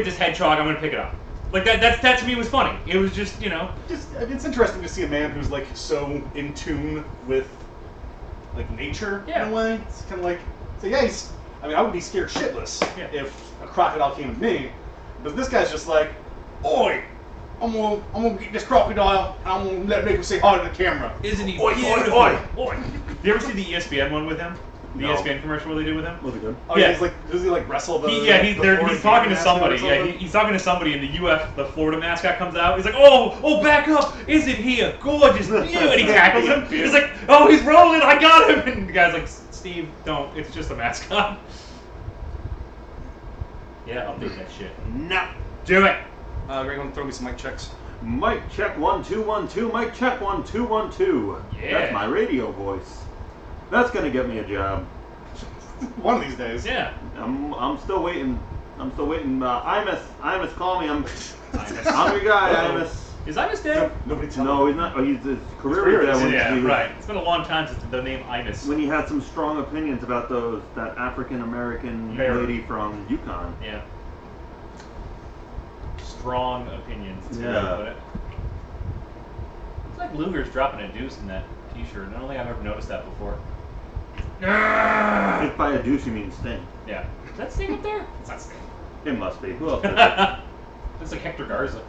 this hedgehog. I'm gonna pick it up. Like that to me was funny. It was just it's interesting to see a man who's like so in tune with like nature in a way. It's kind of like I would be scared shitless if a crocodile came at me, but this guy's just like, oi, I'm gonna get this crocodile. I'm gonna make him say hi to the camera. Isn't he oi, beautiful? Oi. Did you ever see the ESPN one with him? The ESPN commercial where they did with him? Was it good? Oh yeah, does he like wrestle the? He's talking to somebody. Yeah, he's talking to somebody, and the Florida mascot comes out. He's like, oh, back up! Isn't he a gorgeous beauty? And he tackles him. He's like, oh, he's rolling. I got him. And the guy's like, Steve, don't. It's just a mascot. Yeah, update that shit. No. Do it. Greg, want to throw me some mic checks? Mic check 1 2 1 2. Mic check 1 2 1 2. Yeah. That's my radio voice. That's gonna get me a job. One of these days. Yeah. I'm still waiting. Imus, call me. I'm your guy, Imus. Is Imus dead? Nobody tell No, me. he's not. His career is dead. Yeah, right. It's been a long time since the name Imus. When he had some strong opinions about that African American lady from Yukon. Yeah. Strong opinions. Yeah. It's like Luger's dropping a deuce in that T-shirt. I don't think I've ever noticed that before. If by a deuce you mean Sting. Yeah. Is that Sting up there? It's not Sting. It must be. Who else is it? It's like Hector Garza.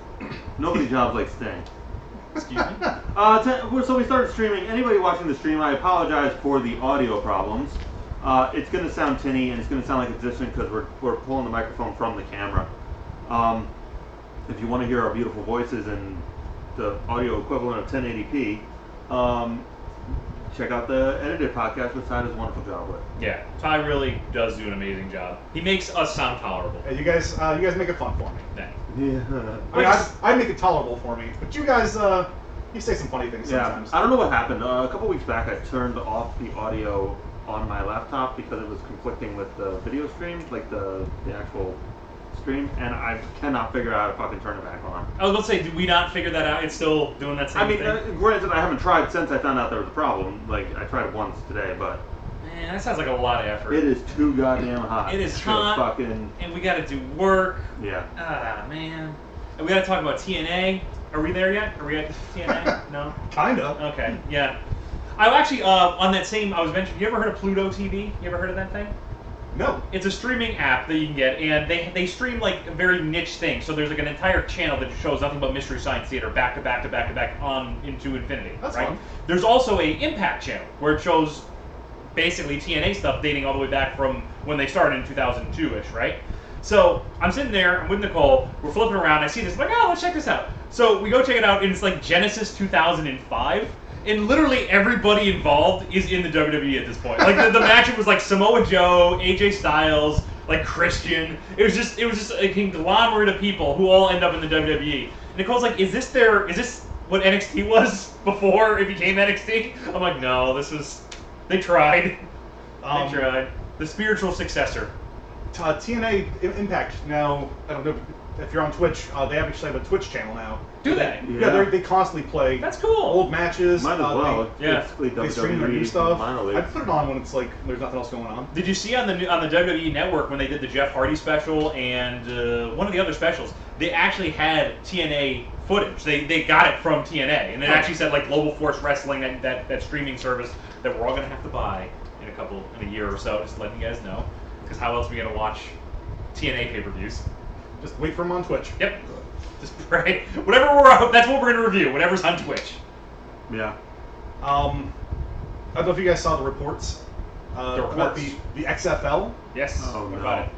Nobody jobs like Sting. Excuse me? So we started streaming. Anybody watching the stream, I apologize for the audio problems. It's going to sound tinny and it's going to sound like it's distant because we're pulling the microphone from the camera. If you want to hear our beautiful voices and the audio equivalent of 1080p, check out the edited podcast, which Ty does a wonderful job with. Yeah, Ty really does do an amazing job. He makes us sound tolerable. Yeah, you guys make it fun for me. Yeah. Yeah. I make it tolerable for me, but you guys, you say some funny things sometimes. I don't know what happened. A couple weeks back, I turned off the audio on my laptop because it was conflicting with the video stream, like the actual stream, and I cannot figure out how to fucking turn it back on. I was going to say, did we not figure that out? It's still doing that same thing? Granted, I haven't tried since I found out there was a problem. Like, I tried it once today, but... Man, that sounds like a lot of effort. It is too goddamn hot. It is hot, and we got to do work. Yeah. Ah, man. And we got to talk about TNA. Are we there yet? Are we at TNA? No? Kinda. Okay, yeah. I actually, on that same, I was mentioning, you ever heard of Pluto TV? You ever heard of that thing? No. It's a streaming app that you can get, and they stream like a very niche thing. So there's like an entire channel that shows nothing but Mystery Science Theater back to back to back to back on into infinity. That's right? fun. There's also a Impact channel where it shows basically TNA stuff dating all the way back from when they started in 2002-ish, right? So I'm sitting there, I'm with Nicole, we're flipping around, I see this, I'm like, oh, let's check this out. So we go check it out, and it's like Genesis 2005. And literally everybody involved is in the WWE at this point. Like the match was like Samoa Joe, AJ Styles, like Christian. It was just a conglomerate of people who all end up in the WWE. Nicole's like, is this what NXT was before it became NXT? I'm like, no, they tried. They tried. The spiritual successor. TNA Impact now, I don't know if you're on Twitch, they actually have a Twitch channel now. Do they? Yeah, they constantly play. That's cool. Old matches. Might as well. They stream their new stuff. Minor I put it on when it's like there's nothing else going on. Did you see on the WWE Network when they did the Jeff Hardy special and one of the other specials? They actually had TNA footage. They got it from TNA, and it actually said like Global Force Wrestling, that streaming service that we're all gonna have to buy in a year or so. Just letting you guys know, because how else are we gonna watch TNA pay-per-views? Just wait for them on Twitch. Yep. Just pray. That's what we're gonna review. Whatever's on Twitch. Yeah. I don't know if you guys saw the reports. About the XFL. Yes. Oh, what no. about it?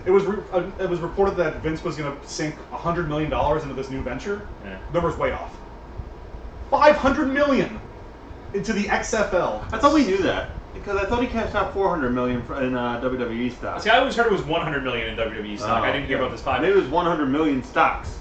It was reported that Vince was going to sink $100 million into this new venture. Yeah. Number's way off. $500 million into the XFL. I thought we knew that. Because I thought he cashed out $400 million in WWE stock. See, I always heard it was $100 million in WWE stock. I didn't hear about this $5 Maybe it was 100 million stocks.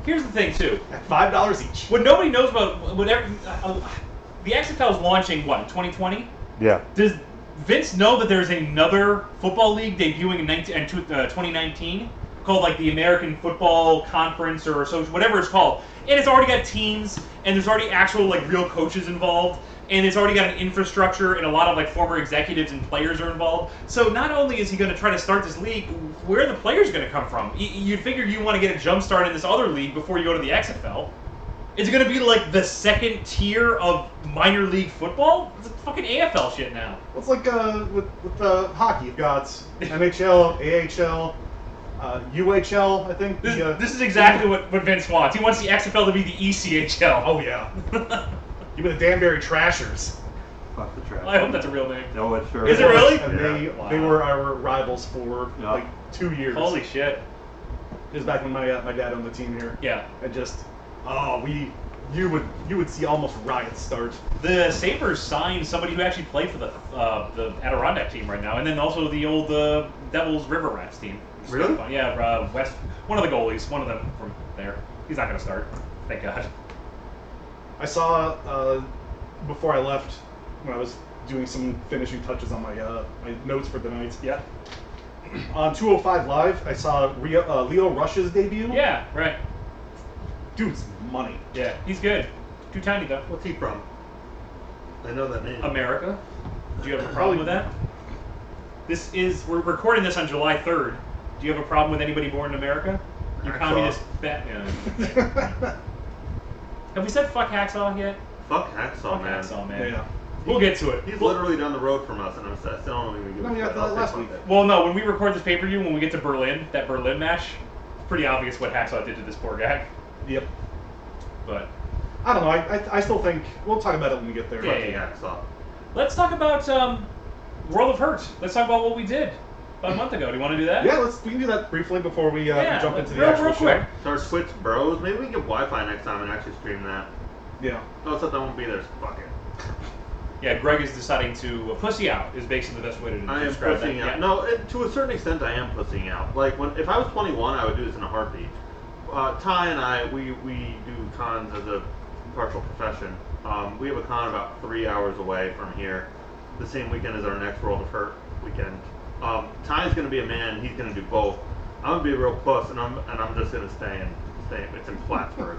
Here's the thing too. At $5 each. What nobody knows about the XFL is launching what in 2020. Yeah. Does Vince know that there's another football league debuting in 2019? called like the American Football Conference or so, whatever it's called. And it's already got teams, and there's already actual like real coaches involved, and it's already got an infrastructure, and a lot of like former executives and players are involved. So not only is he going to try to start this league, where are the players going to come from? You figure you want to get a jump start in this other league before you go to the XFL. It's going to be like the second tier of minor league football? It's fucking AFL shit now. Well, it's like with hockey. You've got NHL, AHL, UHL, I think. This is exactly what Vince wants. He wants the XFL to be the ECHL. Oh, yeah. Give me the Danbury Trashers. Fuck the trash. I hope that's a real name. No, it sure Is it really? And they were our rivals for like 2 years. Holy shit. It was back when my dad owned the team here. Yeah. And just, you would see almost riots start. The Sabres signed somebody who actually played for the Adirondack team right now, and then also the old Devils River Rats team. Really? Fun. Yeah, West. One of the goalies, one of them from there. He's not going to start. Thank God. I saw before I left when I was doing some finishing touches on my notes for the night. Yeah. On 205 Live, I saw Leo Rush's debut. Yeah, right. Dude's money. Yeah, he's good. Too tiny though. What's he from? I know that name. America. Do you have a problem with that? We're recording this on July 3rd. Do you have a problem with anybody born in America? You communist bat. Yeah. Have we said fuck Hacksaw yet? Fuck Hacksaw, Fuck man. Hacksaw, man. Yeah. We'll get to it. He's literally down the road from us, and I'm still don't even give No, a we got shit. that I'll say last fuck week. it. Well, no, when we record this pay-per-view, when we get to Berlin, that Berlin match, it's pretty obvious what Hacksaw did to this poor guy. Yep. But I don't know. I still think we'll talk about it when we get there. Yeah. Hacksaw. let's talk about World of Hurt. Let's talk about what we did about a month ago. Do you want to do that? Yeah, we can do that briefly before we jump into the real actual quick. show. So our Twitch bros, maybe we can get Wi-Fi next time and actually stream that. Yeah. No, except I won't be there, so fuck it. Yeah, Greg is deciding to pussy out. Is basically the best way to I am describe that. pussying out. Yeah. No, to a certain extent, I am pussying out. Like if I was 21, I would do this in a heartbeat. Ty and I, we do cons as a partial profession. We have a con about 3 hours away from here, the same weekend as our next World of Hurt weekend. Ty's gonna be a man. He's gonna do both. I'm gonna be a real puss, and I'm just gonna stay. It's in Plattsburgh.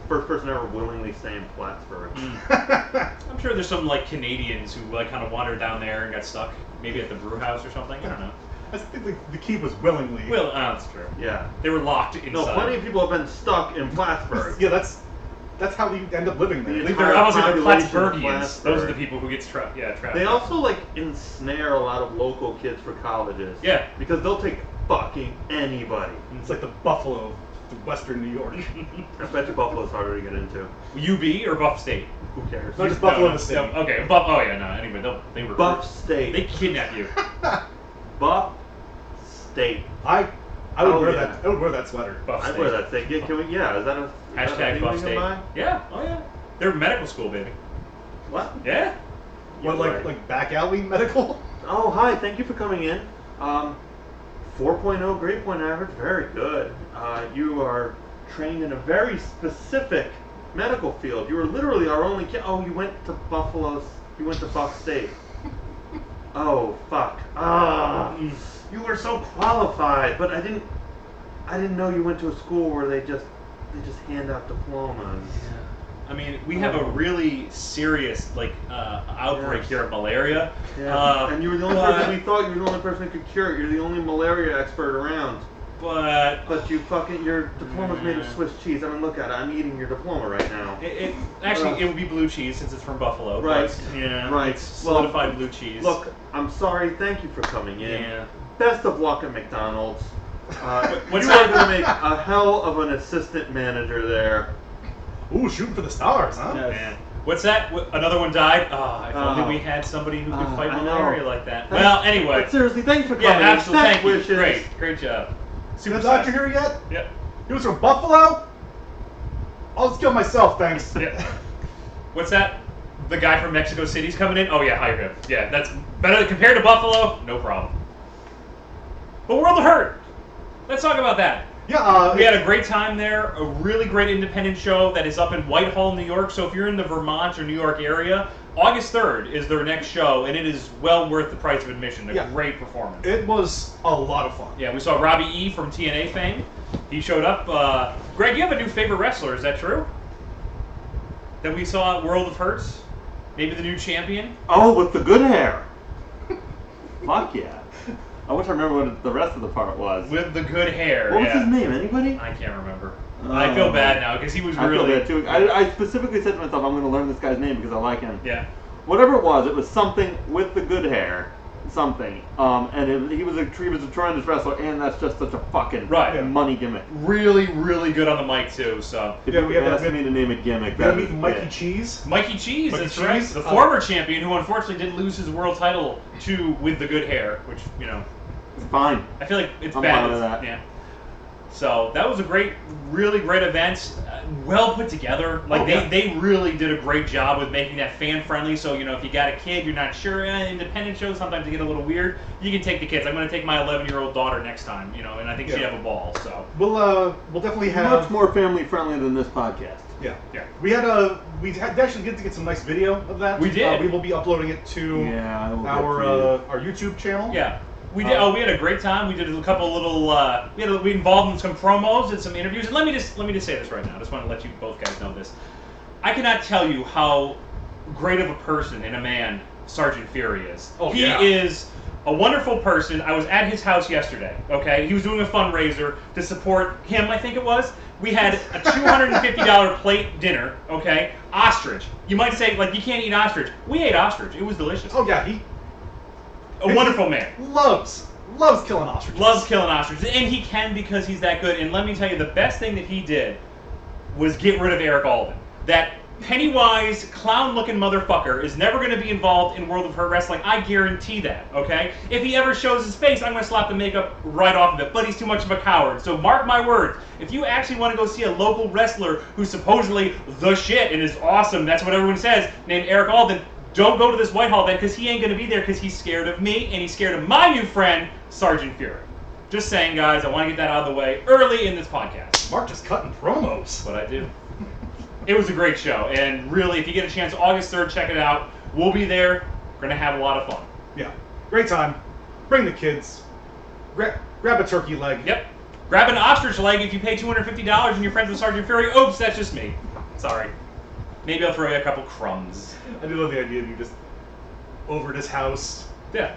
First person ever willingly stay in Plattsburgh. I'm sure there's some like Canadians who like kind of wandered down there and got stuck, maybe at the brew house or something. I don't know. I think the key was willingly. Well, that's true. Yeah. They were locked inside. No, plenty of people have been stuck in Plattsburgh. Yeah, that's how we end up living there. The Leave entire their- Those are the population of Plattsburghians. Plattsburgh. Those are the people who get trapped. Yeah, trapped. They also like ensnare a lot of local kids for colleges. Yeah. Because they'll take fucking anybody. It's like the Buffalo to Western New York. I bet you Buffalo's harder to get into. UB or Buff State? Who cares? No, just Buffalo No, the state. no, okay, Buff. Oh yeah, no. Anyway, they were Buff State. They kidnap you. Buff State. I would Oh, wear yeah. that. I would wear that sweater. Buff I'd State. wear that thing. Yeah, can we? Yeah, is that a Hashtag thing Buff we can State. buy? Yeah. Oh yeah. They're medical school, baby. What? Yeah. What, You're right. like back alley medical? Oh, hi. Thank you for coming in. 4.0 grade point average. Very good. You are trained in a very specific medical field. You were literally our only kid. Oh, you went to Buffalo's. You went to Buff State. Oh, fuck. Ah. You were so qualified, but I didn't know you went to a school where they just hand out diplomas. I mean, we have a really serious outbreak Yes. here of malaria. Yeah. And you were the only person we thought you were the only person who could cure it. You're the only malaria expert around. But Your diploma's made of Swiss cheese. I mean, look at it. I'm eating your diploma right now. it would be blue cheese since it's from Buffalo. Right. But, yeah. Right. It's solidified blue cheese. Look, I'm sorry. Thank you for coming in. Yeah. Best of luck at McDonald's. What's you that? are going to make a hell of an assistant manager there. Ooh, shooting for the stars, huh? Yes. Man. What's that? Another one died? Oh, if only Oh. we had somebody who could fight I know. malaria like that. Well, anyway. But seriously, thanks for coming. Yeah, absolutely. Best Thank you. wishes. Great job. See the Super doctor size. here yet? Yep. He was from Buffalo? I'll just kill myself, thanks. Yeah. What's that? The guy from Mexico City's coming in? Oh yeah, hire him. Yeah, that's better compared to Buffalo. No problem. But World of Hurt. Let's talk about that. Yeah, We had a great time there. A really great independent show that is up in Whitehall, New York. So if you're in the Vermont or New York area, August 3rd is their next show, and it is well worth the price of admission. A great performance. It was a lot of fun. Yeah, we saw Robbie E. from TNA fame. He showed up. Greg, you have a new favorite wrestler, is that true? That we saw at World of Hurts? Maybe the new champion? Oh, with the good hair. Fuck yeah. I wish I remember what the rest of the part was. With the good hair. What was his name? Anybody? I can't remember. I feel bad now because he was really. I feel bad too. I specifically said to myself, I'm going to learn this guy's name because I like him. Yeah. Whatever it was something with the good hair. Something. He was a tremendous wrestler, and that's just such a fucking money gimmick. Really, really good on the mic too. So if you asked me to name a gimmick, that would be Mikey Cheese. Mikey Cheese, that's right. The former champion who unfortunately did lose his world title to With the Good Hair, which it's fine. I feel like it's I'm bad. fine with that. Yeah. So that was a really great event. Well put together. Like they really did a great job with making that fan friendly. So if you got a kid, you're not sure. Independent shows sometimes they get a little weird. You can take the kids. I'm going to take my 11-year-old daughter next time. And I think she'd have a ball. So we'll definitely have much more family friendly than this podcast. Yeah. We actually get to get some nice video of that. We did. We will be uploading it to our YouTube channel. Yeah. We did. We had a great time. We did a couple little. We involved in some promos and some interviews. And let me just say this right now. I just want to let you both guys know this. I cannot tell you how great of a person and a man Sergeant Fury is. He is a wonderful person. I was at his house yesterday. Okay, he was doing a fundraiser to support him. I think it was. We had a $250 plate dinner. Okay, ostrich. You might say you can't eat ostrich. We ate ostrich. It was delicious. Oh yeah, a wonderful man. Loves killing ostriches. Loves killing ostriches. And he can because he's that good. And let me tell you, the best thing that he did was get rid of Eric Alden. That Pennywise, clown-looking motherfucker is never going to be involved in World of Hurt Wrestling. I guarantee that, okay? If he ever shows his face, I'm going to slap the makeup right off of it. But he's too much of a coward. So mark my words. If you actually want to go see a local wrestler who's supposedly the shit and is awesome, that's what everyone says, named Eric Alden, don't go to this Whitehall event because he ain't going to be there because he's scared of me and he's scared of my new friend, Sergeant Fury. Just saying, guys, I want to get that out of the way early in this podcast. Mark just cutting promos. What I do. It was a great show, and really, if you get a chance, August 3rd, check it out. We'll be there. We're going to have a lot of fun. Yeah. Great time. Bring the kids. Grab a turkey leg. Yep. Grab an ostrich leg if you pay $250 and you're friends with Sergeant Fury. Oops, that's just me. Sorry. Maybe I'll throw you a couple crumbs. I do love the idea of you just over at his house. Yeah.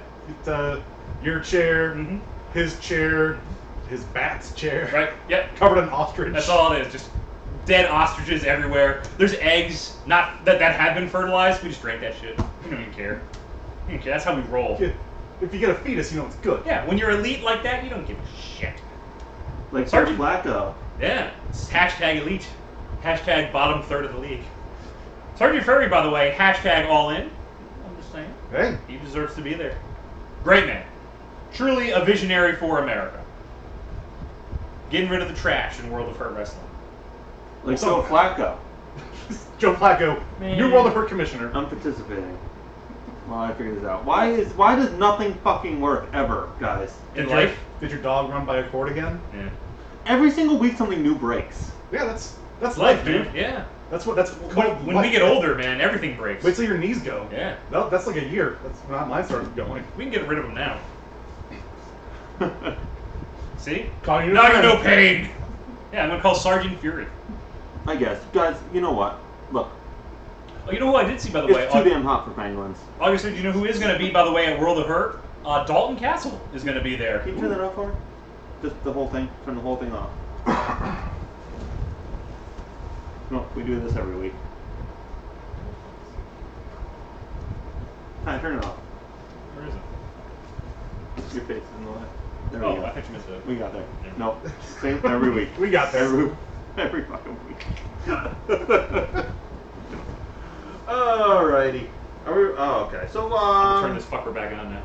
Your chair, his chair, his bat's chair. Right. Yep. Covered in ostrich. That's all it is. Just dead ostriches everywhere. There's eggs, not that have been fertilized. We just drank that shit. We don't even care. That's how we roll. If you get a fetus, you know it's good. Yeah. When you're elite like that, you don't give a shit. Like Sergeant Flacco. Yeah. It's hashtag elite. Hashtag bottom third of the league. Sergeant Fury, by the way, hashtag all in. I'm just saying. Hey. He deserves to be there. Great man. Truly a visionary for America. Getting rid of the trash in World of Hurt Wrestling. Like Joe Flacco. Joe Flacco, new World of Hurt commissioner. I'm participating. Well, I figure this out. Why does nothing fucking work ever, guys? In life? Did your dog run by a cord again? Yeah. Every single week something new breaks. Yeah, that's life, dude. Yeah. That's when we get older, man, everything breaks. Wait till your knees go. Yeah. No, that's like a year. That's not mine started going. We can get rid of them now. See? Now you know pain. Yeah, I'm gonna call Sergeant Fury. I guess. Guys, you know what? Look. Oh, you know who I did see, by the way? It's too damn hot for penguins. August 3rd, you know who is going to be, by the way, at World of Hurt? Dalton Castle is going to be there. Can you turn that off for me? Just the whole thing. Turn the whole thing off. No, we do this every week. Fine, turn it off. Where is it? Your face is in the way. There we go. I thought you missed it. We got there. Yeah. No, same every week. We got there. Every fucking week. Alrighty. Are we? Oh, okay. So, turn this fucker back on now.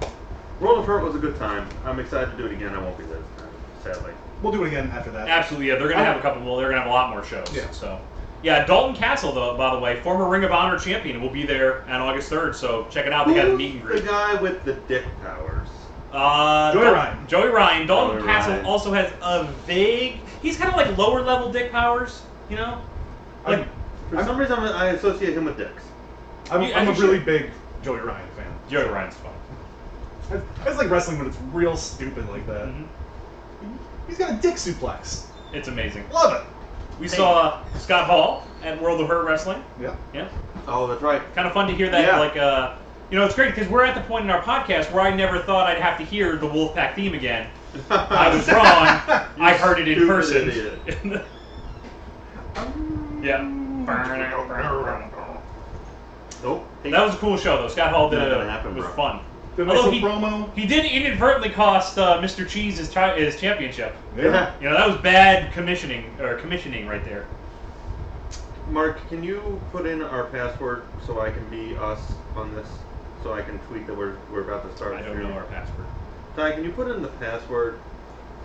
World of Hurt was a good time. I'm excited to do it again. I won't be there this time, sadly. We'll do it again after that. Absolutely, yeah. They're gonna have a couple. Well, they're gonna have a lot more shows. Yeah. So, yeah. Dalton Castle, though, by the way, former Ring of Honor champion, will be there on August 3rd. So check it out. They got a meet and greet. The guy with the dick powers. Joey Ryan. Dalton Castle Ryan. also has a vague. He's kind of like lower level dick powers, you know. Like for some reason, I associate him with dicks. I'm a really big Joey Ryan fan. Joey Ryan's fun. I just like wrestling when it's real stupid like that. Mm-hmm. He's got a dick suplex. It's amazing. Love it. We saw Scott Hall at World of Hurt Wrestling. Yeah. Yeah. Oh, that's right. Kind of fun to hear that. Yeah. Like, it's great because we're at the point in our podcast where I never thought I'd have to hear the Wolfpack theme again. I was wrong. I heard it in person. Yeah. Oh, hey. That was a cool show, though. Scott Hall did Not it. gonna happen, Was bro. fun. Did a Although nice little promo. he did inadvertently cost Mr. Cheese his championship. Yeah. That was bad commissioning right there. Mark, can you put in our password so I can be us on this? So I can tweet that we're about to start. I don't know our password. Ty, can you put in the password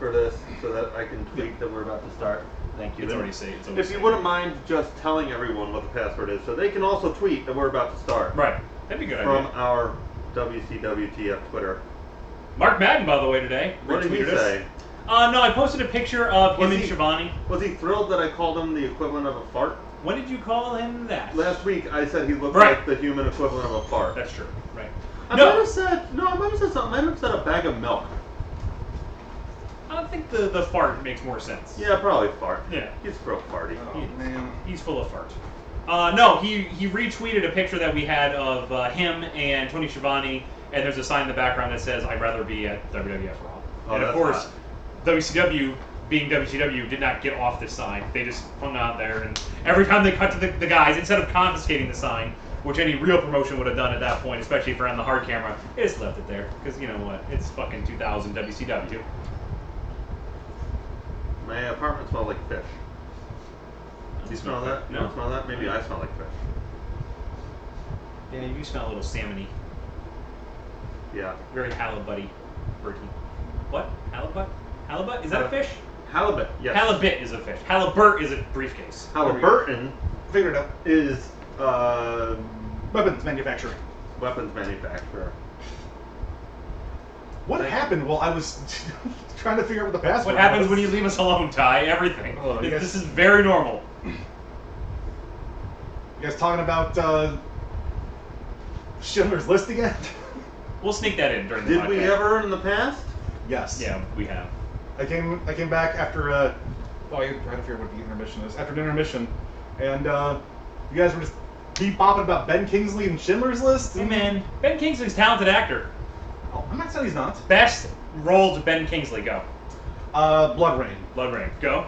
for this so that I can tweet that we're about to start? Thank you. It's already saved. If you wouldn't mind just telling everyone what the password is, so they can also tweet that we're about to start. Right. That'd be a good From idea. our WCWTF Twitter. Mark Madden, by the way, today. What did he retweeted us. say? No, I posted a picture of him Was and he- Shivani. Was he thrilled that I called him the equivalent of a fart? When did you call him that? Last week I said he looked Right. like the human equivalent of a fart. That's true. Right. I No. might have said something. I might have said a bag of milk. I don't think the fart makes more sense. Yeah, probably fart. Yeah. He's real farty. Oh man. He's full of fart. No, he retweeted a picture that we had of him and Tony Schiavone, and there's a sign in the background that says, "I'd rather be at WWF Raw." Oh, and of that's course, hot. WCW, being WCW, did not get off this sign. They just hung out there, and every time they cut to the guys, instead of confiscating the sign, which any real promotion would have done at that point, especially if you're on the hard camera, they just left it there. Because you know what? It's fucking 2000 WCW. My apartment smells like fish. Do you smell that? You No. don't smell that? Maybe I smell like fish. Yeah, you smell a little salmon-y. Yeah. Very halibut-y. What? Halibut? Halibut? Is that a fish? Halibut. Yes. Halibut is a fish. Halibut is a briefcase. Halliburton Figured it out. is Weapons manufacturing. weapons manufacturer. What happened while I was trying to figure out what the password What happens was? when you leave us alone, Ty? Everything. Oh, you guys- This is very normal. You guys talking about Schindler's List again? We'll sneak that in during the Did podcast. we ever in the past? Yes. Yeah, we have. I came back after I trying to figure out what the intermission is. After an intermission, and you guys were just bopping about Ben Kingsley and Schindler's List. Hey, man. Ben Kingsley's a talented actor. Oh, I'm not saying he's not. Best role to Ben Kingsley. Go. Blood Rain. Blood Rain. Go.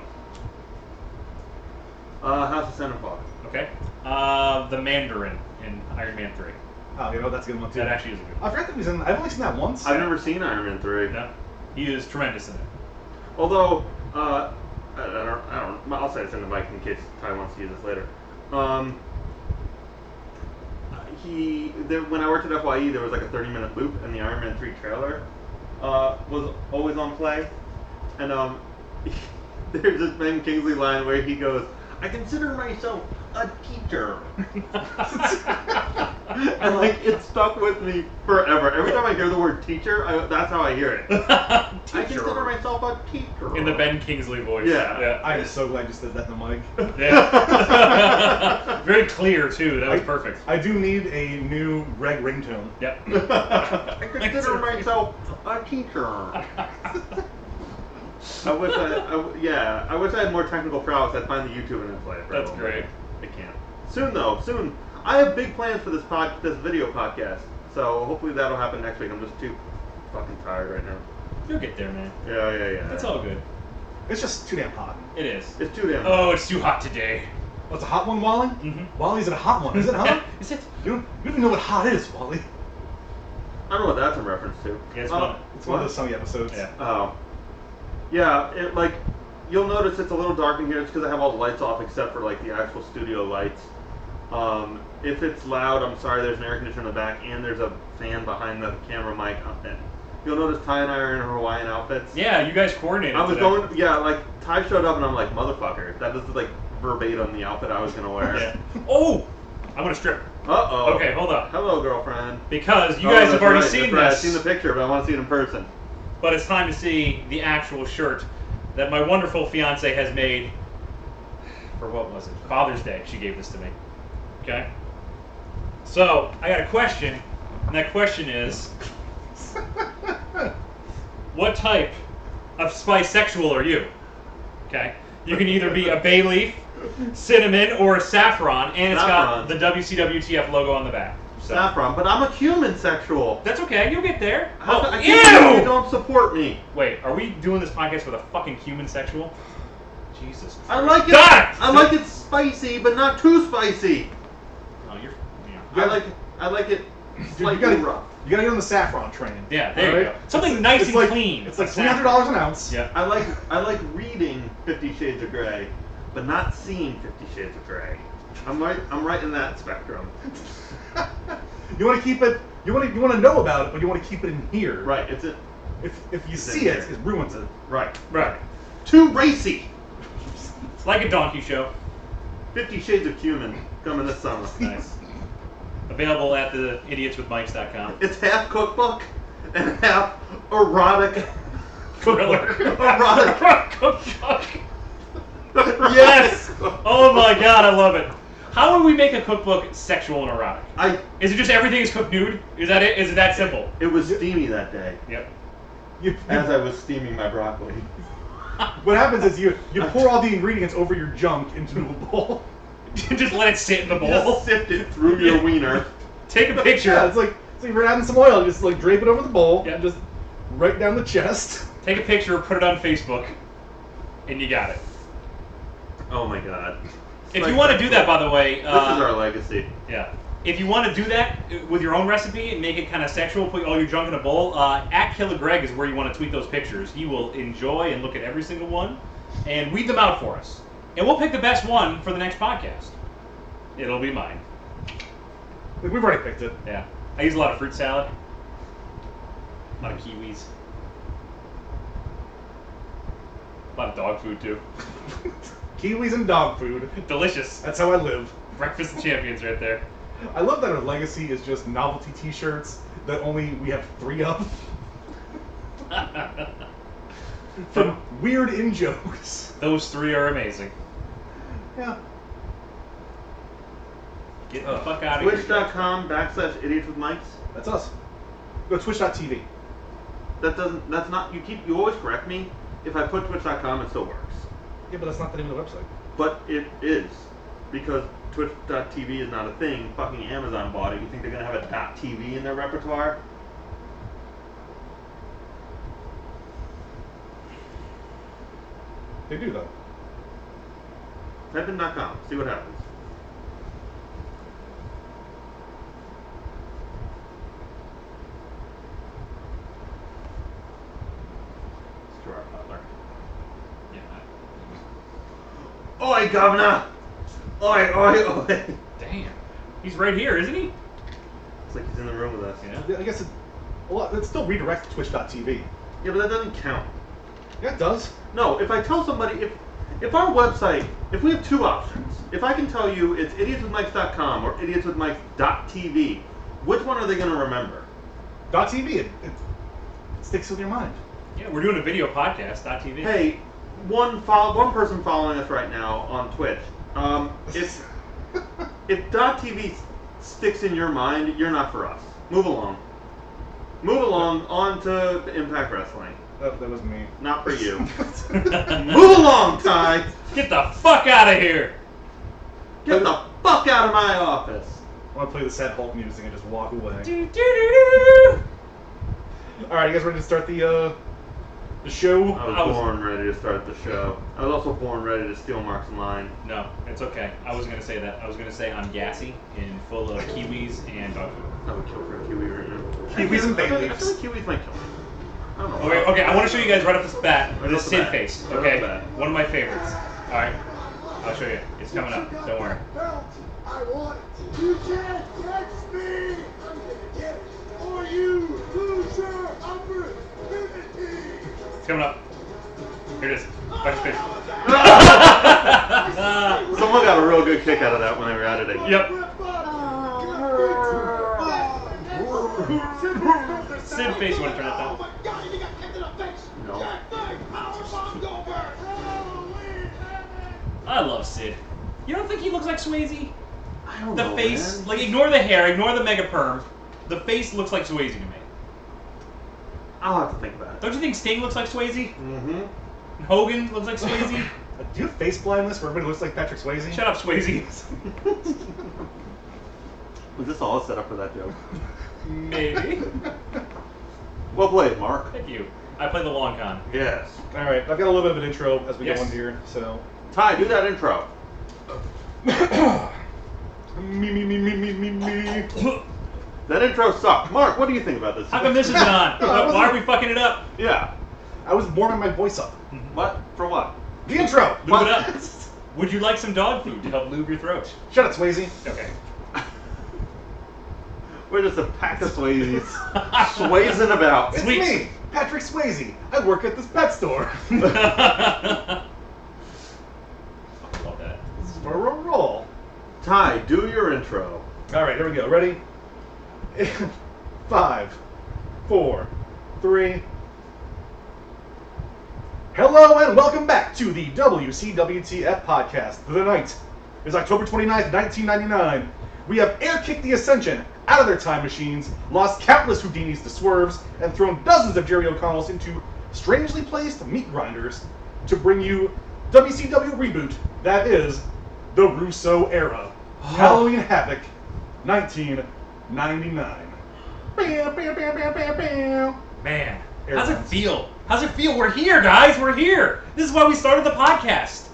House of Centerfall. Okay. The Mandarin in Iron Man 3. Oh, that's a good one too. That actually is a good one. I forgot that he was in. I've only seen that once. I've never seen Iron Man 3. No. He is tremendous in it. Although, I don't. I'll say this in the mic in case Ty wants to use this later. When I worked at FYE, there was like a 30-minute loop, and the Iron Man 3 trailer was always on play. And there's this Ben Kingsley line where he goes, "I consider myself a teacher." And like it stuck with me forever. Every time I hear the word teacher, that's how I hear it. I consider myself a teacher. In the Ben Kingsley voice. Yeah. I am so glad you said that in the mic. Yeah. Very clear too. That was perfect. I do need a new Greg ringtone. Yep. I consider myself a teacher. I wish I had more technical prowess. I'd find the YouTube and then play it. That's great. I can't. Soon though, soon. I have big plans for this video podcast. So hopefully that'll happen next week. I'm just too fucking tired right now. You'll get there, man. Yeah. That's all good. It's just too damn hot. It is. It's too damn. Oh, it's too hot today. What's a hot one, Wally? Mm-hmm. Wally's a hot one. Is it hot? Is it? You don't even know what hot is, Wally. I don't know what that's in reference to. Yeah, it's It's one of those sunny episodes. Yeah. Oh. Yeah, you'll notice it's a little dark in here. It's because I have all the lights off except for like the actual studio lights. If it's loud, I'm sorry, there's an air conditioner in the back and there's a fan behind the camera mic. You'll notice Ty and I are in Hawaiian outfits. Yeah, you guys coordinated. I was today. Ty showed up and I'm like, motherfucker, that is like verbatim the outfit I was going to wear. Yeah. Oh! I'm gonna strip. Uh-oh. Okay, hold up. Hello, girlfriend. Because you guys have already seen Right. I've this. seen the picture, but I want to see it in person. But it's time to see the actual shirt that my wonderful fiance has made for what was it? Father's Day. She gave this to me. Okay? So, I got a question, and that question is, what type of spice sexual are you? Okay? You can either be a bay leaf, cinnamon, or a saffron, and it's got the WCWTF logo on the back. So. Saffron, but I'm a cumin sexual. That's okay, you'll get there. Ew! You don't support me. Wait, are we doing this podcast with a fucking cumin sexual? Jesus Christ. I like it. God! I like it spicy, but not too spicy. Oh, you're. I like it slightly rough. You gotta get on the saffron train. Yeah, there you go. Something nice and clean. It's like $300 an ounce. Yeah. I like reading 50 Shades of Grey, but not seeing 50 Shades of Grey. I'm right in that spectrum. You want to keep it. You want to know about it, but you want to keep it in here. Right. If you see it, it ruins it. Right. Right. Too racy. It's like a donkey show. 50 Shades of Cumin coming this summer. Nice. Available at the idiotswithmics.com. It's half cookbook and half erotic Thriller. Erotic cookbook. Yes. Oh my god, I love it. How would we make a cookbook sexual and erotic? Is it just everything is cooked nude? Is that it? Is it that simple? It was steamy that day. Yep. As I was steaming my broccoli. What happens is you pour all the ingredients over your junk into a bowl. Just let it sit in the bowl. Just sift it through your wiener. Take a picture. Yeah, it's like you're adding some oil. Just like drape it over the bowl. Yeah. And just right down the chest. Take a picture, put it on Facebook, and you got it. Oh my god. If you want to do that, by the way, this is our legacy. Yeah. If you want to do that with your own recipe and make it kind of sexual, put all your junk in a bowl, at KillerGreg is where you want to tweet those pictures. He will enjoy and look at every single one and weed them out for us. And we'll pick the best one for the next podcast. It'll be mine. We've already picked it. Yeah. I use a lot of fruit salad. A lot of kiwis. A lot of dog food, too. Kiwis and dog food. Delicious. That's how I live. Breakfast of champions right there. I love that our legacy is just novelty t-shirts that only we have 3 of. From weird in-jokes. Those 3 are amazing. Yeah. Get the fuck out of here. Twitch.com/idiotswithmics. That's us. Go to twitch.tv. That's not, you always correct me. If I put twitch.com, it still works. Yeah, but that's not the name of the website. But it is. Because twitch.tv is not a thing. Fucking Amazon bought it. You think they're going to have a .tv in their repertoire? They do, though. Type in .com. See what happens. Gerard Butler. Yeah. Oi, governor! Oi, oi, oi! Damn. He's right here, isn't he? It's like he's in the room with us. Yeah. I guess it still redirects to twitch.tv. Yeah, but that doesn't count. Yeah, it does. No, if I tell somebody, if our website, if we have 2 options, if I can tell you it's idiotswithmics.com or idiotswithmics.tv, which one are they going to remember? .tv, it sticks with your mind. Yeah, we're doing a video podcast, .tv. Hey, one person following us right now on Twitch, if .tv sticks in your mind, you're not for us. Move along. Move along on to Impact Wrestling. That was me. Not for you. Move along, Ty! Get the fuck out of here! Get the fuck out of my office! I want to play the sad Hulk music and just walk away. All Alright, you guys ready to start the show? I was born ready to start the show. I was also born ready to steal Mark's line. No, it's okay. I wasn't going to say that. I was going to say I'm gassy and full of kiwis and dog food. I would kill for a kiwi right now. Kiwis and bay I feel leaves. like kiwis might kill me. I don't know. Okay, I want to show you guys right off the bat Right the off the Sid bat. face. Right off Okay, the bat. one of my favorites. All right, I'll show you. It's coming up. Don't worry. I want it. You can't catch me. I'm gonna get it for you. Lose your opportunity. It's coming up. Here it is. Watch fish. Someone got a real good kick out of that when they were editing. Yep. Sid face. You want to turn that down? Oh my God, you got kicked in the face. No. Jack Knight, powerbomb Goldberg. Halloween Havoc. I love Sid. You don't think he looks like Swayze? I I don't The know, face, man. like, ignore the hair, ignore the mega perm. The face looks like Swayze to me. I'll have to think about it. Don't you think Sting looks like Swayze? Mm-hmm. And Hogan looks like Swayze? Do you have face blindness where everybody looks like Patrick Swayze? Shut up, Swayze. Was this all set up for that joke? Maybe. Well played, Mark. Thank you. I play the long con. Yes. All right, I've got a little bit of an intro as we Yes. go on here. So, Ty, do that intro. me. That intro sucked. Mark, what do you think about this? How come this isn't on? Why are we fucking it up? Yeah. I was warming my voice up. What? For what? The intro. Lube it up. Would you like some dog food to help lube your throat? Shut up, Swayze. Okay. We're just a pack of Swayzes. Swayzing about. It's Sweet. me, Patrick Swayze. I work at this pet store. I love that. This is where we'll roll. Ty, do your intro. All right, here we go. Ready? 5, 4, 3. Hello and welcome back to the WCWTF podcast. The night is October 29th, 1999. We have air-kicked the Ascension out of their time machines, lost countless Houdinis to swerves, and thrown dozens of Jerry O'Connells into strangely placed meat grinders to bring you WCW reboot that is the Russo era. Halloween Havoc, 1999. Man, how's it feel? How's it feel? We're here, guys. We're here. This is why we started the podcast.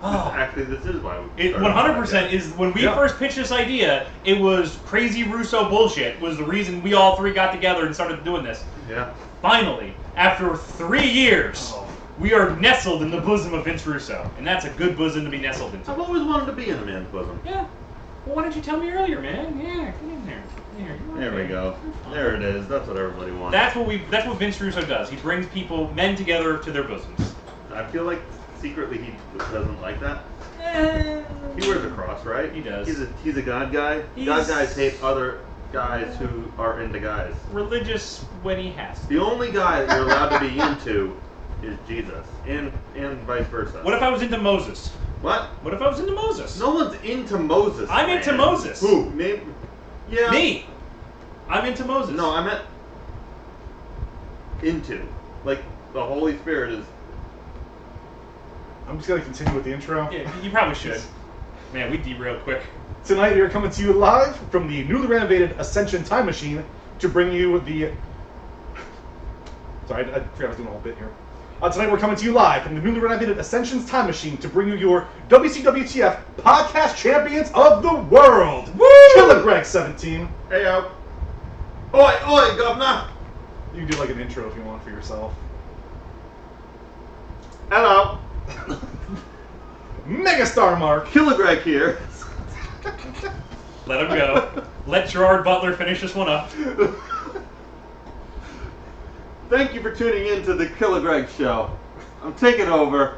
Oh. Actually, this is why we It started 100% is when we Yeah. first pitched this idea. It was crazy Russo bullshit. Was the reason we all three got together and started doing this. Yeah. Finally, after 3 years, we are nestled in the bosom of Vince Russo, and that's a good bosom to be nestled into. I've always wanted to be in a man's bosom. Yeah. Well, why didn't you tell me earlier, man? Yeah, get in there. There we go. There it is. That's what everybody wants. That's what Vince Russo does. He brings men together to their bosoms. I feel like secretly he doesn't like that. Eh, He wears a cross, right? He does. He's a God guy. God guys hate other guys who are into guys. religious when he has to. The only guy that you're allowed to be into is Jesus, and vice versa. What if I was into Moses? What? What if I was into Moses? No one's into Moses. I'm into man. Moses. Who? Maybe. Yeah. Me. I'm into Moses. No, I meant into. Like the Holy Spirit is. I'm just going to continue with the intro. Yeah, you probably should. Man, we derailed quick. Tonight we are coming to you live from the newly renovated Ascension Time Machine to bring you the... Sorry, I forgot I was doing a whole bit here. Tonight we're coming to you live from the newly renovated Ascension's Time Machine to bring you your WCWTF Podcast Champions of the World! Woo! Killer Greg 17. Hey yo. Oi, oi, governor. You can do like an intro if you want for yourself. Hello. Megastar Mark. Killer Greg here. Let him go. Let Gerard Butler finish this one up. Thank you for tuning in to the Killer Greg show. I'm taking over.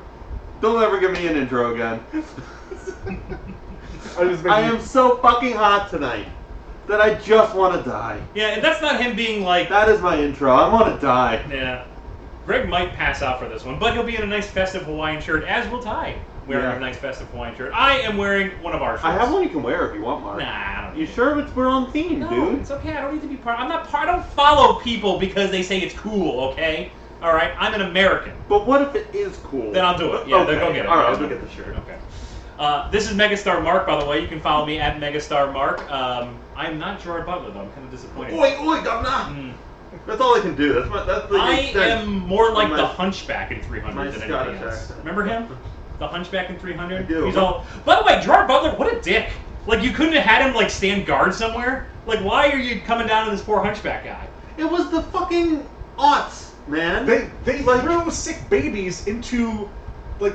Don't ever give me an intro again. I am so fucking hot tonight that I just want to die. Yeah, and that's not him being like... That is my intro. I want to die. Yeah. Greg might pass out for this one, but he'll be in a nice festive Hawaiian shirt, as will Ty, wearing Yeah. a nice festive Hawaiian shirt. I am wearing one of our shirts. I have one you can wear if you want, Mark. Nah, I don't You need it. sure we're on theme, No, dude? it's okay. I don't need to be part. I'm not part. I don't follow people because they say it's cool. Okay. All right. I'm an American. But what if it is cool? Then I'll do it. Yeah. Okay. Then go get it. All right, Yeah, I'll go no. get the shirt. Okay. This is Megastar Mark, by the way. You can follow me at Megastar Mark. I'm not Gerard Butler though. I'm kind of disappointed. Oi, oi, governor! Mm. That's all I can do. That's the I extent am more like of the my- Hunchback in 300 my than anything Scottish else. accent. Remember him? The Hunchback in 300. I do. He's all. By the way, Gerard Butler, what a dick! Like you couldn't have had him like stand guard somewhere. Like why are you coming down to this poor Hunchback guy? It was the fucking aughts, man. They threw sick babies into like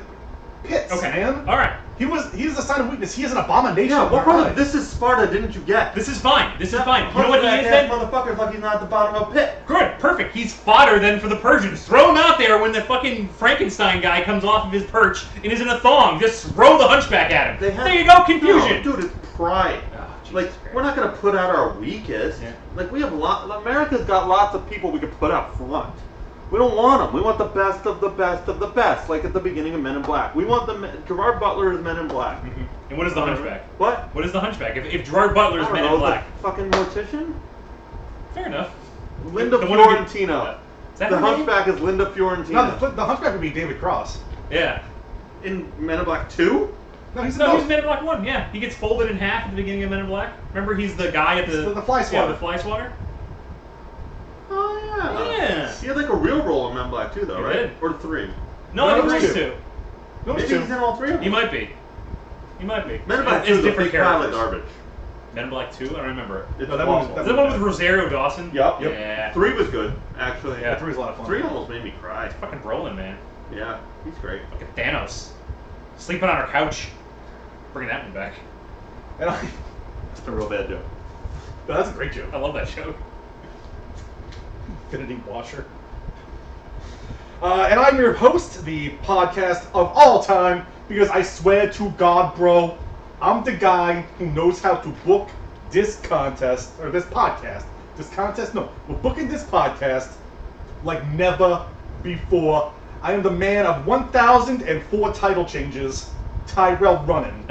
pits, Okay. man. All right. He's a sign of weakness. He is an abomination. Yeah, in what our part eyes. of this is Sparta didn't you get? This is fine. This is fine. You know what he is That then? motherfucker's like he's not at the bottom of a pit. Good, perfect. He's fodder then for the Persians. Throw him out there when the fucking Frankenstein guy comes off of his perch and is in a thong. Just throw the Hunchback at him. There you go, confusion. No, dude, it's pride. Oh, Jesus Like Christ. we're not gonna put out our weakest. Yeah. Like we have America's got lots of people we could put out front. We don't want them. We want the best of the best of the best, like at the beginning of Men in Black. We want Gerard Butler as Men in Black. Mm-hmm. And what is the Hunchback? What? What is the Hunchback? If Gerard Butler is Men in Black. The fucking mortician? Fair enough. Linda Fiorentino. Is that the her Hunchback name? is Linda Fiorentino. No, the Hunchback would be David Cross. Yeah. In Men in Black 2? No, he's Men in Black 1, yeah. He gets folded in half at the beginning of Men in Black. Remember, he's the guy at the fly swatter. Yeah, the fly swatter. Oh, yeah. Yeah. He had like a real role in Men in Black 2, though, He right? did. Or 3? No, I think it was 2. No, Maybe he's in all 3 of them. He might be. He might be. Men in Black 2 is is a different big pile of characters. garbage. Men in Black 2? I don't remember. It's No, that awful. one was- Is that the one with Rosario Dawson? Yep. Yeah. 3 was good, actually. Yeah. 3 is a lot of fun. 3 almost made me cry. Fucking Brolin, man. Yeah, he's great. Look at Thanos. Sleeping on our couch. Bringing that one back. And That's a real bad joke. no, that's a great joke. I love that joke. Infinity Washer. And I'm your host, the podcast of all time, because I swear to God, bro, I'm the guy who knows how to book this contest, or this podcast. This contest? No, we're booking this podcast like never before. I am the man of 1,004 title changes, Tyrell Runnin.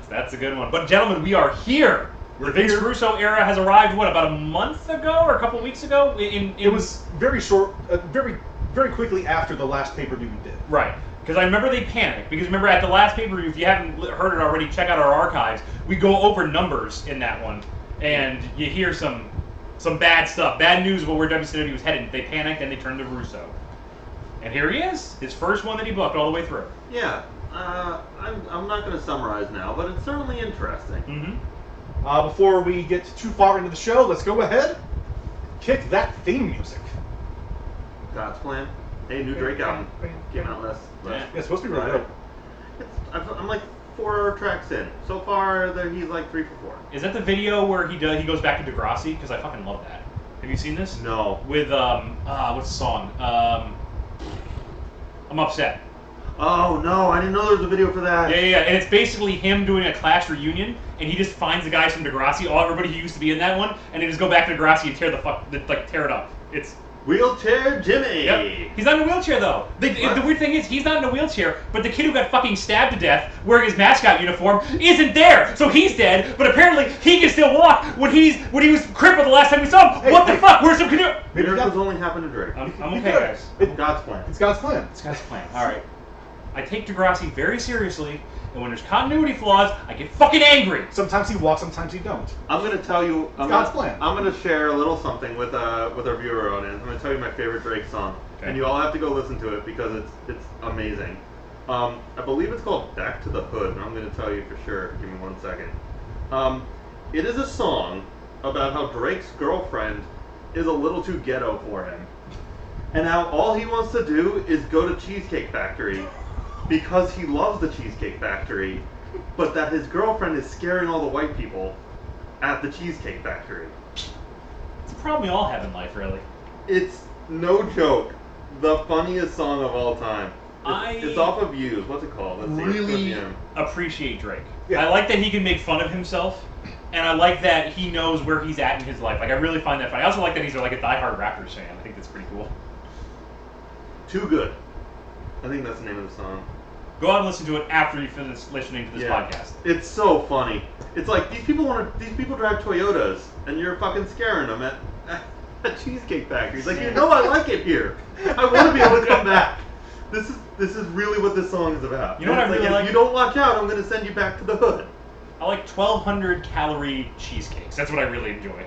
That's a good one. But gentlemen, we are here. We're The Vince here. Russo era has arrived, what, about a month ago or a couple weeks ago? It was very short, very quickly after the last pay-per-view we did. Right. Because I remember they panicked. Because remember at the last pay-per-view, if you haven't heard it already, check out our archives. We go over numbers in that one. And you hear some bad stuff. Bad news about where WCW was headed. They panicked and they turned to Russo. And here he is. His first one that he booked all the way through. Yeah, I'm not going to summarize now, but it's certainly interesting. Mm-hmm. Before we get too far into the show, let's go ahead, kick that theme music. God's Plan. Hey, new Drake album came out last. Yeah. It's supposed to be really good. I'm like 4 tracks in. So far, he's like 3 for 4. Is that the video where he goes back to Degrassi? Because I fucking love that. Have you seen this? No. With what's the song? I'm Upset. Oh no, I didn't know there was a video for that. Yeah, and it's basically him doing a Clash reunion, and he just finds the guys from Degrassi, everybody who used to be in that one, and they just go back to Degrassi and tear it up. It's Wheelchair Jimmy. Yep. He's not in a wheelchair though. The weird thing is he's not in a wheelchair, but the kid who got fucking stabbed to death wearing his mascot uniform isn't there. So he's dead, but apparently he can still walk when he was crippled the last time we saw him. Hey, what the fuck? Where's some canoe? Miracles only happen to Drake. I'm okay, guys. God's Plan. It's God's plan. It's God's plan. All right. I take Degrassi very seriously, and when there's continuity flaws, I get fucking angry. Sometimes he walks, sometimes he don't. I'm going to tell you. God's plan. I'm going to share a little something with our viewer audience. I'm going to tell you my favorite Drake song, Okay. and you all have to go listen to it because it's amazing. I believe it's called Back to the Hood, and I'm going to tell you for sure. Give me 1 second. It is a song about how Drake's girlfriend is a little too ghetto for him, and now all he wants to do is go to Cheesecake Factory because he loves the Cheesecake Factory, but that his girlfriend is scaring all the white people at the Cheesecake Factory. It's a problem we all have in life, really. It's no joke the funniest song of all time. It's off of Views. What's it called? Let's see. Really appreciate Drake. Yeah. I like that he can make fun of himself, and I like that he knows where he's at in his life. Like, I really find that funny. I also like that he's like a diehard Raptors fan. I think that's pretty cool. Too Good. I think that's the name of the song. Go out and listen to it after you finish listening to this podcast. It's so funny. It's like these people drive Toyotas, and you're fucking scaring them at a Cheesecake Factory. It's like, you know, I like it here. I want to be able to come back. This is really what this song is about. You know what I really like? If you don't watch out, I'm going to send you back to the hood. I like 1,200 calorie cheesecakes. That's what I really enjoy.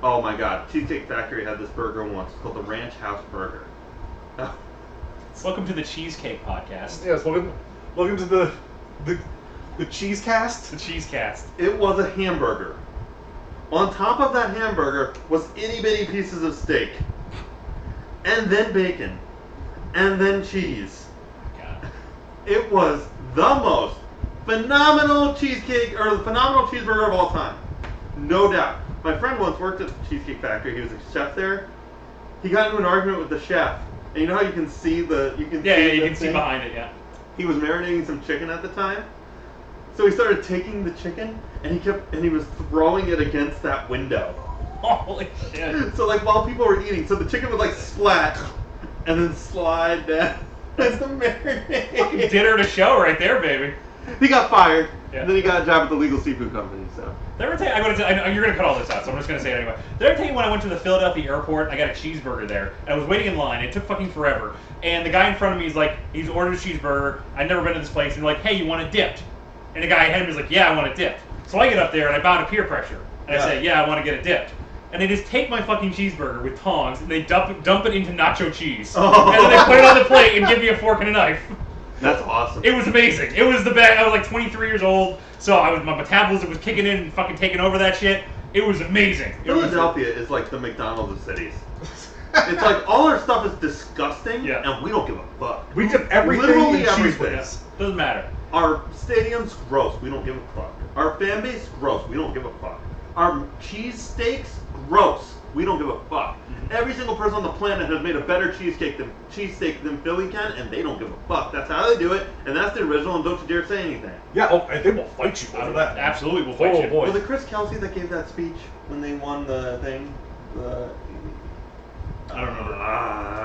Oh my God, Cheesecake Factory had this burger once. It's called the Ranch House Burger. Welcome to the Cheesecake Podcast. Yes, welcome to the cheese cast. The Cheesecast. It was a hamburger. On top of that hamburger was itty bitty pieces of steak, and then bacon, and then cheese. God. It was the most phenomenal phenomenal cheeseburger of all time. No doubt. My friend once worked at the Cheesecake Factory. He was a chef there. He got into an argument with the chef. And you know how you can see you can see behind it, yeah. He was marinating some chicken at the time. So he started taking the chicken and he was throwing it against that window. Holy shit. So like while people were eating, so the chicken would like splat and then slide down as the marinade. Dinner to show right there, baby. He got fired. Yeah. And then he got a job at the legal seafood company. So. Did I ever tell you, I know you're gonna cut all this out, so I'm just gonna say it anyway. Did I ever tell you when I went to the Philadelphia airport, I got a cheeseburger there, and I was waiting in line, it took fucking forever, and the guy in front of me is like, he's ordered a cheeseburger, I'd never been to this place, and they're like, hey, you want it dipped? And the guy ahead of me is like, yeah, I want it dipped. So I get up there and I bow to peer pressure, and I say, yeah, I want to get it dipped. And they just take my fucking cheeseburger with tongs, and they dump it into nacho cheese, and then they put it on the plate and give me a fork and a knife. That's awesome. It was amazing. It was the best. I was like 23 years old, so my metabolism was kicking in and fucking taking over that shit. It was amazing. Philadelphia is like the McDonald's of cities. It's like all our stuff is disgusting, and we don't give a fuck. We give everything Literally in everything. cheese. Doesn't matter. Our stadium's gross. We don't give a fuck. Our fan base gross. We don't give a fuck. Our cheese steaks gross. We don't give a fuck. Every single person on the planet has made a better cheesesteak than Philly can, and they don't give a fuck. That's how they do it, and that's the original, and don't you dare say anything. Yeah, and they will fight you over that. Absolutely, we'll fight you. Boy. Was it Chris Kelsey that gave that speech when they won the thing? I don't remember.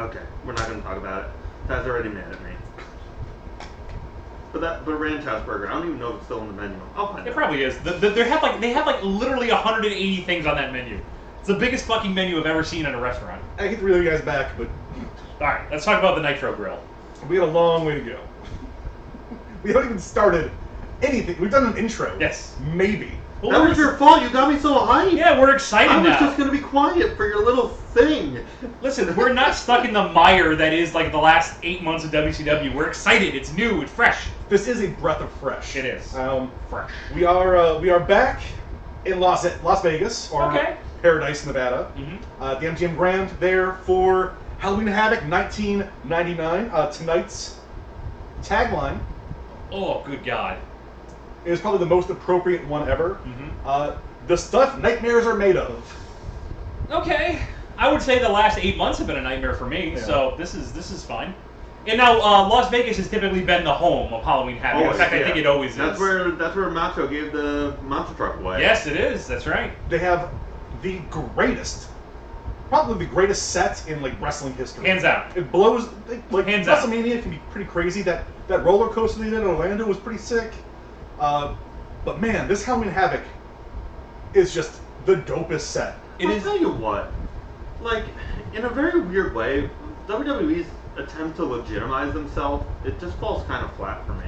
Okay, we're not going to talk about it. Tad's already mad at me. But Ranch House Burger, I don't even know if it's still on the menu. I'll find It out. probably is. They have like literally 180 things on that menu. It's the biggest fucking menu I've ever seen in a restaurant. I hate to reel you guys back, but All right, let's talk about the Nitro Grill. we had a long way to go. We haven't even started anything. We've done an intro. Yes. Maybe. Well, That was your fault. You got me so hyped. Yeah, we're excited I was now. just going to be quiet for your little thing. Listen, we're not stuck in the mire that is like the last 8 months of WCW. We're excited. It's new. It's fresh. This is a breath of fresh. It is. Fresh. We are back in Las Vegas, or Paradise, Nevada. The MGM Grand there for Halloween Havoc 1999. Tonight's tagline. Oh, good God. Is probably the most appropriate one ever. The stuff nightmares are made of. Okay. I would say the last 8 months have been a nightmare for me, so this is fine. And now Las Vegas has typically been the home of Halloween Havoc. In fact, I think it always that's is. That's where Macho gave the monster truck away. Yes, it is. That's right. They have the greatest, probably the greatest set in like wrestling history. Hands out. It blows. Like Hands out. WrestleMania can be pretty crazy. That roller coaster they did in Orlando was pretty sick. But man, this Halloween Havoc is just the dopest set. I'll tell you what, like, in a very weird way, WWE's attempt to legitimize themselves, it just falls kind of flat for me.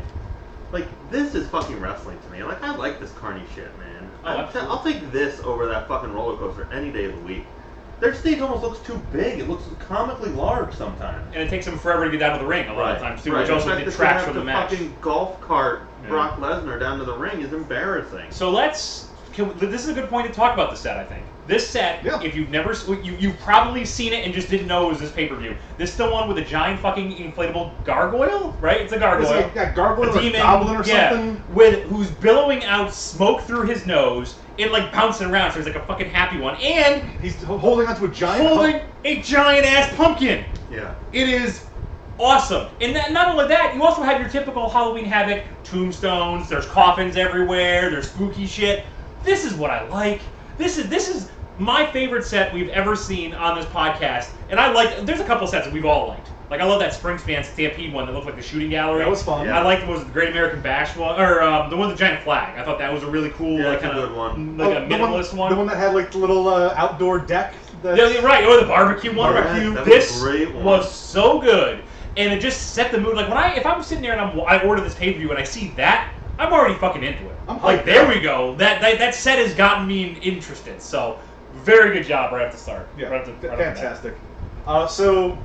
Like, this is fucking wrestling to me. Like, I like this carny shit, man. I'll take this over that fucking roller coaster any day of the week. Their stage almost looks too big. It looks comically large sometimes. And it takes them forever to get down to the ring a lot of times, too, which also detracts from the match. Fucking golf cart Brock Lesnar down to the ring is embarrassing. So this is a good point to talk about the set, I think. This set, if you've never, you've probably seen it and just didn't know it was this pay-per-view. This is the one with a giant fucking inflatable gargoyle, right? It's a gargoyle. Yeah, gargoyle, a demon, goblin or something. who's billowing out smoke through his nose and like bouncing around, so he's like a fucking happy one. And he's holding onto a giant ass pumpkin. Yeah. It is awesome. And not only that, you also have your typical Halloween Havoc tombstones. There's coffins everywhere. There's spooky shit. This is what I like. This is my favorite set we've ever seen on this podcast. And there's a couple sets that we've all liked. Like, I love that Springs Fan Stampede one that looked like the shooting gallery. That was fun. Yeah. I liked the Great American Bash one, or the one with the giant flag. I thought that was a really cool, like kind of good one. Like a minimalist one. The one that had like the little outdoor deck. Yeah, right. Or the barbecue one. This was so good. And it just set the mood. Like, if I'm sitting there and I order this pay-per-view and I see that, I'm already fucking into it. There we go. That set has gotten me interested. So, very good job right at the start. Yeah, right fantastic. So,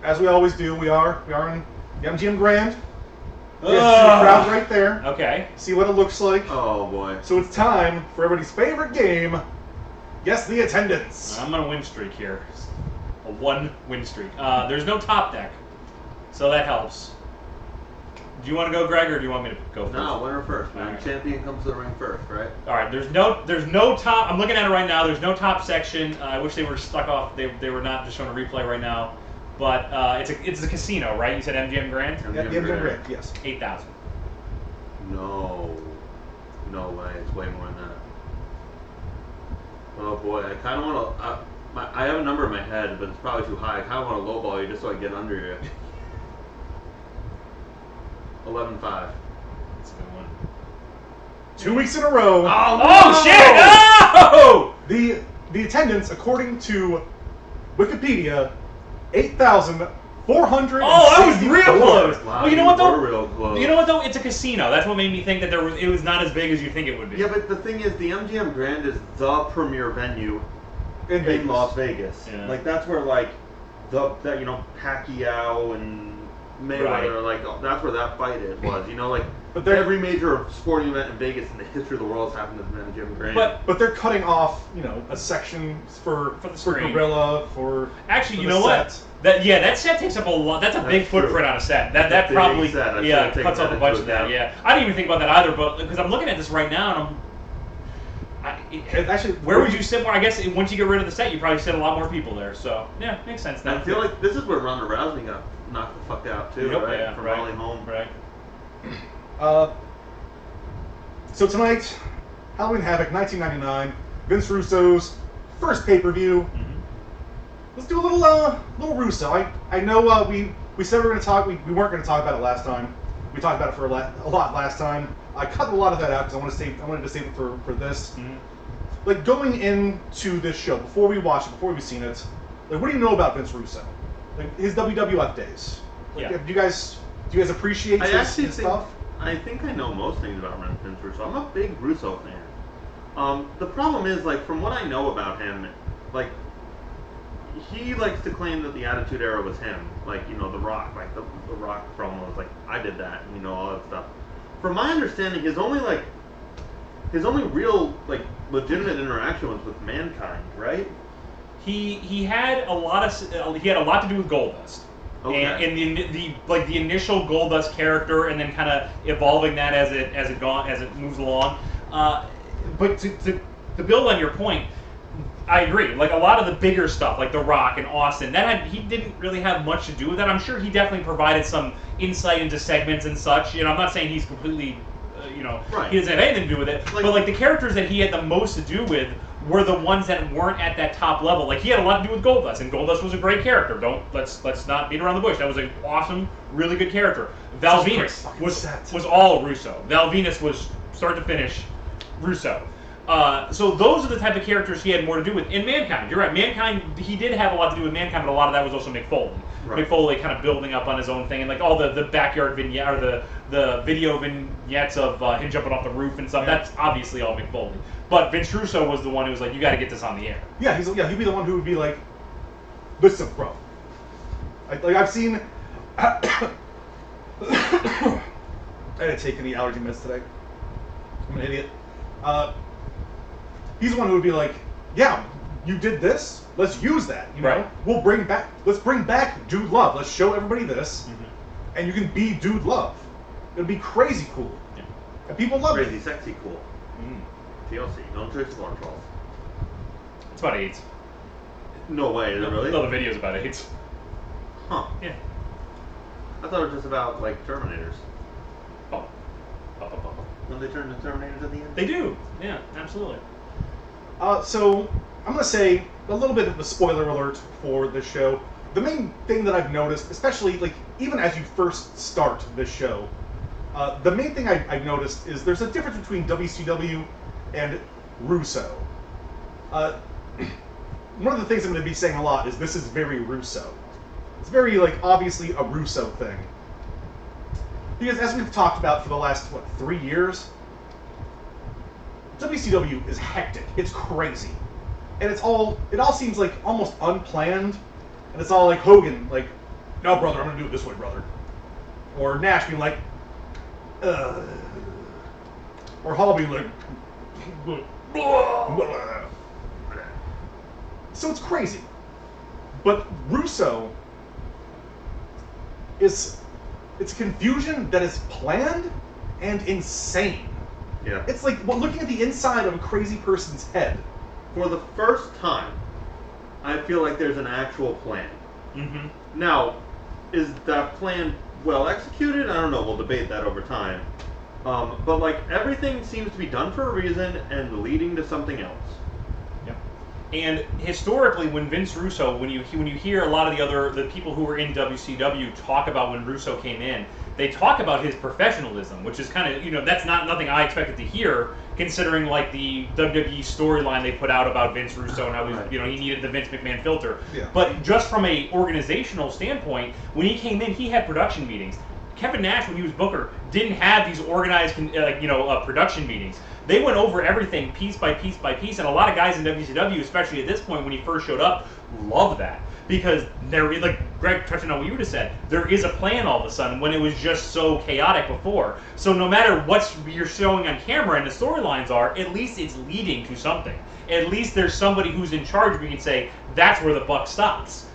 as we always do, we are in the MGM Grand. We have the crowd right there. Okay. See what it looks like. Oh boy. So it's time for everybody's favorite game. Guess the attendance. I'm on a win streak here. A 1 win streak. There's no top deck, so that helps. Do you want to go, Greg, or do you want me to go first? No, winner first, man. Right. Champion comes to the ring first, right? All right. There's no top. I'm looking at it right now. There's no top section. I wish they were stuck off. They were not just showing a replay right now. But it's a casino, right? You said MGM Grand. Yeah, MGM Grand. Yes. 8,000. No way. It's way more than that. Oh boy, I kind of want to. I have a number in my head, but it's probably too high. I kind of want to lowball you just so I get under you. 11.5. That's a good one. 2 weeks in a row. Oh shit! Oh! The attendance, according to Wikipedia, 8,400. Oh, that was real close. Wow, Well, you know what though? Real close. You know what though? It's a casino. That's what made me think that it was not as big as you think it would be. Yeah, but the thing is, the MGM Grand is the premier venue in Las Vegas. Yeah. Like that's where Pacquiao and Mayweather, that's where that fight was. But every major sporting event in Vegas in the history of the world has happened at the MGM Grand. But they're cutting off, a section for Gorilla, for actually, for you the know set. what? That set takes up a lot. That's a big footprint on a set. That probably cuts off a bunch of that. Yeah, I didn't even think about that either. But because I'm looking at this right now and actually, where would you sit more? I guess once you get rid of the set, you probably sit a lot more people there. So yeah, makes sense. Now. I feel like this is where Ronda Rousey got knocked the fuck out too, Yep, right? yeah, From right. Raleigh home. Right. So tonight, Halloween Havoc, 1999, Vince Russo's first pay-per-view. Mm-hmm. Let's do a little Russo. I know we said we were going to talk. We weren't going to talk about it last time. We talked about it for a lot last time. I cut a lot of that out because I wanted to save it for this. Mm-hmm. Like going into this show, before we watch it, before we've seen it, like what do you know about Vince Russo? Like his WWF days. Like, Yeah. do you guys appreciate his stuff? I think I know most things about Vince Russo. I'm a big Russo fan. The problem is, from what I know about him, he likes to claim that the Attitude Era was him. The Rock, the Rock promo was I did that, and all that stuff. From my understanding, his only real legitimate interaction was with Mankind, right? He had a lot to do with Goldust. Okay. And the initial Goldust character, and then kind of evolving that as it moves along. But to build on your point, I agree. A lot of the bigger stuff, like The Rock and Austin, he didn't really have much to do with that. I'm sure he definitely provided some insight into segments and such. I'm not saying he's completely, right. He doesn't have anything to do with it. But the characters that he had the most to do with were the ones that weren't at that top level. He had a lot to do with Goldust, and Goldust was a great character. Let's not beat around the bush. That was an awesome, really good character. Val Venus was all Russo. Val Venus was start to finish Russo. So those are the type of characters he had more to do with. In Mankind, you're right. Mankind, he did have a lot to do with Mankind, but a lot of that was also Mick Foley. Right. Mick Foley kind of building up on his own thing, and all the backyard vignette or the video vignettes of him jumping off the roof and stuff. Yeah. That's obviously all Mick Foley. But Vince Russo was the one who was you got to get this on the air. Yeah, he'd be the one who would be listen, bro. I've seen. I didn't take any allergy meds today. I'm an idiot. He's the one who would be yeah, you did this. Let's use that. Right. Let's bring back Dude Love. Let's show everybody this, and you can be Dude Love. It'll be crazy cool, and people love it. Crazy, sexy, cool. TLC. Don't trust the Trolls. It's about AIDS. No way. Is it really? No, the video's about AIDS. Huh. Yeah. I thought it was just about Terminators. Oh. Don't they turn into Terminators at the end? They do. Yeah, absolutely. So I'm gonna say a little bit of a spoiler alert for this show. The main thing that I've noticed, especially even as you first start this show, the main thing I've noticed is there's a difference between WCW and Russo. One of the things I'm going to be saying a lot is this is very Russo. It's very obviously a Russo thing. Because as we've talked about for the last 3 years, WCW is hectic. It's crazy. And it all seems almost unplanned. And it's all Hogan, no, brother, I'm going to do it this way, brother. Or Nash being or Hall being so it's crazy. But Russo it's a confusion that is planned and insane. Yeah. It's looking at the inside of a crazy person's head. For the first time, I feel like there's an actual plan. Mm-hmm. Now, is that plan well executed? I don't know. We'll debate that over time. But everything seems to be done for a reason and leading to something else. Yeah. And historically, when Vince Russo, when you hear a lot of the people who were in WCW talk about when Russo came in, they talk about his professionalism, which is kind of that's nothing I expected to hear, considering like the WWE storyline they put out about Vince Russo and how he needed the Vince McMahon filter. Yeah. But just from a organizational standpoint, when he came in, he had production meetings. Kevin Nash, when he was Booker, didn't have these organized production meetings. They went over everything piece by piece by piece, and a lot of guys in WCW, especially at this point when he first showed up, love that. Because there, like Greg touching on what you just said, there is a plan all of a sudden when it was just so chaotic before. So no matter what you're showing on camera and the storylines are, at least it's leading to something. At least there's somebody who's in charge where you can say, that's where the buck stops.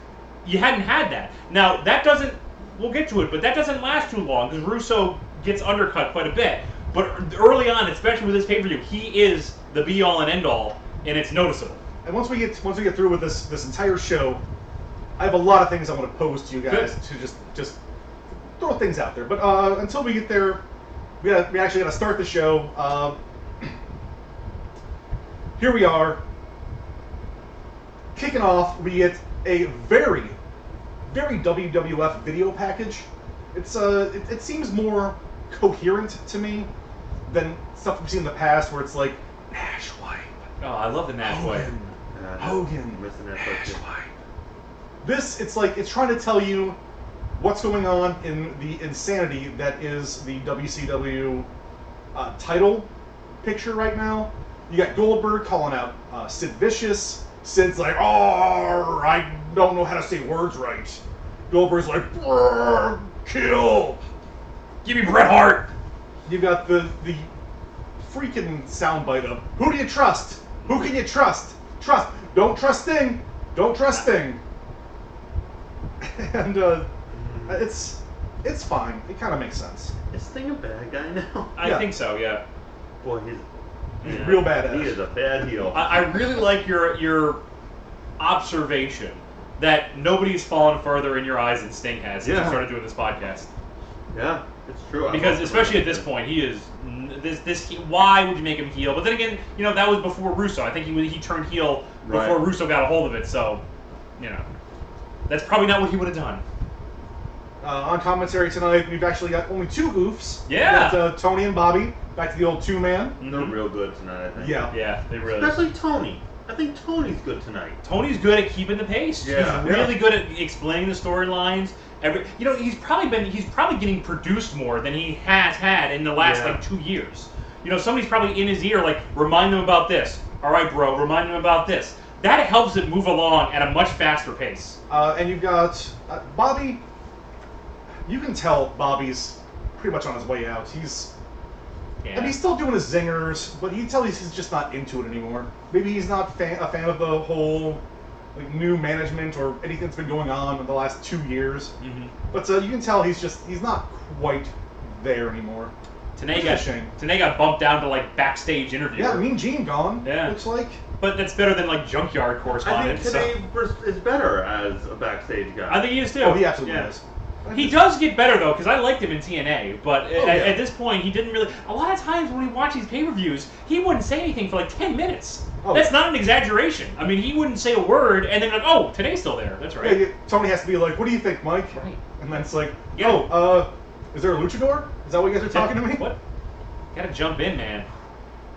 You hadn't had that. Now, that doesn't, we'll get to it, but that doesn't last too long because Russo gets undercut quite a bit. But early on, especially with this pay-per-view, he is the be-all and end-all, and it's noticeable. And once we get through with this entire show, I have a lot of things I want to pose to you guys to just throw things out there. But until we get there, we actually got to start the show. Here we are, kicking off. We get a very, very WWF video package. It seems more coherent to me than stuff we've seen in the past, where it's like Nash wipe. Oh, I love the Nash wipe. Hogan, Nash wipe. This, it's like it's trying to tell you what's going on in the insanity that is the WCW title picture right now. You got Goldberg calling out Sid Vicious. Sid's like, oh, I don't know how to say words right. Goldberg's like, kill. Give me Bret Hart. You got the freaking soundbite of, who do you trust? Who can you trust? Trust. Don't trust Sting. Don't trust Sting. And it's fine. It kind of makes sense. Is Sting a bad guy now? I think so, yeah. Boy, he's real badass. He is a bad heel. I really like your observation that nobody's fallen further in your eyes than Sting has since you started doing this podcast. Yeah, it's true. Because especially at this point, he is why would you make him heel? But then again, that was before Russo. I think he turned heel before Russo got a hold of it. So, that's probably not what he would have done. On commentary tonight, we've actually got only two oofs. Yeah. We got, Tony and Bobby, back to the old two-man. Mm-hmm. They're real good tonight, I think. Yeah, they really. Especially Tony. I think Tony's good tonight. Tony's good at keeping the pace. Yeah. He's really good at explaining the storylines. He's probably getting produced more than he has had in the last 2 years. Somebody's probably in his ear, like, remind them about this. All right, bro, remind them about this. That helps it move along at a much faster pace. And you've got Bobby. You can tell Bobby's pretty much on his way out. And he's still doing his zingers, but you can tell he's just not into it anymore. Maybe he's not a fan of the whole new management or anything that's been going on in the last 2 years. Mm-hmm. But you can tell he's not quite there anymore. Tenay got bumped down to backstage interview. Yeah, Mean Gene gone. Yeah, looks like. But that's better than junkyard correspondent. I think Tenay is better as a backstage guy. I think he is too. Oh, he absolutely is. He does get better though, because I liked him in TNA, but at this point he didn't really. A lot of times when we watch these pay-per-views, he wouldn't say anything for 10 minutes. Oh. That's not an exaggeration. I mean, he wouldn't say a word, and then oh, Tenay's still there. That's right. Yeah, Tony has to be like, "What do you think, Mike?" Right. And then it's like, is there a luchador? Is that what you guys are talking to me? What? Gotta jump in, man.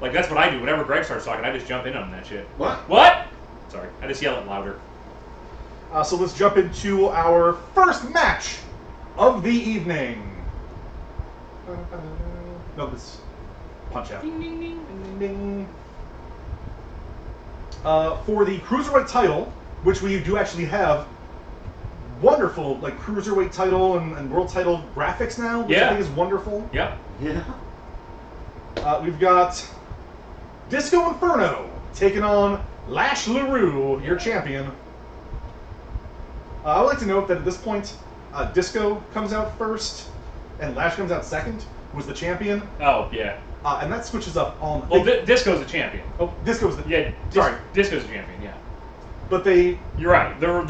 That's what I do. Whenever Greg starts talking, I just jump in on that shit. What? Sorry, I just yell it louder. So let's jump into our first match of the evening. No, this punch out. Ding, ding, ding. Ding, ding, ding. For the Cruiserweight title, which we do actually have wonderful Cruiserweight title and World title graphics now, which I think is wonderful. Yep. Yeah. We've got Disco Inferno taking on Lash LaRue, your champion. I would like to note that at this point, Disco comes out first, and Lash comes out second, was the champion. Oh, yeah. And that switches up on... Well, Disco's the champion. Oh, Disco's the... Yeah, sorry. Disco's the champion, yeah. But they... You're right. The order's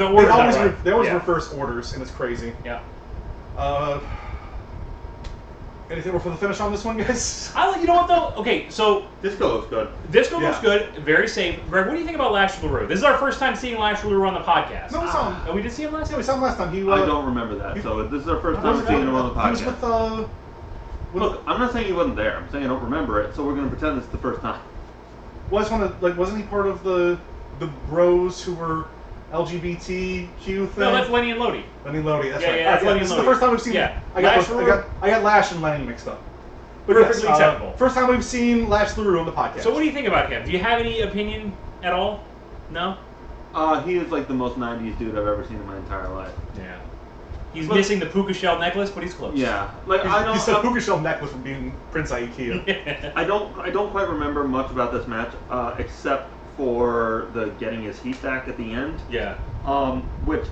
they always reverse orders, and it's crazy. Yeah. Anything more for the finish on this one, guys? You know what though? Okay, so Disco looks good. Disco looks good, very safe. Greg, what do you think about Lash LaRue? This is our first time seeing Lash LaRue on the podcast. No, we saw him. Oh, we did see him last Yeah, time? we saw him last time. I don't remember that, so this is our first time seeing him on the He was podcast. with Look, I'm not saying he wasn't there. I'm saying I don't remember it, so we're gonna pretend it's the first time. Well, I just want to, like, wasn't he part of the bros who were LGBTQ thing? No, that's Lenny and Lodi. Lenny and Lodi, that's Yeah, right. yeah, that's Lenny this and is the Lodi. first time we've seen. Yeah. I got Lash LaRue. I got Lash and Lenny mixed up. But Perfectly yes, acceptable. First time we've seen Lash LaRue on the podcast. So what do you think about him? Do you have any opinion at all? No? He is like the most 90s dude I've ever seen in my entire life. Yeah. He's missing the puka shell necklace, but he's close. Yeah, like He said puka shell necklace from being Prince Ikea. I don't quite remember much about this match, except for the getting his heat back at the end. Yeah. Which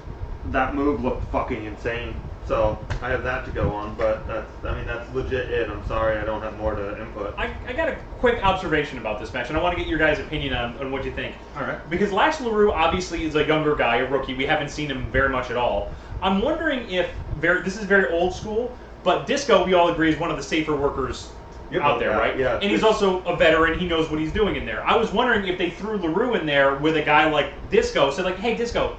that move looked fucking insane. So I have that to go on, but that's legit it. I'm sorry, I don't have more to input. I got a quick observation about this match, and I want to get your guys' opinion on what you think. All right. Because Lash LaRue obviously is a younger guy, a rookie. We haven't seen him very much at all. I'm wondering if this is very old school, but Disco, we all agree, is one of the safer workers out there, right? Yeah. And he's also a veteran. He knows what he's doing in there. I was wondering if they threw LaRue in there with a guy like Disco, said like, "Hey, Disco,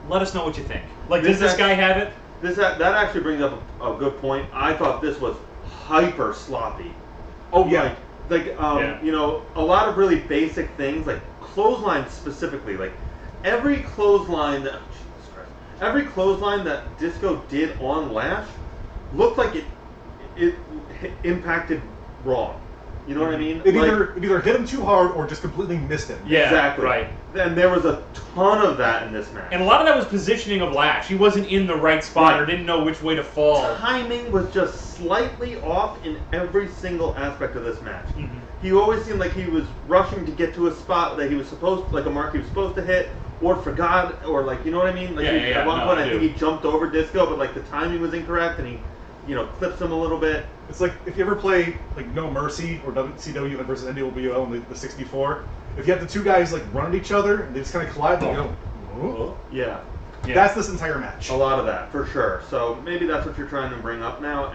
let us know what you think. Like, does this guy have it?" That actually brings up a good point. I thought this was hyper sloppy. Oh yeah. You know, a lot of really basic things, like clotheslines specifically. Like every clothesline that Disco did on Lash looked like it impacted wrong. You know what I mean? It either hit him too hard or just completely missed him. Yeah, exactly. right. And there was a ton of that in this match. And a lot of that was positioning of Lash. He wasn't in the right spot or didn't know which way to fall. Timing was just slightly off in every single aspect of this match. Mm-hmm. He always seemed like he was rushing to get to a spot that he was supposed, like a mark he was supposed to hit, or forgot, or like, you know what I mean? Like at one point I think he jumped over Disco, but like the timing was incorrect, and he, clips him a little bit. It's like if you ever play like No Mercy or WCW versus NWO in the 64. If you have the two guys like run at each other and they just kind of collide, they go. Oh. Yeah. That's this entire match. A lot of that, for sure. So maybe that's what you're trying to bring up now,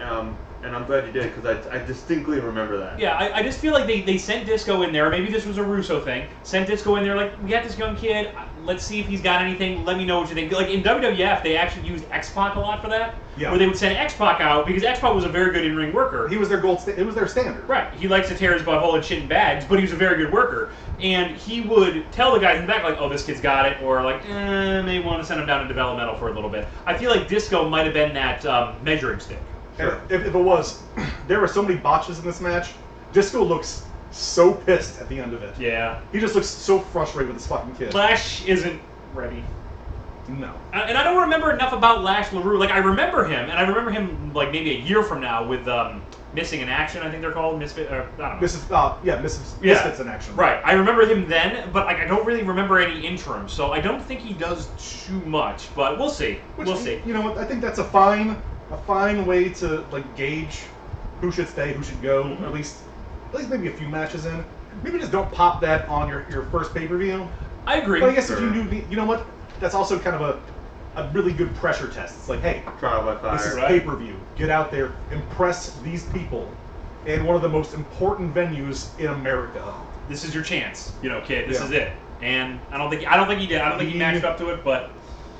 and I'm glad you did, because I distinctly remember that. Yeah, I just feel like they sent Disco in there. Maybe this was a Russo thing. Sent Disco in there like, we got this young kid. Let's see if he's got anything. Let me know what you think. Like in WWF, they actually used X-Pac a lot for that. Yeah. Where they would send X-Pac out because X-Pac was a very good in-ring worker. He was their it was their standard. Right. He likes to tear his butthole and shit in bags, but he was a very good worker. And he would tell the guys in the back, like, oh, this kid's got it, or like, may want to send him down to developmental for a little bit. I feel like Disco might have been that measuring stick. Sure. If it was, there were so many botches in this match. Disco looks so pissed at the end of it. Yeah. He just looks so frustrated with this fucking kid. Lash isn't ready. No. And I don't remember enough about Lash LaRue. Like, I remember him, like, maybe a year from now with Missing in Action, I think they're called. Misfit, or, I don't know. Misfits in Action. Right. I remember him then, but like I don't really remember any interim, so I don't think he does too much, but we'll see. We'll see. You know what, I think that's a fine way to, like, gauge who should stay, who should go, or at least maybe a few matches in. Maybe just don't pop that on your first pay-per-view. I agree. But I guess if you knew, you know what, that's also kind of a really good pressure test. It's like, hey, trial by fire. This is pay-per-view. Get out there, impress these people in one of the most important venues in America. This is your chance, kid. This is it. And I don't think he did. I don't think he matched up to it, but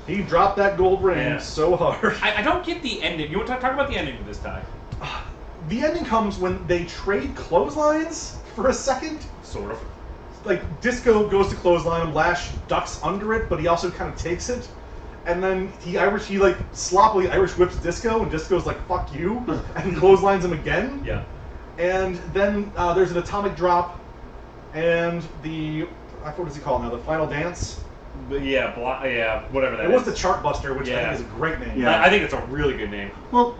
he dropped that gold ring so hard. I don't get the ending. You want to talk about the ending of this time? The ending comes when they trade clotheslines for a second. Sort of. Like, Disco goes to clothesline him, Lash ducks under it, but he also kind of takes it. And then he like sloppily Irish whips Disco, and Disco's like, fuck you, and clotheslines him again. Yeah. And then there's an atomic drop, and what does he call it now? The final dance? Whatever that is. It was the Chartbuster, which I think is a great name. Yeah. I think it's a really good name. Well,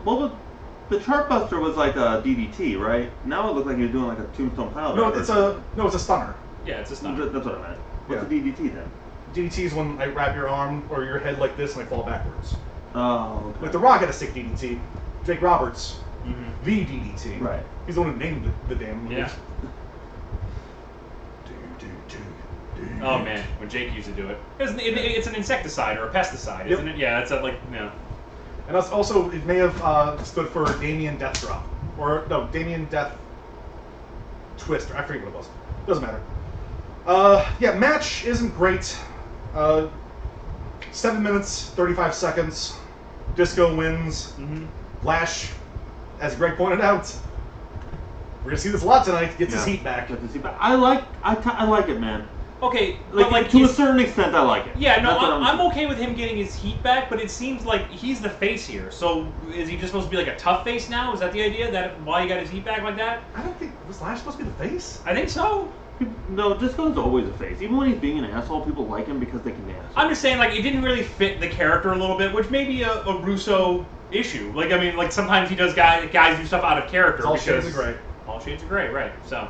the Chartbuster was like a DDT, right? Now it looked like he was doing like a Tombstone Pile. No, it's a stunner. Yeah, it's a stunner. That's what I meant. What's a DDT then? DDT is when I wrap your arm or your head like this and I fall backwards. Oh, okay. Like The Rock had a sick DDT. Jake Roberts, the DDT. Right. He's the one who named the damn move. Yeah. Oh man, when Jake used to do it. It's an insecticide or a pesticide, isn't it? Yeah, it's like. And that's also, it may have stood for Damien Death Drop. or no, Damien Death Twister. I forget what it was. Doesn't matter. Yeah, match isn't great. 7 minutes, 35 seconds. Disco wins. Lash, as Greg pointed out, we're gonna see this a lot tonight. Gets his heat back. I like it, man. Okay, like to a certain extent, I like it. Yeah, no, I'm okay with him getting his heat back, but it seems like he's the face here. So is he just supposed to be like a tough face now? Is that the idea? That why he got his heat back like that? I don't think was Lash supposed to be the face. I think so. No, Disco's always a face. Even when he's being an asshole, people like him because they can dance. I'm just saying, like, it didn't really fit the character a little bit, which may be a Russo issue. Like, I mean, like sometimes he does guys do stuff out of character. All shades of gray. All shades of gray, right? So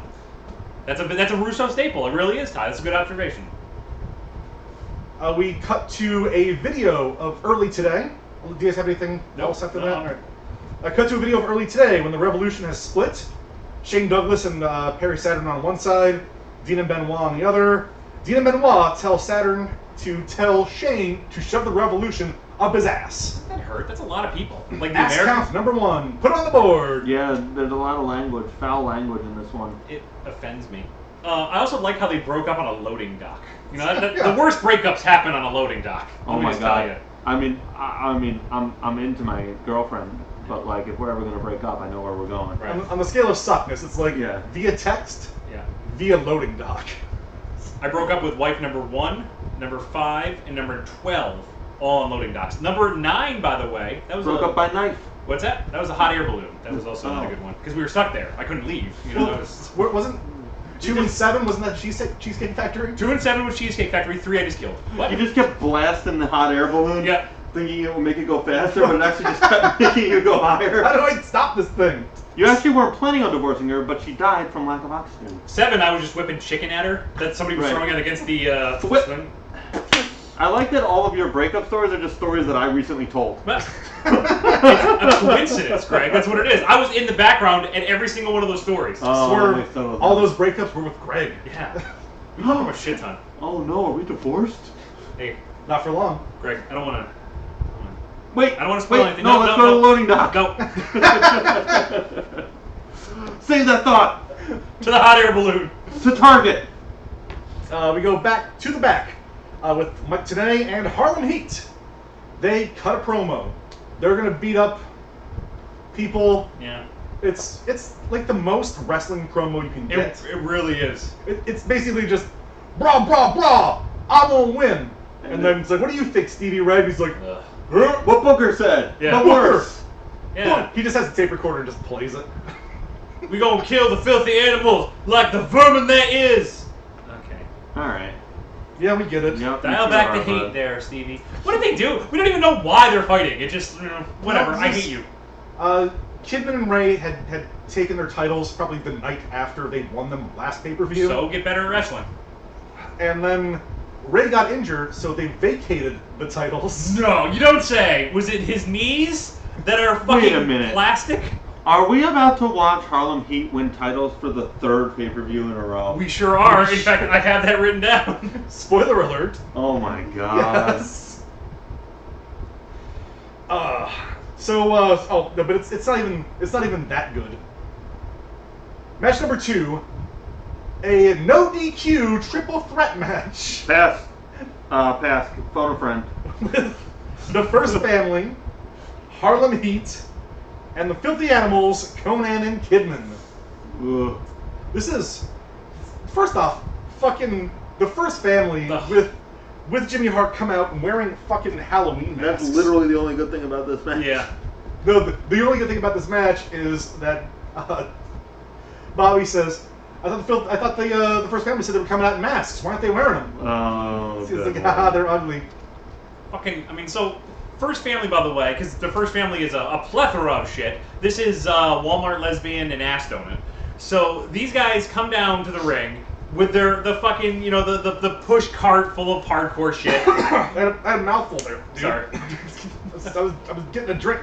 that's a Russo staple. It really is, Ty. That's a good observation. We cut to a video of early today. Do you guys have anything else after that? I cut to a video of early today when the Revolution has split. Shane Douglas and Perry Saturn on one side, Dean and Benoit on the other. Dean and Benoit tell Saturn to tell Shane to shove the Revolution up his ass. That hurt. That's a lot of people. Like the Ass American count number 1. Put it on the board. Yeah, there's a lot of language, foul language in this one. It offends me. I also like how they broke up on a loading dock. You know, the worst breakups happen on a loading dock. Oh my god. I mean, I'm into my girlfriend, but like, if we're ever gonna break up, I know where we're going. Right. On the scale of suckness, it's like via text, via loading dock. I broke up with wife number 1, number 5, and number 12, all on loading docks. Number 9, by the way, that was broke up by knife. What's that? That was a hot air balloon. That was also another good one because we were stuck there. I couldn't leave. You know, wasn't 2 and 7? Wasn't that Cheesecake Factory? 2 and 7 was Cheesecake Factory. 3 I just killed. What? You just kept blasting the hot air balloon. Yeah. Thinking it would make it go faster, but it actually just kept making you go higher. How do I stop this thing? You actually weren't planning on divorcing her, but she died from lack of oxygen. 7, I was just whipping chicken at her. That somebody was throwing it against the thing. I like that all of your breakup stories are just stories that I recently told. It's a coincidence, Greg. That's what it is. I was in the background at every single one of those stories. All those breakups were with Greg. Yeah. We broke up a shit ton. Oh no, are we divorced? Hey. Not for long. Greg, I don't want to... Wait, I don't want to spoil anything. No, let's go to the loading dock. No. Save that thought. To the hot air balloon. To Target. We go back to the back with Mike Tenay and Harlem Heat. They cut a promo. They're gonna beat up people. Yeah. It's like the most wrestling promo you can get. It really is. It's basically just brah brah brah. I'm gonna win. And then it's like, what do you think, Stevie Ray? He's like, what Booker said. Yeah. But worse. Yeah. He just has a tape recorder and just plays it. We gonna kill the filthy animals like the vermin there is. Okay. All right. Yeah, we get it. Yep, Dial back the hate there, Stevie. What did they do? We don't even know why they're fighting. It just, whatever. I hate you. Kidman and Ray had taken their titles probably the night after they'd won them last pay-per-view. So get better at wrestling. And then Ray got injured, so they vacated the titles. No, you don't say. Was it his knees that are fucking plastic? Are we about to watch Harlem Heat win titles for the 3rd pay-per-view in a row? We sure are. In fact, I have that written down. Spoiler alert. Oh my god. Yes. But it's not even that good. Match number 2, a no DQ triple threat match. Pass. Pass. Phone a friend. With the First Family, Harlem Heat, and the Filthy Animals, Conan and Kidman. Ugh. This is, first off, fucking the First Family with Jimmy Hart come out wearing fucking Halloween masks. That's literally the only good thing about this match. Yeah. No, the only good thing about this match is that Bobby says, I thought the First Family said they were coming out in masks. Why aren't they wearing them? Oh, It's like, haha, they're ugly. So First Family, by the way, because the First Family is a plethora of shit. This is Walmart lesbian and ass donut. So these guys come down to the ring with the fucking, the push cart full of hardcore shit. I had a mouthful there, dude. Sorry. I was getting a drink.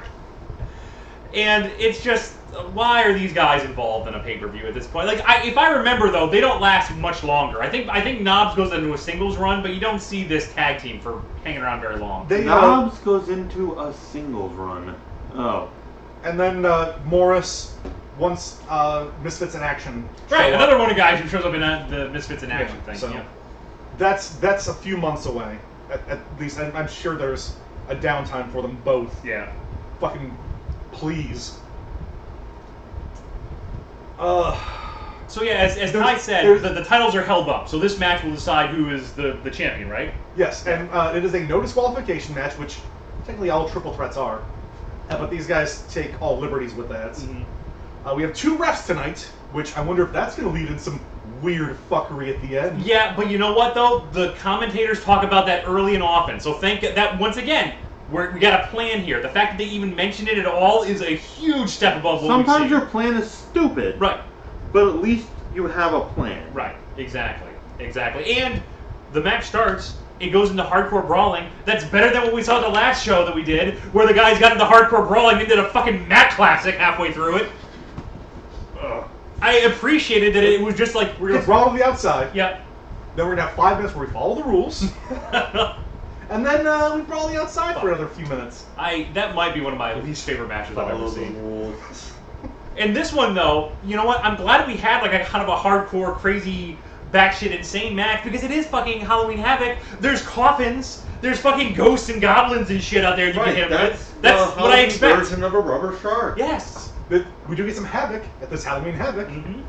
And it's just, why are these guys involved in a pay-per-view at this point? Like, if I remember, though, they don't last much longer. I think Knobs goes into a singles run, but you don't see this tag team for hanging around very long. Knobs goes into a singles run. Oh. And then Morris once Misfits in Action. Right, another one of the guys who shows up in the Misfits in Action thing. So Yeah. that's a few months away. At least I'm sure there's a downtime for them both. Yeah. Fucking please. So yeah, as Ty said, the titles are held up. So this match will decide who is the champion, right? Yes, and it is a no disqualification match, which technically all triple threats are. But these guys take all liberties with that. Mm-hmm. We have 2 refs tonight, which I wonder if that's going to lead in some weird fuckery at the end. Yeah, but you know what though? The commentators talk about that early and often. So thank that once again, we got a plan here. The fact that they even mention it at all is a huge step above what Sometimes we've your seen. plan is stupid. Right. But at least you have a plan. Right. Exactly. And the match starts. It goes into hardcore brawling. That's better than what we saw at the last show that we did, where the guys got into hardcore brawling and did a fucking mat classic halfway through it. I appreciated that it was just like We're going to brawl to the outside. Yep. Then we're going to have 5 minutes where we follow the rules. And then we brawl the outside for another few minutes. That might be one of my least favorite matches I've ever seen. Rules. And this one though, you know what? I'm glad we had like a kind of a hardcore, crazy, batshit insane match because it is fucking Halloween Havoc. There's coffins. There's fucking ghosts and goblins and shit out there you can hit with. That's what I expect. Version of a rubber shark. Yes. But we do get some Havoc at this Halloween Havoc. Mm-hmm.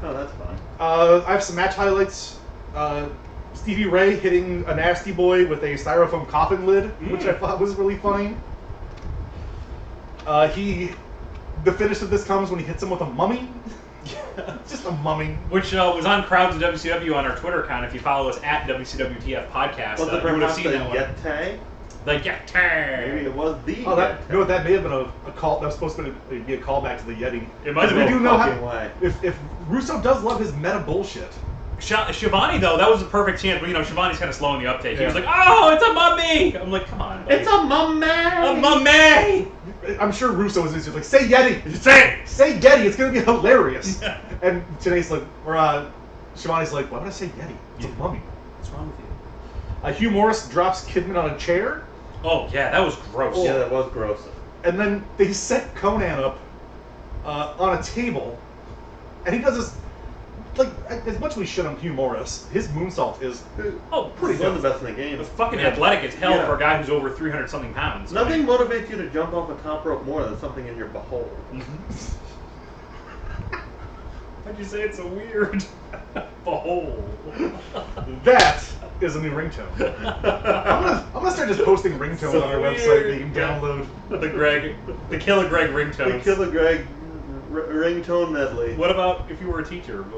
Oh, that's fun. I have some match highlights. Stevie Ray hitting a nasty boy with a styrofoam coffin lid, which I thought was really funny. The finish of this comes when he hits him with a mummy. Just a mummy. Which was on Crowds of WCW on our Twitter account. If you follow us at WCWTF Podcast, Was it you would have pronounced seen the that one. Yeti? The Yeti. Maybe it was the Oh, Yeti. you know what? That may have been a call. That was supposed to be a callback to the Yeti. It might have We been. do know fucking how. way. If Russo does love his meta bullshit. Shivani though, that was the perfect chance. But you know, Shivani's kind of slow in the uptake. He Yeah. was like, "Oh, it's a mummy." I'm like, "Come on, buddy. It's a mummy! a mummy." I'm sure Russo was just like, "Say Yeti, Say it. say Yeti. It's gonna be hilarious." And Janae's like, or Shivani's like, "Why would I say Yeti? It's a mummy." What's wrong with you? Hugh Morris drops Kidman on a chair, Oh yeah, that was gross. Yeah, that was gross. and then they set Conan up on a table, and he does this. Like, as much as we shit on Hugh Morris, his moonsault is Oh, pretty He's one of good. the best in the game. It's fucking athletic as hell Yeah. for a guy who's over 300 something pounds. Nothing motivates you to jump off a top rope more than something in your behold. Why'd you say it's so weird? Behold. That is a new ringtone. I'm gonna start just posting ringtones So on our weird. website that you can Yeah. download. The Killer Greg The ringtones. Killer Greg ringtone medley. What about if you were a teacher? What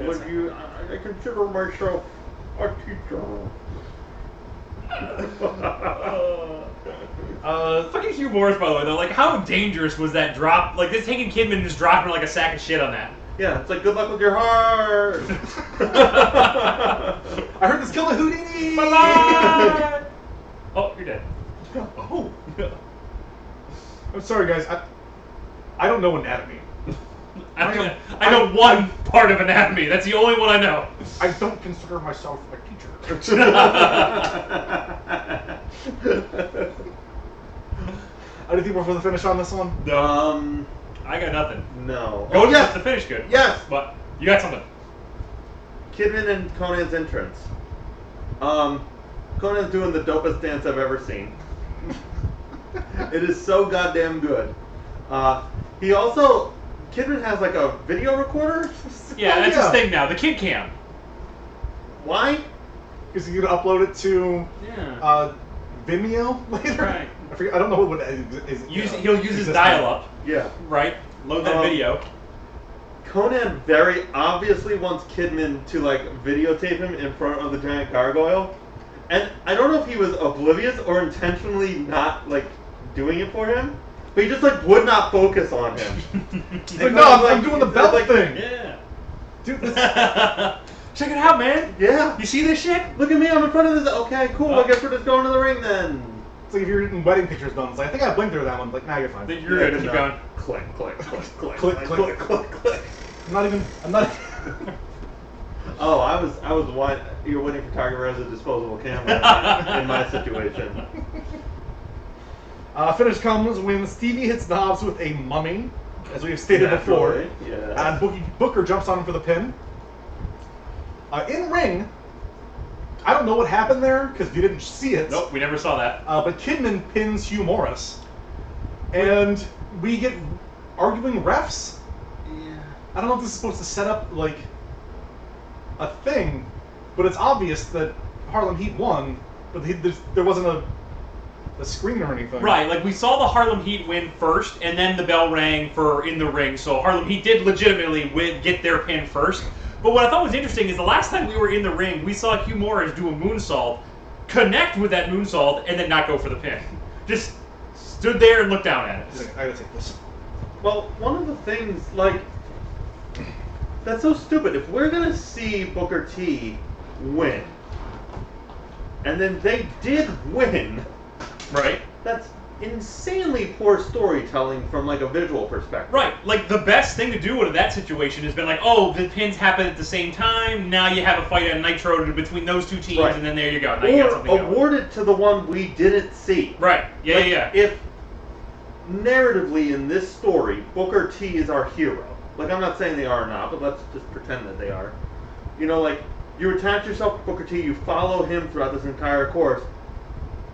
would Would you? I consider myself a teacher. Fucking Hugh Morris, by the way, though. Like, how dangerous was that drop? Like, this taking Kidman and just dropping like a sack of shit on that. Yeah, it's like good luck with your heart. I heard this killed a Houdini. Bye-bye! Oh, you're dead. Oh. I'm sorry, guys. I don't know anatomy. I know one part of anatomy. That's the only one I know. I don't consider myself a teacher. Anything more for the finish on this one? I got nothing. No. Oh, yes. The finish good. Yes. But you got something. Kidman and Conan's entrance. Conan's doing the dopest dance I've ever seen. It is so goddamn good. He also, Kidman has like a video recorder. Yeah, Oh, that's yeah. his thing now. The Kid Cam. Why? Because you're gonna upload it to Yeah. Vimeo later. Right. I forget. I don't know what is. He'll use his dial-up, Yeah. right? Load that video. Conan very obviously wants Kidman to like videotape him in front of the giant gargoyle, and I don't know if he was oblivious or intentionally not like doing it for him, but he just like would not focus on him. Like, no, I'm doing the belt like, thing. Yeah. Dude, this, Check it out, man. Yeah. You see this shit? Look at me, I'm in front of this. Okay, cool. Oh. I guess we're just going to the ring then. it's like if you're getting wedding pictures done. It's like, I think I blinked through that one. Like, nah, you're fine. Then you're good. Keep going. Click, click, click, click, Click, click, click, click, click. I'm not. Oh, I was why you're waiting for Tiger as a disposable camera in my situation. Finish comes when Stevie hits Knobs with a mummy. as we have stated before. Yeah. And Booker jumps on him for the pin. In ring, I don't know what happened there because we didn't see it. Nope, we never saw that. But Kidman pins Hugh Morris, and we get arguing refs. Yeah. I don't know if this is supposed to set up like a thing, but it's obvious that Harlem Heat won, but there wasn't a screen or anything. Right, like we saw the Harlem Heat win first, and then the bell rang for in the ring. So Harlem Heat did legitimately get their pin first. But what I thought was interesting is the last time we were in the ring, we saw Hugh Morris do a moonsault, connect with that moonsault, and then not go for the pin. Just stood there and looked down at it. I gotta take this. Well, one of the things, like, that's so stupid. If we're gonna see Booker T win, and then they did win, Right. that's insanely poor storytelling from like a visual perspective. Right, like the best thing to do in that situation has been like, oh, the pins happen at the same time. Now you have a fight at Nitro between those two teams, Right. and then there you go. Now you got Or something award it to the one we didn't see. Right. Yeah, Like, yeah. If narratively in this story, Booker T is our hero. Like, I'm not saying they are or not, but let's just pretend that they are. You know, like, you attach yourself to Booker T, you follow him throughout this entire course.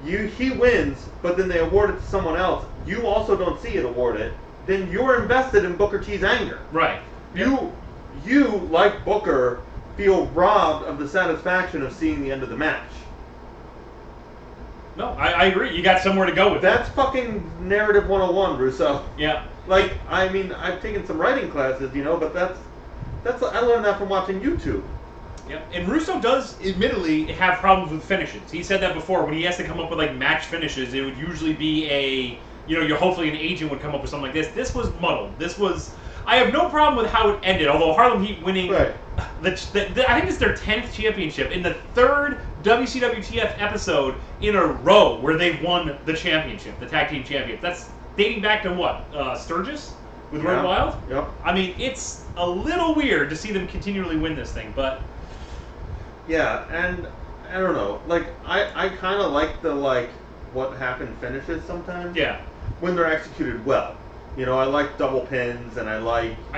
He wins, but then they award it to someone else. You also don't see it awarded. Then you're invested in Booker T's anger. Right. You, like Booker, feel robbed of the satisfaction of seeing the end of the match. No, I agree. You got somewhere to go with That's fucking narrative 101, Russo. Yeah. Like, I mean, I've taken some writing classes, you know, but that's I learned that from watching YouTube. Yep. And Russo does admittedly have problems with finishes. He said that before. When he has to come up with like match finishes, it would usually be hopefully an agent would come up with something like this. This was muddled. I have no problem with how it ended. Although Harlem Heat winning, Right. I think it's their 10th championship in the 3rd WCWTF episode in a row where they've won the championship, the tag team champions. That's dating back to what? Sturgis with Road Wild. Yep. I mean, it's a little weird to see them continually win this thing, but. Yeah, and I don't know. Like, I kind of like the what happened finishes sometimes. Yeah. When they're executed well. You know, I like double pins, and I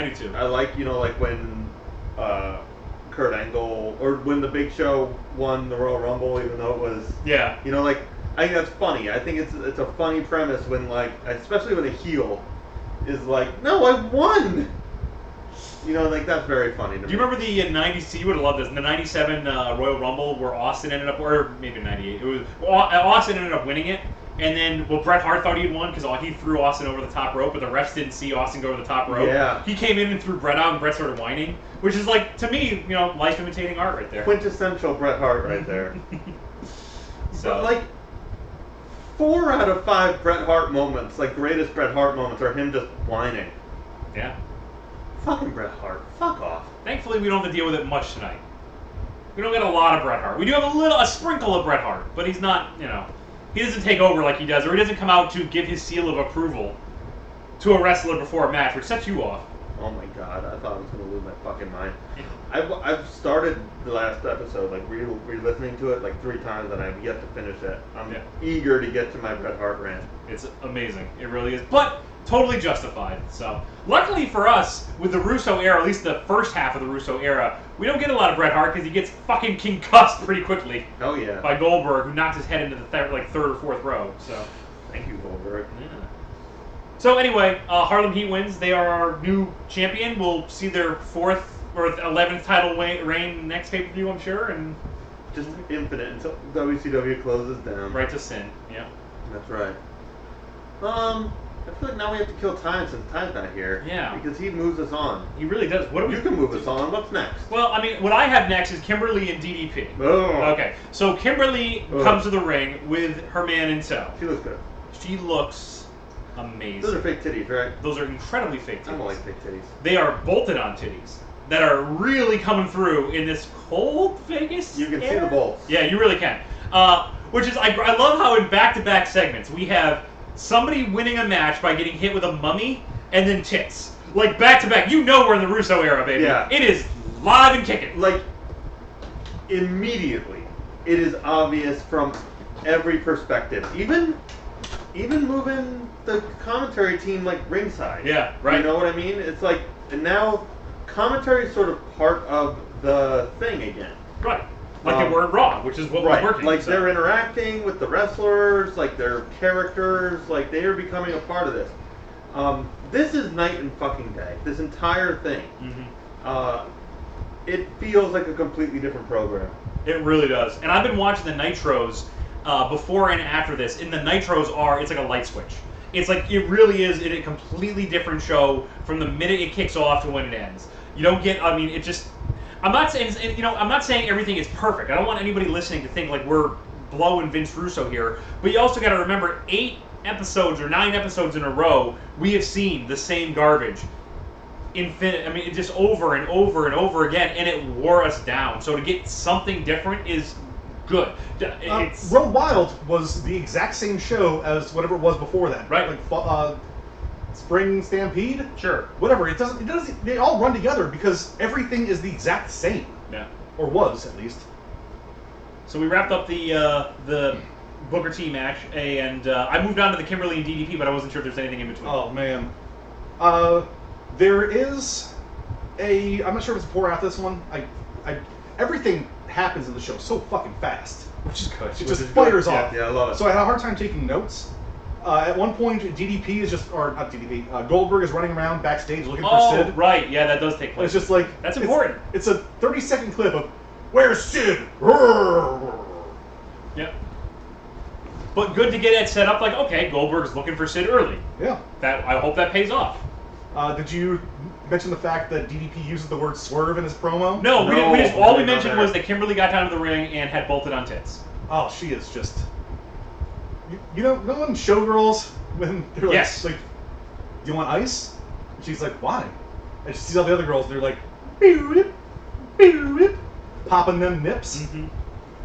do too. like like when Kurt Angle or when the Big Show won the Royal Rumble, even though it was Yeah. you know, like, I think that's funny. I think it's a funny premise when especially when a heel is like, no, I won. You know, like, that's very funny to me. Do you remember the 90? You would have loved this. In the 97 Royal Rumble where Austin ended up, or maybe 98. It was Austin ended up winning it, and then Bret Hart thought he had won because he threw Austin over the top rope, but the refs didn't see Austin go over the top rope. Yeah. He came in and threw Bret out, and Bret started whining, which is like, to me, life imitating art right there. Quintessential Bret Hart right there. So But 4 out of 5 Bret Hart moments, like greatest Bret Hart moments, are him just whining. yeah. Fucking Bret Hart. Fuck off. Thankfully, we don't have to deal with it much tonight. We don't get a lot of Bret Hart. We do have a sprinkle of Bret Hart, but he's not, he doesn't take over like he does, or he doesn't come out to give his seal of approval to a wrestler before a match, which sets you off. Oh my god, I thought I was going to lose my fucking mind. I've started the last episode, re-listening to it 3 times, and I've yet to finish it. I'm eager to get to my Bret Hart rant. It's amazing. It really is. But totally justified. So, luckily for us, with the Russo era, at least the first half of the Russo era, we don't get a lot of Bret Hart because he gets fucking concussed pretty quickly. Oh yeah. By Goldberg, who knocked his head into the third or fourth row. So, thank you, Goldberg. Yeah. So anyway, Harlem Heat wins. They are our new champion. We'll see their 4th or 11th title reign next pay-per-view, I'm sure, and just infinite until WCW closes down. Right to sin. Yeah. That's right. I feel like now we have to kill time since Time's not here. Yeah. Because he moves us on. He really does. What do we? You can move us on. What's next? Well, I mean, what I have next is Kimberly and DDP. Oh. Okay, so Kimberly comes to the ring with her man in tow. She looks good. She looks amazing. Those are fake titties, right? Those are incredibly fake titties. I don't like fake titties. They are bolted on titties that are really coming through in this cold Vegas. You can air. see the bolts. Yeah, you really can. Which is, I love how in back-to-back segments we have somebody winning a match by getting hit with a mummy and then tits. Like back-to-back. You know we're in the Russo era, baby. Yeah. It is live and kicking. Like, immediately, it is obvious from every perspective. Even even moving the commentary team like ringside. Yeah, right. You know what I mean? It's like, and now commentary is sort of part of the thing again. Right. Like they were in Raw, which is what was working. Like they're interacting with the wrestlers, like their characters, like they are becoming a part of this. This is night and fucking day. This entire thing. Mm-hmm. It feels like a completely different program. It really does. And I've been watching the Nitros before and after this. And the Nitros it's like a light switch. It's like, it really is a completely different show from the minute it kicks off to when it ends. You don't get, I mean, it just, I'm not saying everything is perfect. I don't want anybody listening to think like we're blowing Vince Russo here. But you also got to remember, 8 episodes or 9 episodes in a row, we have seen the same garbage. Just over and over and over again, and it wore us down. So to get something different is good. Road Wild was the exact same show as whatever it was before that. Right. Like Spring Stampede. Sure. Whatever. It doesn't. They all run together because everything is the exact same. Yeah. Or was at least. So we wrapped up the Booker T match, and I moved on to the Kimberly and DDP, but I wasn't sure if there's anything in between. Oh man. There is I'm not sure if it's before or after this one. Everything happens in the show so fucking fast, which is good. It just fires off. Yeah, I love it. So I had a hard time taking notes. At one point, DDP is not DDP. Goldberg is running around backstage looking for Sid. Oh, right. Yeah, that does take place. It's just like that's important. It's a 30-second clip of "Where's Sid?" Yep. But good to get it set up. Like, okay, Goldberg's looking for Sid early. Yeah. I hope that pays off. Did you mention the fact that DDP uses the word swerve in his promo? No, all we mentioned was that Kimberly got down to the ring and had bolted on tits. Oh, she is just. You know when showgirls, when they're like, yes. like, do you want ice? And she's like, why? And she sees all the other girls, they're like, beep, beep, popping them nips. Mm-hmm.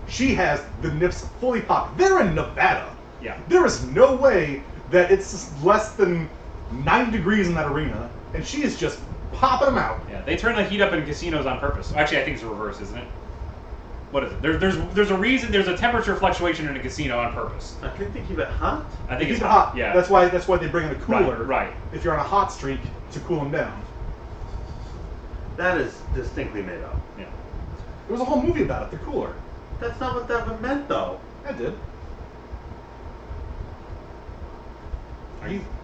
She has the nips fully popped. They're in Nevada. Yeah. There is no way that it's less than 9 degrees in that arena, and she is just popping them out. Yeah, they turn the heat up in casinos on purpose. Actually, I think it's the reverse, isn't it? What is it? There's a reason. There's a temperature fluctuation in a casino on purpose. I think they keep it hot. I think it's keep it hot. Yeah. That's why they bring in a cooler. Right. If you're on a hot streak, to cool them down. That is distinctly made up. Yeah. There was a whole movie about it. The cooler. That's not what that meant, though. I did.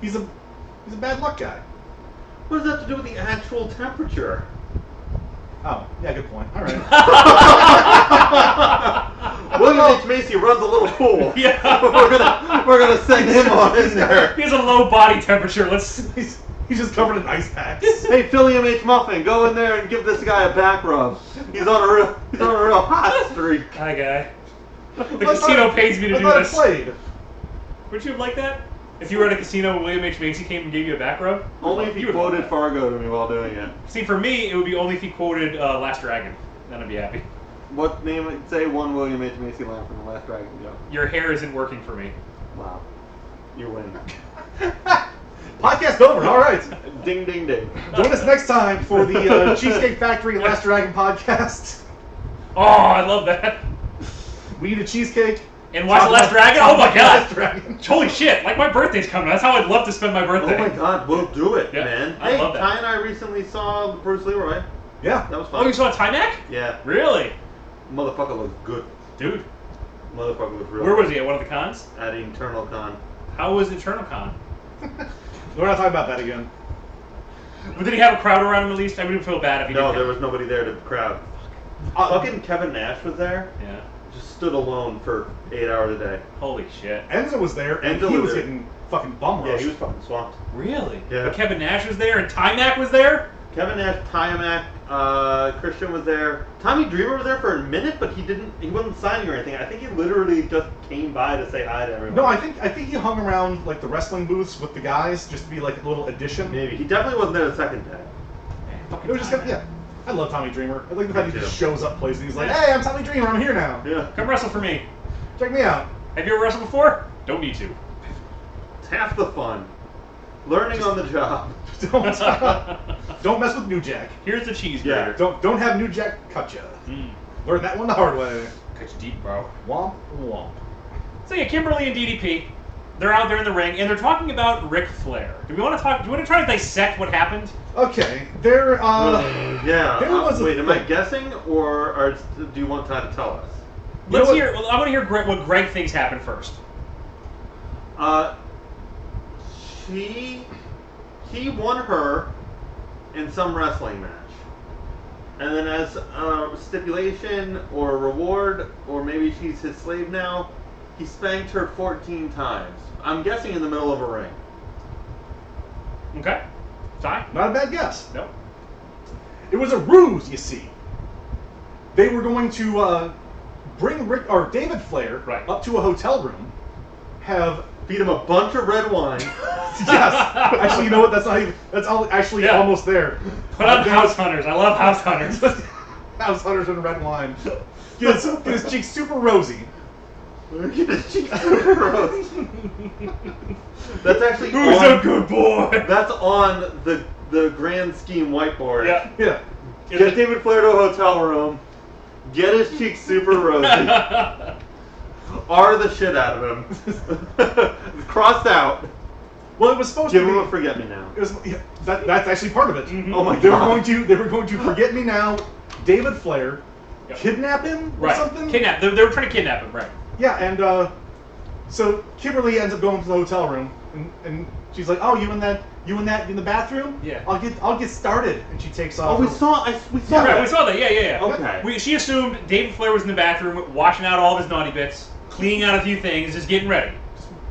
He's a bad luck guy. What does that have to do with the actual temperature? Oh, yeah, good point. All right. William H. Macy runs a little pool. Yeah. we're gonna send him on in there. He has a low body temperature. He's just covered in ice packs. Hey, William H. Muffin, go in there and give this guy a back rub. He's on a real hot streak. Hi, guy. The casino pays me to do this. Played. Would you have liked that? If you were at a casino and William H. Macy came and gave you a back rub? Only if he quoted Fargo to me while doing it. See, for me, it would be only if he quoted Last Dragon. Then I'd be happy. What name? Say one William H. Macy line from the Last Dragon joke. Your hair isn't working for me. Wow. You win. Podcast over. All right. Ding, ding, ding. Join us next time for the Cheesecake Factory Last Dragon podcast. Oh, I love that. We eat a cheesecake. And watch The Last Dragon? Oh my god! Last Dragon. Holy shit, like my birthday's coming. That's how I'd love to spend my birthday. Oh my god, we'll do it, Yeah, man. I love that. Ty and I recently saw Bruce Leroy. Yeah. That was fun. Oh, you saw Timac? Yeah. Really? Motherfucker looks good. Dude. Motherfucker looks real Where good. was he? At one of the cons? At Eternal Con. How was Eternal Con? We're not talking about that again. But did he have a crowd around him at least? I wouldn't feel bad if he No, didn't. there was nobody there to the crowd. Fucking Kevin Nash was there. Yeah. Just stood alone for 8 hours a day. Holy shit. Enzo was there, and Enzo he was was there. getting fucking bum Yeah, rushed. he was fucking swamped. Really? Yeah. But Kevin Nash was there and Timac was there? Kevin Nash, Timac, Christian was there. Tommy Dreamer was there for a minute, but he wasn't signing or anything. I think he literally just came by to say hi to everyone. No, I think he hung around like the wrestling booths with the guys just to be like a little addition. Maybe. He definitely wasn't there the second day. Man, It was just Timac. yeah. I love Tommy Dreamer. I like the fact he Me just too. shows up places. He's like, Yeah. hey, I'm Tommy Dreamer. I'm here now. Yeah. Come wrestle for me. Check me out. Have you ever wrestled before? Don't need to. It's half the fun. Learning on the job. Don't mess with New Jack. Here's the cheese Yeah. grater. Don't have New Jack cut ya. Mm. Learn that one the hard way. Cut you deep, bro. Womp womp. So yeah, Kimberly and DDP. they're out there in the ring, and they're talking about Ric Flair. Do we want to talk? Do you want to try to dissect what happened? Okay, there. Yeah. There was wait, a am I guessing, or do you want Ty to tell us? Let's hear. Well, I want to hear what Greg thinks happened first. He won her in some wrestling match. And then as a stipulation or a reward, or maybe she's his slave now, he spanked her 14 times. I'm guessing in the middle of a ring. Okay. Ty? Not a bad guess. Nope. It was a ruse, you see. They were going to bring David Flair up to a hotel room, feed him a bunch of red wine. Yes. Actually, you know what? That's almost there. Put on House Hunters. I love House Hunters. House Hunters and red wine. Get his cheeks super rosy. Get his cheeks super rosy. That's actually Who's a good boy? That's on the grand scheme whiteboard. Yeah. Get David Flair to a hotel room. Get his cheeks super rosy. R the shit out of him. Crossed out. Well, it was supposed Give to be. him a forget me now. It was, that's actually part of it. Mm-hmm. Oh my They god. were going to forget me now. David Flair, kidnap him or something. Kidnap. They were trying to kidnap him, right? Yeah, and so Kimberly ends up going to the hotel room, and she's like, "Oh, you in the bathroom? Yeah. I'll get started." And she takes off. Oh, we saw Right, that. we saw that. Yeah. Okay. She assumed David Flair was in the bathroom, washing out all of his naughty bits, cleaning out a few things, just getting ready.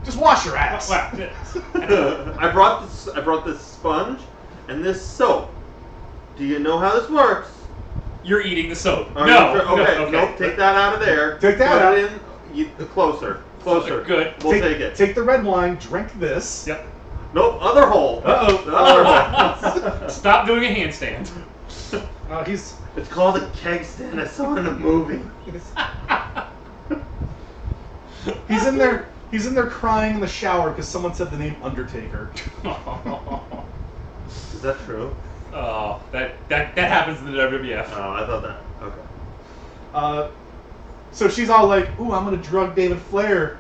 Just wash your ass. Wow. I brought this sponge and this soap. Do you know how this works? You're eating the soap. Are No. you sure? Okay. Okay. Nope. Take that out of there. Take that Put out. it in. Closer. Good. We'll take it. Take the red wine. Drink this. Yep. Nope. Other hole. Uh-oh. The other hole. Stop doing a handstand. It's called a keg stand. I saw it in a movie. He's in there. He's in there crying in the shower because someone said the name Undertaker. Is that true? Oh, that happens in the WWF. Oh, I thought that. Okay. So she's all like, "Ooh, I'm gonna drug David Flair."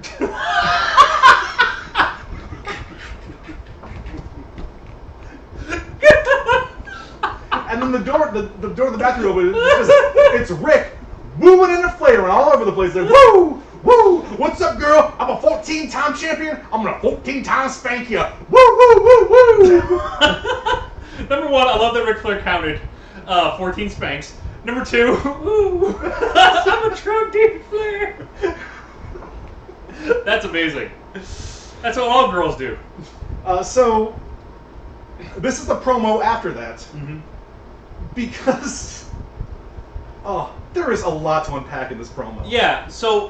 And then the door of the bathroom opens. It's Rick wooing into Flair and all over the place. Like, woo, woo. What's up, girl? I'm a 14-time champion. I'm gonna 14 times spank you. Woo, woo, woo, woo. Number one, I love that Ric Flair counted 14 spanks. Number two, ooh, I'm a drunk David Flair. That's amazing. That's what all girls do. So this is the promo after that. Mm-hmm. Because, there is a lot to unpack in this promo. Yeah, so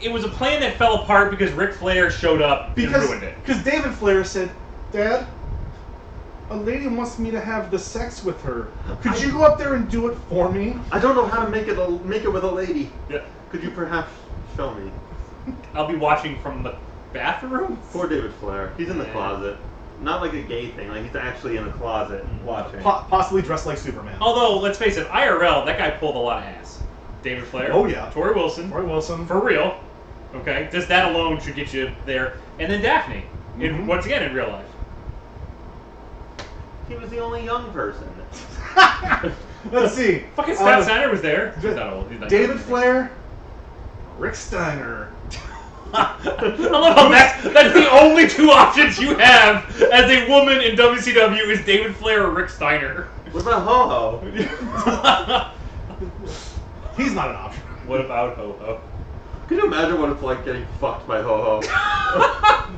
it was a plan that fell apart because Ric Flair showed up and ruined it. Because David Flair said, "Dad, a lady wants me to have the sex with her. Could you go up there and do it for me?" I don't know how to make it with a lady. Yeah. Could you perhaps show me? I'll be watching from the bathroom. Poor David Flair. He's in the closet. Not like a gay thing. Like he's actually in a closet watching. Possibly dressed like Superman. Although, let's face it, IRL, that guy pulled a lot of ass. David Flair. Oh, yeah. Tori Wilson. For real. Okay? Just that alone should get you there. And then Daphne. Once again, in real life. He was the only young person. Let's see. Fucking Scott Steiner was there. He's not old. He's not David young. Flair, Rick Steiner. I love how that's the only two options you have as a woman in WCW is David Flair or Rick Steiner. What about Ho-Ho? He's not an option. What about Ho-Ho? Can you imagine what it's like getting fucked by Ho-Ho?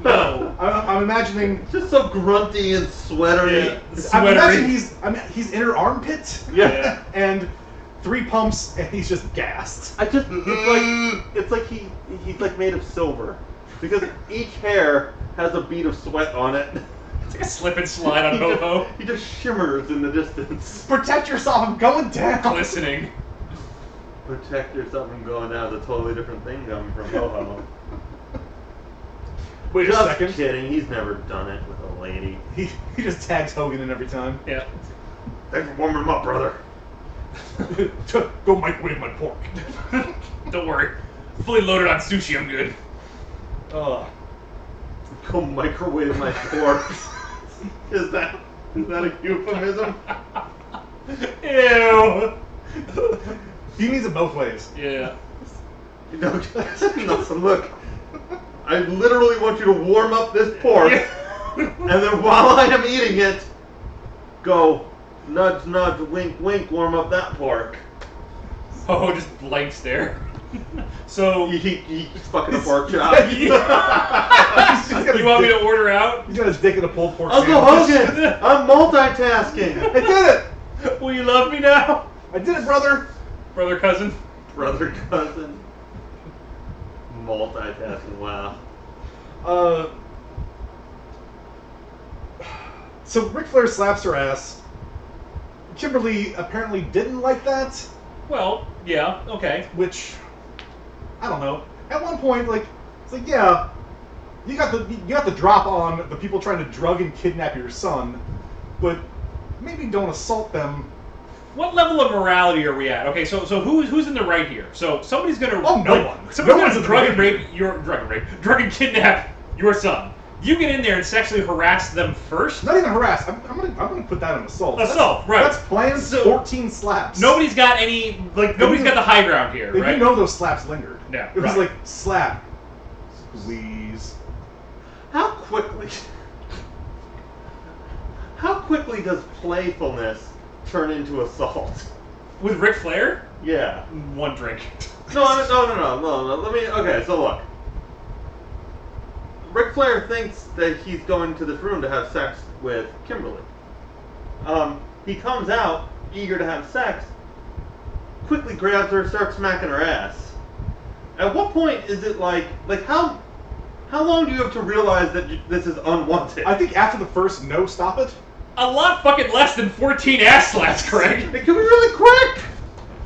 No. I'm imagining. Just so grunty and sweatery. Yeah. I'm imagining Sweatery. he's in her armpit. Yeah. And 3 pumps and he's just gassed. It's like he's like made of silver, because each hair has a bead of sweat on it. It's like a slip and slide on Ho-Ho. He just shimmers in the distance. Protect yourself, I'm going down. Glistening. Protect yourself from going down. It's a totally different thing coming from Ho-Ho. Wait Just a second. kidding. He's never done it with a lady. He just tags Hogan in every time. Yeah. Thanks for warming him up, brother. Go microwave my pork. Don't worry. Fully loaded on sushi, I'm good. go microwave my corpse. Is that a euphemism? Ew. He means it both ways. Yeah. No, look. I literally want you to warm up this pork, and then while I am eating it, go nudge, nudge, wink, wink, warm up that pork. Oh, just blank stare. So He's fucking a pork chop. you want me to order out? He's got his dick in a pulled pork Uncle sandwich. Hogan, I'm multitasking. I did it! Will you love me now? I did it, brother! Brother, cousin. Brother, cousin. Multitasking, wow. So Ric Flair slaps her ass. Kimberly apparently didn't like that, Well, yeah, okay. which I don't know. At one point, it's like, yeah, you got the drop on the people trying to drug and kidnap your son, but maybe don't assault them. What level of morality are we at? Okay, so who's in the right here? So somebody's gonna Oh, no one. Somebody's No one's gonna in the drug and right rape drug and kidnap your son. You get in there and sexually harass them first. Not even harass. I'm gonna put that in assault. Assault, right? That's planned. So- 14 slaps. Nobody's got any nobody's got the high ground here, You right? know those slaps lingered. Yeah, It was right. like slap, squeeze. How quickly does playfulness turn into assault? With Ric Flair, Yeah. one drink. No. Let me. Okay, so look. Ric Flair thinks that he's going to this room to have sex with Kimberly. He comes out eager to have sex. Quickly grabs her, starts smacking her ass. At what point is it like how long do you have to realize that this is unwanted? I think after the first no, stop it. A lot fucking less than 14 ass slaps, Craig. It can be really quick.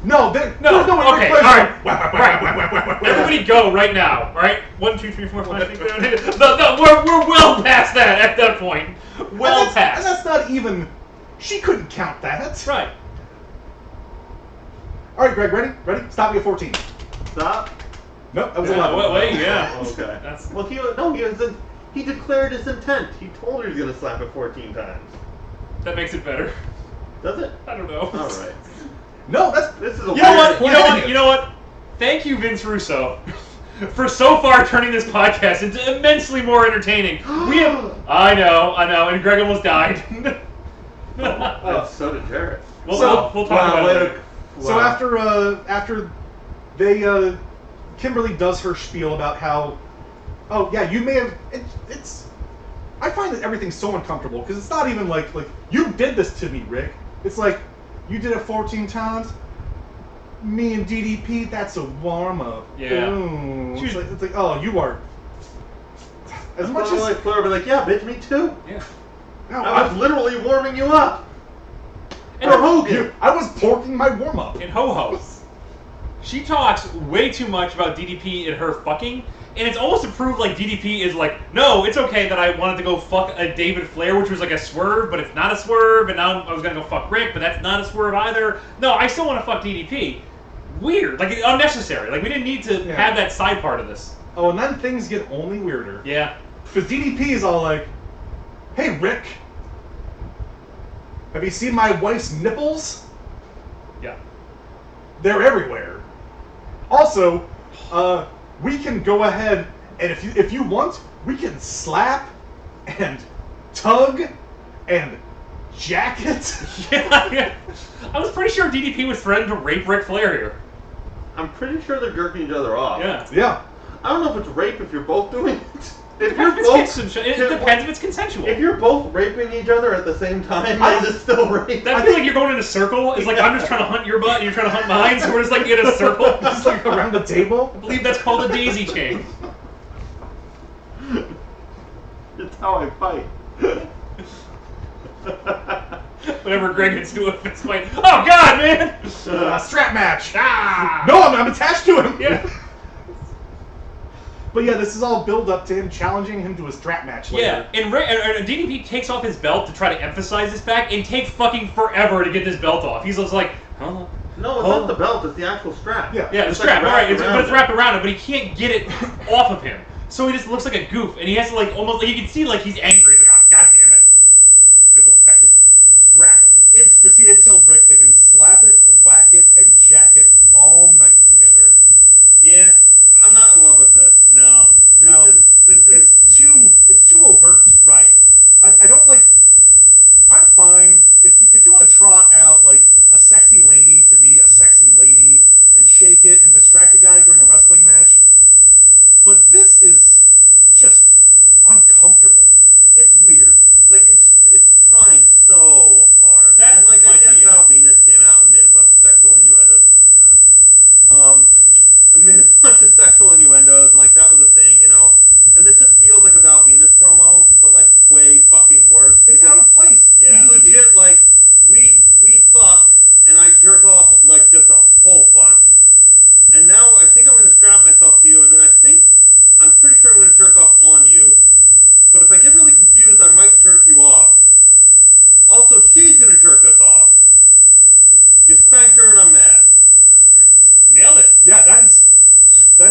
No, No, there's no way okay, Ric Flair's all right, like, right. Everybody go right now, all right? 1, 2, 3, 4, 5, 6, 7, 8. No, we're well past that at that point. Well and past. that's not even. She couldn't count that. Right. All right, Greg, ready? Stop me at 14. Stop. Nope, that was Yeah, 11. wait, yeah. Okay. That's Well, he declared his intent. He told her he was gonna slap it 14 times. that makes it better. Does it? I don't know. All right. No, This is a You weird know what? plan. You know what? Thank you, Vince Russo, for so far turning this podcast into immensely more entertaining. We have. I know, and Greg almost died. Oh, so did Jarrett. We'll So- talk about it later. So after they Kimberly does her spiel about how, oh yeah, you may have. It's. I find that everything's so uncomfortable because it's not even like you did this to me, Rick. It's like you did it 14 times. Me and DDP, that's a warm up. Yeah. Ooh. It's like oh, you are. As much Probably as like Flair would be like, yeah, bitch, me too. Yeah. no, I was literally warming you up. And For Hogan. I was porking my warm up. And Ho-Ho. She talks way too much about DDP and her fucking, and it's almost to prove like DDP is like, no, it's okay that I wanted to go fuck a David Flair, which was like a swerve, but it's not a swerve, and now I was gonna go fuck Rick, but that's not a swerve either. No, I still want to fuck DDP. Weird, like unnecessary. Like we didn't need to Yeah. have that side part of this. Oh, and then things get only weirder. Yeah. Because DDP is all like, hey, Rick, have you seen my wife's nipples? Yeah. They're everywhere. Also, we can go ahead and if you want, we can slap and tug and jacket. Yeah. I was pretty sure DDP was threatening to rape Ric Flair here. I'm pretty sure they're jerking each other off. Yeah. Yeah. I don't know if it's rape if you're both doing it. If Depends you're if it's it depends if it's consensual. If you're both raping each other at the same time, is it still rape? That feels like you're going in a circle. It's like I'm just trying to hunt your butt and you're trying to hunt mine, so we're just like in a circle. Just like around the table. I believe that's called a daisy chain. It's how I fight. Whenever Greg gets into a fist fight. Oh God, man! Strap match. Ah! No, I'm attached to him. Yeah. But yeah, this is all build up to him challenging him to a strap match later. Yeah, and DDP takes off his belt to try to emphasize this fact and takes fucking forever to get this belt off. He's just like, huh? No, it's not the belt, it's the actual strap. Yeah. Yeah, the It's strap, like alright, wrapped but around it's wrapped around him, but he can't get it off of him. so he just looks like a goof, and he has to like almost like you can see like he's angry. He's like, oh, god damn it, gotta go fetch his strap. Proceeds to tell Rick they can slap it, whack it, and jack it all night together. Yeah. I'm not in love with this. No. This is it's too overt. Right. I don't like. I'm fine if you want to trot out like a sexy lady to be a sexy lady and shake it and distract a guy during a wrestling match, but this is just uncomfortable. It's weird. Like it's trying so hard. That and like I might get be it. Val Venus came out and made a bunch of sexual innuendos. Oh my god. Made a bunch of sexual innuendos and like that was a thing, you know. And this just feels like a Val Venus promo, but like way fucking worse. It's out of place. Yeah. He's legit like we fuck and I jerk off like just a whole bunch. And now I think I'm gonna strap myself to you, and then I'm pretty sure I'm gonna jerk off on you. But if I get really confused, I might jerk you off. Also, she's gonna jerk us off. You spanked her and I'm mad. Nailed it. Yeah, that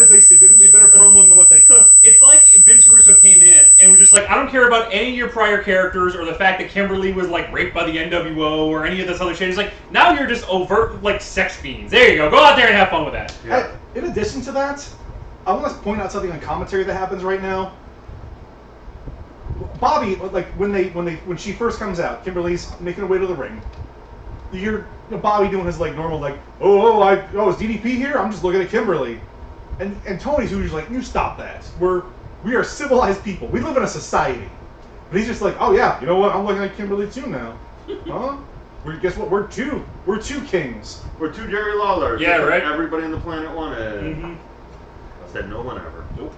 is a significantly better promo than what they cut. It's like Vince Russo came in and was just like, I don't care about any of your prior characters or the fact that Kimberly was like raped by the NWO or any of this other shit. It's like, now you're just overt like sex fiends. There you go. Go out there and have fun with that. Yeah. In addition to that, I want to point out something on commentary that happens right now. Bobby, like when she first comes out, Kimberly's making her way to the ring. You hear Bobby doing his like normal like, is DDP here? I'm just looking at Kimberly, and Tony's who's like, you stop that. We are civilized people. We live in a society. But he's just like, oh yeah, you know what? I'm looking at Kimberly too now. Huh? Guess what? We're two kings. We're two Jerry Lawlers. Yeah, right. Everybody on the planet wanted. Mm-hmm. I said no one ever. Nope.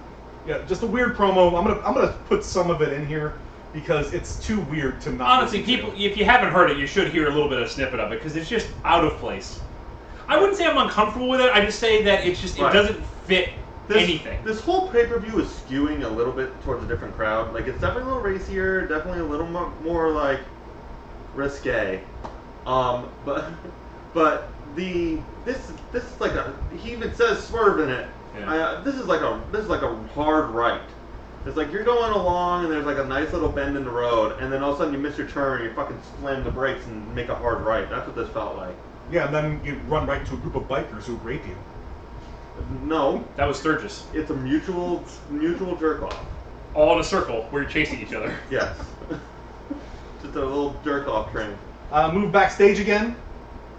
Yeah, just a weird promo. I'm gonna put some of it in here because it's too weird to not. Honestly, people, if you haven't heard it, you should hear a little bit of a snippet of it because it's just out of place. I wouldn't say I'm uncomfortable with it. I just say that it's just it doesn't fit anything. This whole pay-per-view is skewing a little bit towards a different crowd. Like it's definitely a little racier, definitely a little more like risque. But this is like he even says swerve in it. Yeah. This is like a hard right. It's like you're going along and there's like a nice little bend in the road, and then all of a sudden you miss your turn and you fucking slam the brakes and make a hard right. That's what this felt like. Yeah, and then you run right into a group of bikers who rape you. No, That was Sturgis. it's a mutual jerk off. All in a circle where you're chasing each other. Yes. Just a little jerk off train. Move backstage again.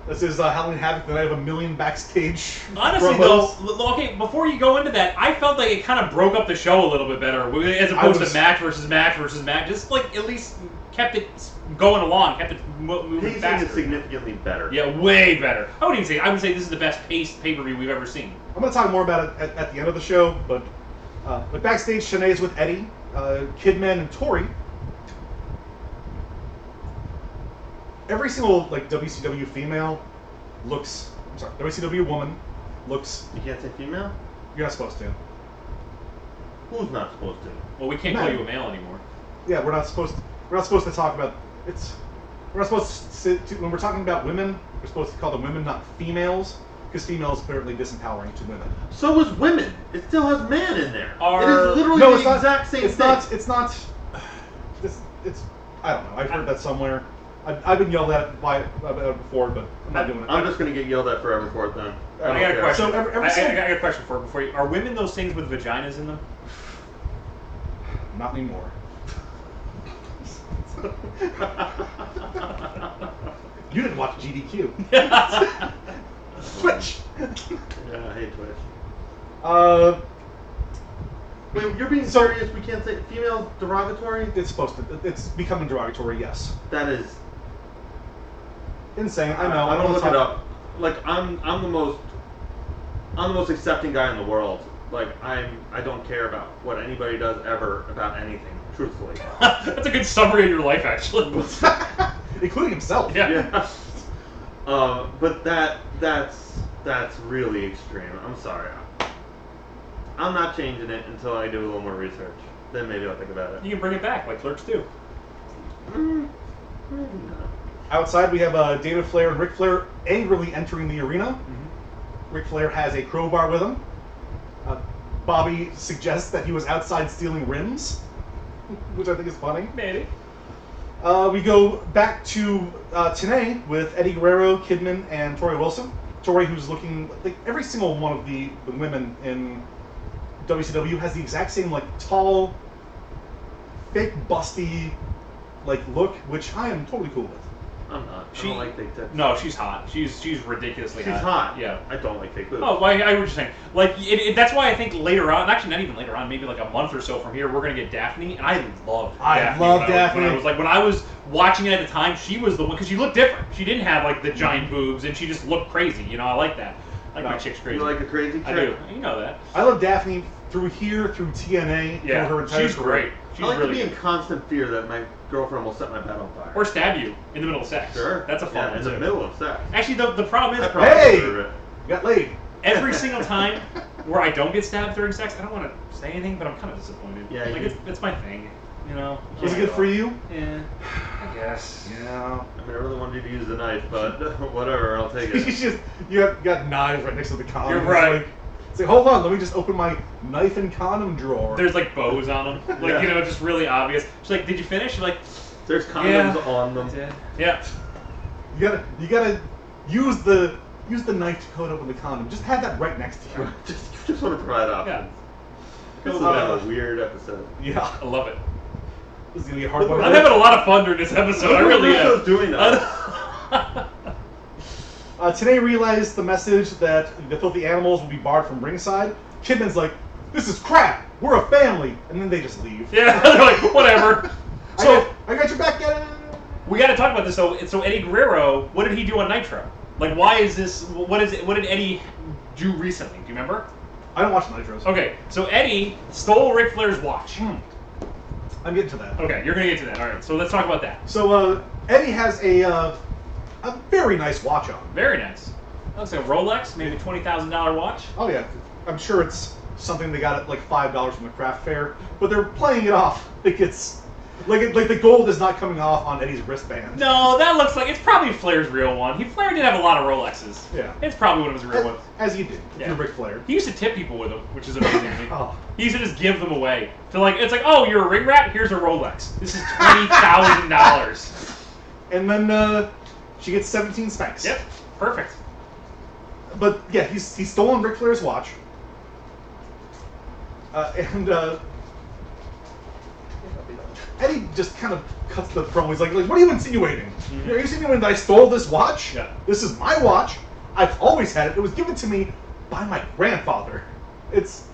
This is Halloween Havoc, the night of a million backstage Honestly, promos. though, okay, before you go into that, I felt like it kind of broke up the show a little bit better, as opposed to match versus match versus match. Just like at least kept it going along, kept it moving Pacing faster. is significantly better. Yeah, way better. I would say this is the best paced pay-per-view we've ever seen. I'm going to talk more about it at the end of the show, but backstage, Shanae's with Eddie, Kidman, and Tori. Every single like WCW female looks. I'm sorry, WCW woman looks. You can't say female? You're not supposed to. Who's not supposed to? Well, we can't call you a male anymore. Yeah, we're not supposed to talk about it's. We're not supposed to when we're talking about women. We're supposed to call them women, not females, because females apparently disempowering to women. So is women. It still has man in there. Are- It is literally No, the it's not. exact same It's thing. not. It's not. It's. I don't know. I've heard that somewhere. I've been yelled at by before, but I'm not doing it. I'm just gonna get yelled at forever for it then. I got a question. So every I got a question before you. Are women those things with vaginas in them? Not anymore. You didn't watch GDQ. Twitch. Yeah, I hate Twitch. Wait, you're being serious? We can't say female derogatory? It's supposed to. It's becoming derogatory. Yes. That is Insane. I know. I don't don't look talk- it up. Like I'm the most accepting guy in the world. Like I don't care about what anybody does ever about anything. Truthfully. That's a good summary of your life, actually. Including himself. Yeah. But that's really extreme. I'm sorry. I'm not changing it until I do a little more research. Then maybe I'll think about it. You can bring it back like Clerks do. Maybe not. Outside, we have David Flair and Ric Flair angrily entering the arena. Ric Flair has a crowbar with him. Bobby suggests that he was outside stealing rims, which I think is funny. Maybe. We go back to Tenay with Eddie Guerrero, Kidman, and Tori Wilson. Tori, who's looking like every single one of the women in WCW has the exact same like tall, fake busty like look, which I am totally cool with. I'm not. I don't like fake tits. No, she's hot. She's ridiculously hot. She's hot. Yeah. I don't like fake boobs. Oh, well, I was just saying. Like, that's why I think later on, actually not even later on, maybe like a month or so from here, we're going to get Daphne, and I love Daphne. When I was watching it at the time, she was the one, because she looked different. She didn't have, like, the giant boobs, and she just looked crazy. You know, I like that. I like my chick's crazy. You like a crazy chick? I do. You know that. I love Daphne through here, through TNA, through her entire she's career. great. She's I like really to be good. in constant fear that my girlfriend will set my bed on fire. Or stab you in the middle of sex. Sure. That's a fun one, in too. the middle of sex. Actually, the problem is... Hey! You got laid. Every single time where I don't get stabbed during sex, I don't want to say anything, but I'm kind of disappointed. Yeah, like it's my thing, you know. Is it good for you? Yeah, I guess. Yeah. I mean, I really wanted you to use the knife, but whatever, I'll take it. you got knives right next to the condom. You're right. It's like, hold on, let me just open my knife and condom drawer. There's like bows on them, like you know, just really obvious. She's like, "Did you finish?" You're like, "There's condoms on them." Yeah. You gotta use the knife to cut open the condom. Just have that right next to you. just want to provide options. This has been a weird episode. Yeah, I love it. This is gonna be a hard one. I'm having a lot of fun during this episode. I really am. Doing that. Today realized the message that the filthy animals will be barred from ringside. Kidman's like, "This is crap. We're a family," and then they just leave. Yeah, they're like, whatever. So I got your back. We got to talk about this. So Eddie Guerrero, what did he do on Nitro? Like, why is this? What is it? What did Eddie do recently? Do you remember? I don't watch Nitros. Okay, so Eddie stole Ric Flair's watch. I'm getting to that. Okay, you're gonna get to that. All right, so let's talk about that. So Eddie has a very nice watch on. Very nice. That looks like a Rolex, maybe a $20,000 watch. Oh yeah, I'm sure it's something they got at like $5 from the craft fair, but they're playing it off like it's like the gold is not coming off on Eddie's wristband. No, that looks like it's probably Flair's real one. Flair did have a lot of Rolexes. Yeah, it's probably one of his real ones. As you did. Yeah. You're Ric Flair. He used to tip people with them, which is amazing to me. Oh. He used to just give them away. So like, it's like, oh, you're a ring rat. Here's a Rolex. This is $20,000. And then she gets 17 spanks. Yep, perfect. But yeah, he's stolen Ric Flair's watch. And Eddie just kind of cuts the promo. He's like, what are you insinuating? Mm-hmm. Are you insinuating that I stole this watch? Yeah. This is my watch. I've always had it. It was given to me by my grandfather. He's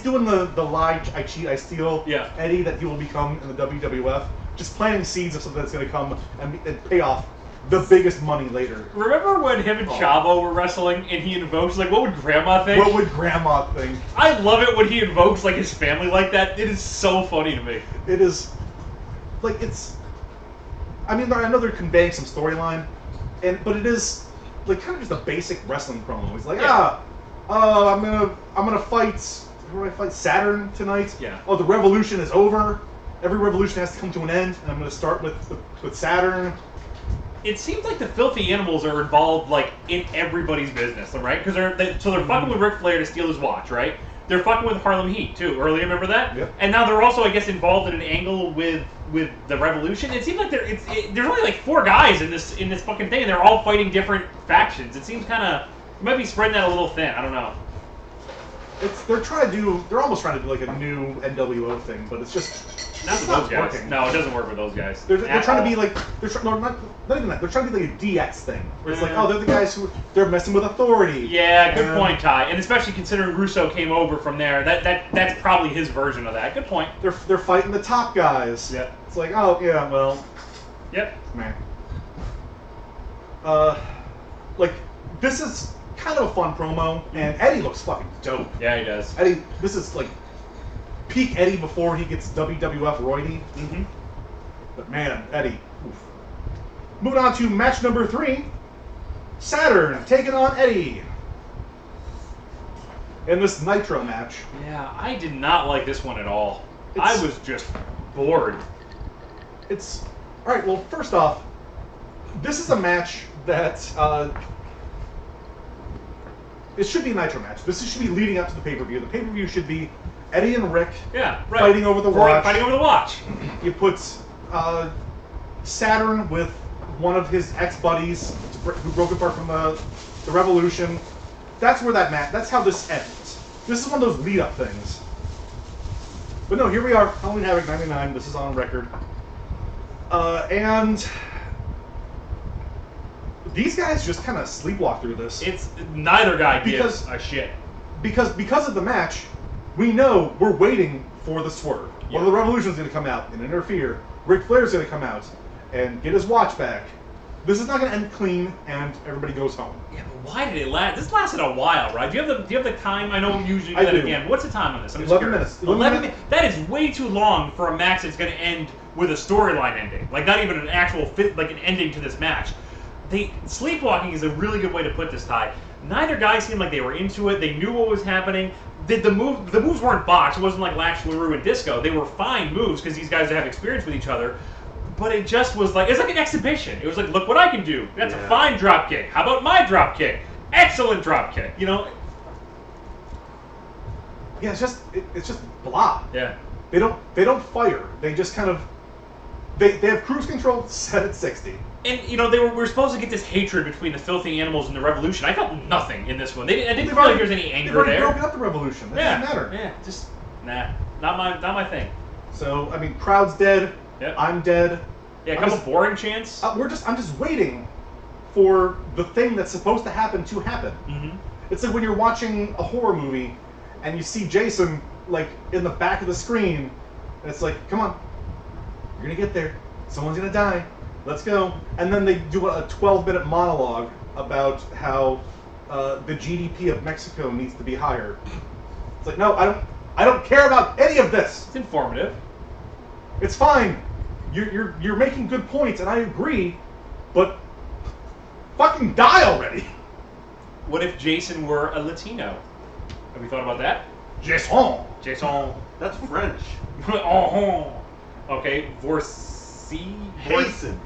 doing the lie, I cheat, I steal Eddie that he will become in the WWF. Just planting seeds of something that's going to come and pay off the biggest money later. Remember when him and Chavo were wrestling and he invokes, like, what would Grandma think? What would Grandma think? I love it when he invokes, like, his family like that. It is so funny to me. It is, like, it's, I mean, I know they're conveying some storyline, but it is, like, kind of just a basic wrestling promo. He's like, I'm gonna fight, who do I fight? Saturn tonight? Yeah. Oh, the revolution is over. Every revolution has to come to an end, and I'm gonna start with Saturn. It seems like the filthy animals are involved, like, in everybody's business, right? Because they're fucking with Ric Flair to steal his watch, right? They're fucking with Harlem Heat too. Earlier, remember that? Yep. And now they're also, I guess, involved in an angle with the Revolution. It seems like there's only like 4 guys in this fucking thing, and they're all fighting different factions. It seems kind of might be spreading that a little thin. I don't know. They're almost trying to do like a new NWO thing, but it's just not with those guys. Working. No, it doesn't work with those guys. They're trying to be like not even that. They're trying to be like a DX thing, where it's like, oh, they're the guys they're messing with authority. Yeah, good point, Ty. And especially considering Russo came over from there, that's probably his version of that. Good point. They're fighting the top guys. Yeah. It's like, oh yeah, well. Yep. Man. Like this is kind of a fun promo, and Eddie looks fucking dope. Yeah, he does. Eddie, this is like peak Eddie before he gets WWF roidy. Mm-hmm. But man, Eddie. Oof. Moving on to match number 3. Saturn taking on Eddie. In this Nitro match. Yeah, I did not like this one at all. I was just bored. It's... Alright, well, first off, this is a match that... it should be a Nitro match. This should be leading up to the pay-per-view. The pay-per-view should be Eddie and Rick fighting over the watch. Fighting over the watch. You put Saturn with one of his ex-buddies who broke apart from the Revolution. That's where that's how this ends. This is one of those lead-up things. But no, here we are, Halloween Havoc 99. This is on record. And these guys just kind of sleepwalk through this. It's neither guy gives a shit. Because of the match, we know we're waiting for the swerve. Yeah. Well, the Revolution's going to come out and interfere. Ric Flair's going to come out and get his watch back. This is not going to end clean, and everybody goes home. Yeah, but why did it last? This lasted a while, right? Do you have the time? I know usually do that again. What's the time on this? I'm 11 minutes. 11 minutes. That is way too long for a match that's going to end with a storyline ending. Like, not even an actual like an ending to this match. Sleepwalking is a really good way to put this, Ty. Neither guy seemed like they were into it. They knew what was happening. The moves weren't botched. It wasn't like Lash, LaRue, and Disco. They were fine moves because these guys have experience with each other. But it just was like, it's like an exhibition. It was like, look what I can do. That's a fine drop kick. How about my drop kick? Excellent drop kick. You know? Yeah, it's just blah. Yeah. They don't fire. They just kind of they have cruise control set at 60. And you know we were supposed to get this hatred between the Filthy Animals and the Revolution. I felt nothing in this one. I didn't feel like there was any anger they've already there. broken up the Revolution. That doesn't matter. Yeah, just not my thing. So I mean, crowd's dead. Yep. I'm dead. Yeah, a couple boring chants. I'm just waiting for the thing that's supposed to happen. Mm-hmm. It's like when you're watching a horror movie and you see Jason like in the back of the screen, and it's like, come on, you're gonna get there. Someone's gonna die. Let's go. And then they do a 12-minute monologue about how the GDP of Mexico needs to be higher. It's like, no, I don't care about any of this. It's informative. It's fine. You're making good points, and I agree, but fucking die already. What if Jason were a Latino? Have we thought about that? Jason. That's French. Okay, Hasten.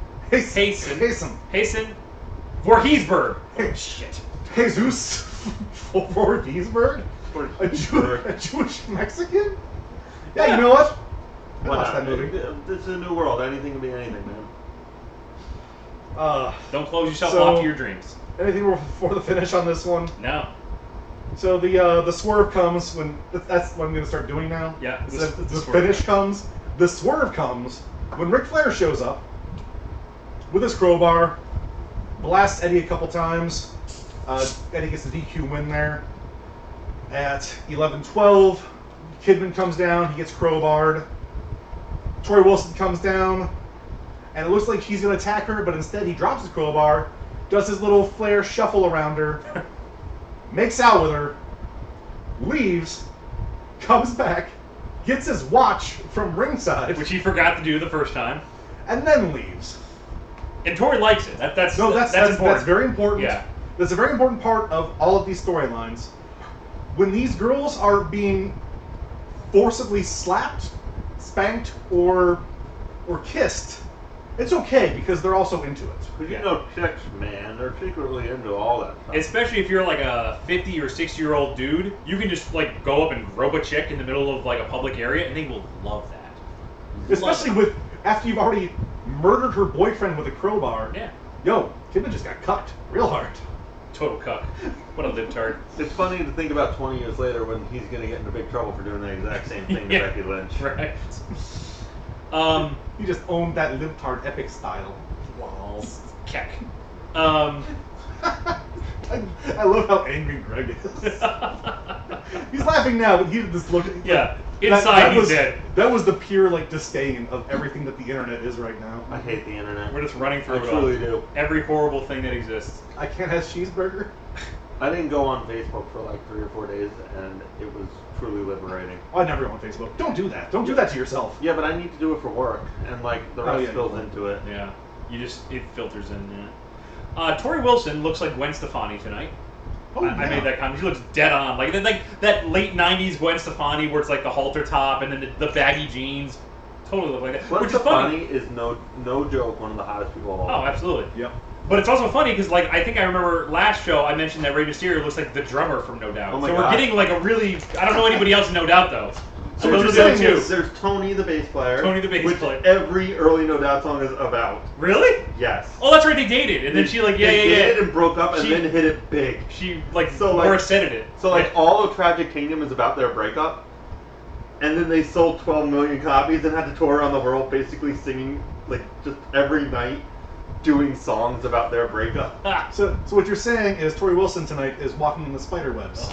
Voorheesburg. Hey, shit. Jesus Voorheesburg? A Jewish Mexican? Yeah, you know what? I watched that movie. This is a new world. Anything can be anything, man. Don't close yourself off to your dreams. Anything before the finish on this one? No. So the swerve comes when that's what I'm going to start doing now. Yeah. The finish comes. The swerve comes when Ric Flair shows up with his crowbar, blasts Eddie a couple times. Eddie gets the DQ win there. At 11:12, Kidman comes down. He gets crowbarred. Tori Wilson comes down, and it looks like he's going to attack her, but instead he drops his crowbar, does his little Flair shuffle around her, makes out with her, leaves, comes back, gets his watch from ringside, which he forgot to do the first time, and then leaves. And Tori likes it. That's important. That's very important. Yeah. That's a very important part of all of these storylines. When these girls are being forcibly slapped, spanked, or kissed, it's okay because they're also into it. But you know, chicks, man, they're secretly into all that stuff. Especially if you're like a 50 or 60-year-old dude, you can just like go up and grope a chick in the middle of like a public area, and they will love that. Especially after you've already murdered her boyfriend with a crowbar. Yeah. Yo, Kidman just got cucked real hard. Total cuck. What a libtard. It's funny to think about 20 years later when he's going to get into big trouble for doing the exact same thing to Becky Lynch. Right. He just owned that libtard epic style. Walls. Keck. I love how angry Greg is. He's laughing now, but he did this look. Yeah. Inside he's dead. That was the pure disdain of everything that the internet is right now. I hate the internet. We're just running through I it truly all. do. Every horrible thing that exists. I can't have cheeseburger. I didn't go on Facebook for like 3 or 4 days, and it was truly liberating. I never go on Facebook. Don't do that. Don't do that to yourself. Yeah, but I need to do it for work, and the rest spills into it. Yeah. It filters in, yeah. Tori Wilson looks like Gwen Stefani tonight. Oh, I made that comment. She looks dead on. Like that late 90s Gwen Stefani where it's like the halter top and then the baggy jeans. Totally look like that. Gwen Which is funny. Stefani is no joke one of the hottest people of all Oh, time. absolutely. Yep. But it's also funny because, like, I think I remember last show I mentioned that Rey Mysterio looks like the drummer from No Doubt. Oh my so God. we're getting like a really. I don't know anybody else in No Doubt though. So those what are you're the other saying two. is there's Tony the bass player. Tony the bass which player. every early No Doubt song is about. Really? Yes. Oh, that's right. They dated, and then she like They yeah. dated and broke up and She- then hit it big. She like So, like- Morissette it. So like Yeah. all of Tragic Kingdom is about their breakup, and then they sold 12 million copies and had to tour around the world, basically singing like just every night, doing songs about their breakup. Ah. So what you're saying is Tori Wilson tonight is walking in the spider webs.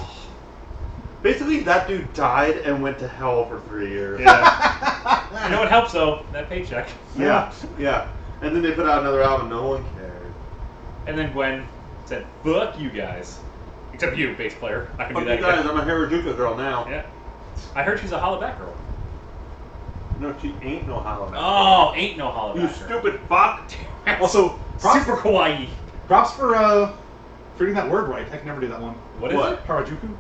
Basically, that dude died and went to hell for 3 years. Yeah. You know what helps though? That paycheck. Yeah, yeah. And then they put out another album. No one cared. And then Gwen said, "Fuck you guys," except you, bass player. I can Fuck do you that guys, again. I'm a Harajuku girl now. Yeah. I heard she's a hollaback girl. No, she ain't no Halloween. Oh, ain't no hollaback. You girl. stupid fuck. Also, props, Super kawaii. props for getting that word right. I can never do that one. What is What? it? Harajuku.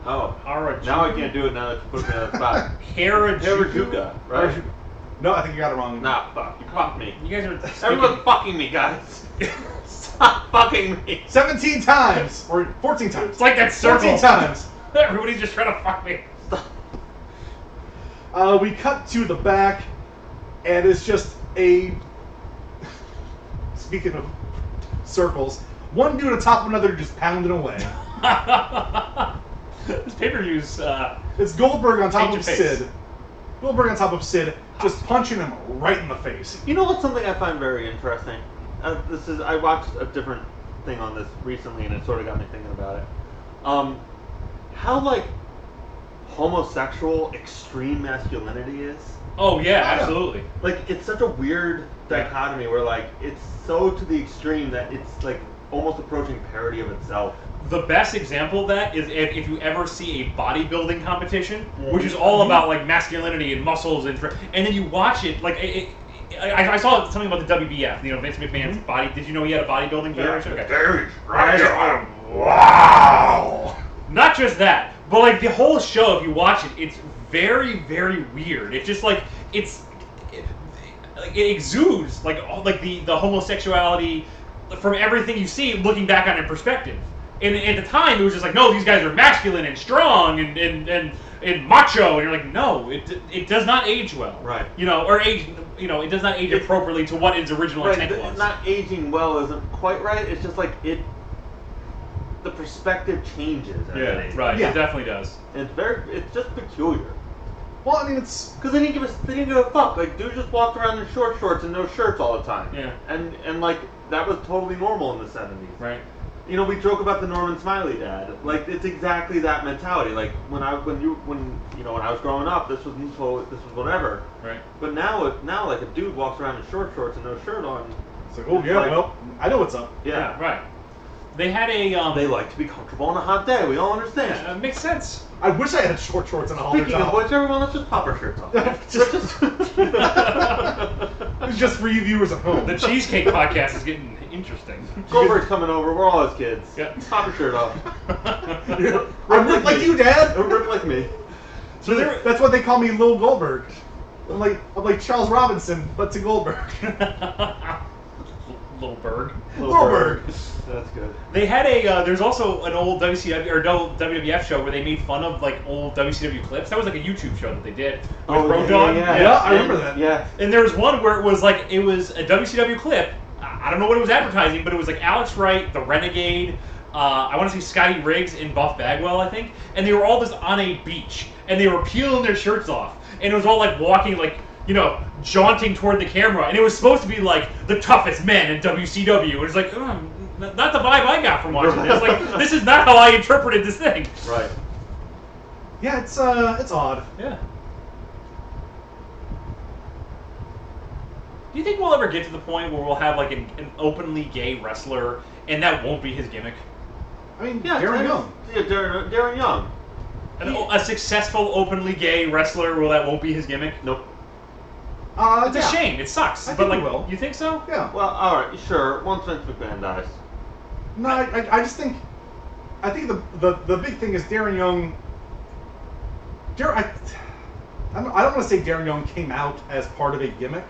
Oh. Harajuku. Now I can't do it now that you put me on the spot. Harajuku. Harajuka, right? Harajuku. No, I think you got it wrong. Nah, fuck. You fucked me. You guys are Everyone's fucking me, guys. Stop fucking me. 17 times or 14 times. It's like that circle. 14 times. Everybody's just trying to fuck me. We cut to the back, and it's just a. Speaking of circles, one dude on top of another just pounding away. This pay-per-view's It's Goldberg on top Change of of pace. Sid. Goldberg on top of Sid, just punching him right in the face. You know what's something I find very interesting? I watched a different thing on this recently, and it sort of got me thinking about it. How like homosexual extreme masculinity is. Oh yeah, absolutely. Like it's such a weird dichotomy where like it's so to the extreme that it's like almost approaching parody of itself. The best example of that is if you ever see a bodybuilding competition, which is all about like masculinity and muscles and then you watch it like I saw something about the WBF, you know, Vince McMahon's body. Did you know he had a bodybuilding federation? Okay. Wow! Not just that, but like the whole show, if you watch it, it's very, very weird. It's just like it exudes like the homosexuality from everything you see, looking back on it in perspective. And at the time, it was just like, no, these guys are masculine and strong and macho, and you're like, no, it does not age well, Right. You know, or age, you know, it does not age appropriately to what its original intent was. Not aging well isn't quite right. It's just like the perspective changes. As it Yeah, ages. right. Yeah. It definitely does. It's just peculiar. Well, I mean, it's. Because they didn't give a fuck. Like, dude just walked around in short shorts and no shirts all the time. Yeah. And like that was totally normal in the 70s. Right. You know, we joke about the Norman Smiley dad. Like, it's exactly that mentality. Like when I was growing up, this was whatever. Right. But now like a dude walks around in short shorts and no shirt on. It's like, oh, yeah, Like- well, I know what's up. Yeah. Right. They had a They like to be comfortable on a hot day. We all understand. Yeah, makes sense. I wish I had short shorts and a halter Speaking of top. which, everyone, let's just pop our shirts off. It's just for you viewers at home. The Cheesecake Podcast is getting interesting. Goldberg's coming over. We're all his kids. Yeah. Pop your shirt off. I'm ripped like you, Dad. Don't rip like me. So there, That's what they call me, Lil Goldberg. I'm like Charles Robinson, but to Goldberg. Little Berg. Goldberg. That's good. They had a. There's also an old WCW or no WWF show where they made fun of like old WCW clips. That was like a YouTube show that they did with Road Dogg. Yeah, I remember that. Yeah. And there was one where it was a WCW clip. I don't know what it was advertising, but it was like Alex Wright, the Renegade. I want to say Scotty Riggs and Buff Bagwell, I think. And they were all just on a beach, and they were peeling their shirts off, and it was all like walking like, you know, jaunting toward the camera, and it was supposed to be like the toughest men in WCW. And it's like, not the vibe I got from watching this. Like, this is not how I interpreted this thing. Right. Yeah, it's odd. Yeah. Do you think we'll ever get to the point where we'll have like an openly gay wrestler, and that won't be his gimmick? I mean, Yeah, Darren Young. Yeah, Darren Young. A successful openly gay wrestler, well, that won't be his gimmick? Nope. It's a shame. It sucks. I but think like, he will. you think so? Yeah. Well, all right, sure. Once Vince McMahon dies. No, I just think, I think the big thing is Darren Young. I don't want to say Darren Young came out as part of a gimmick,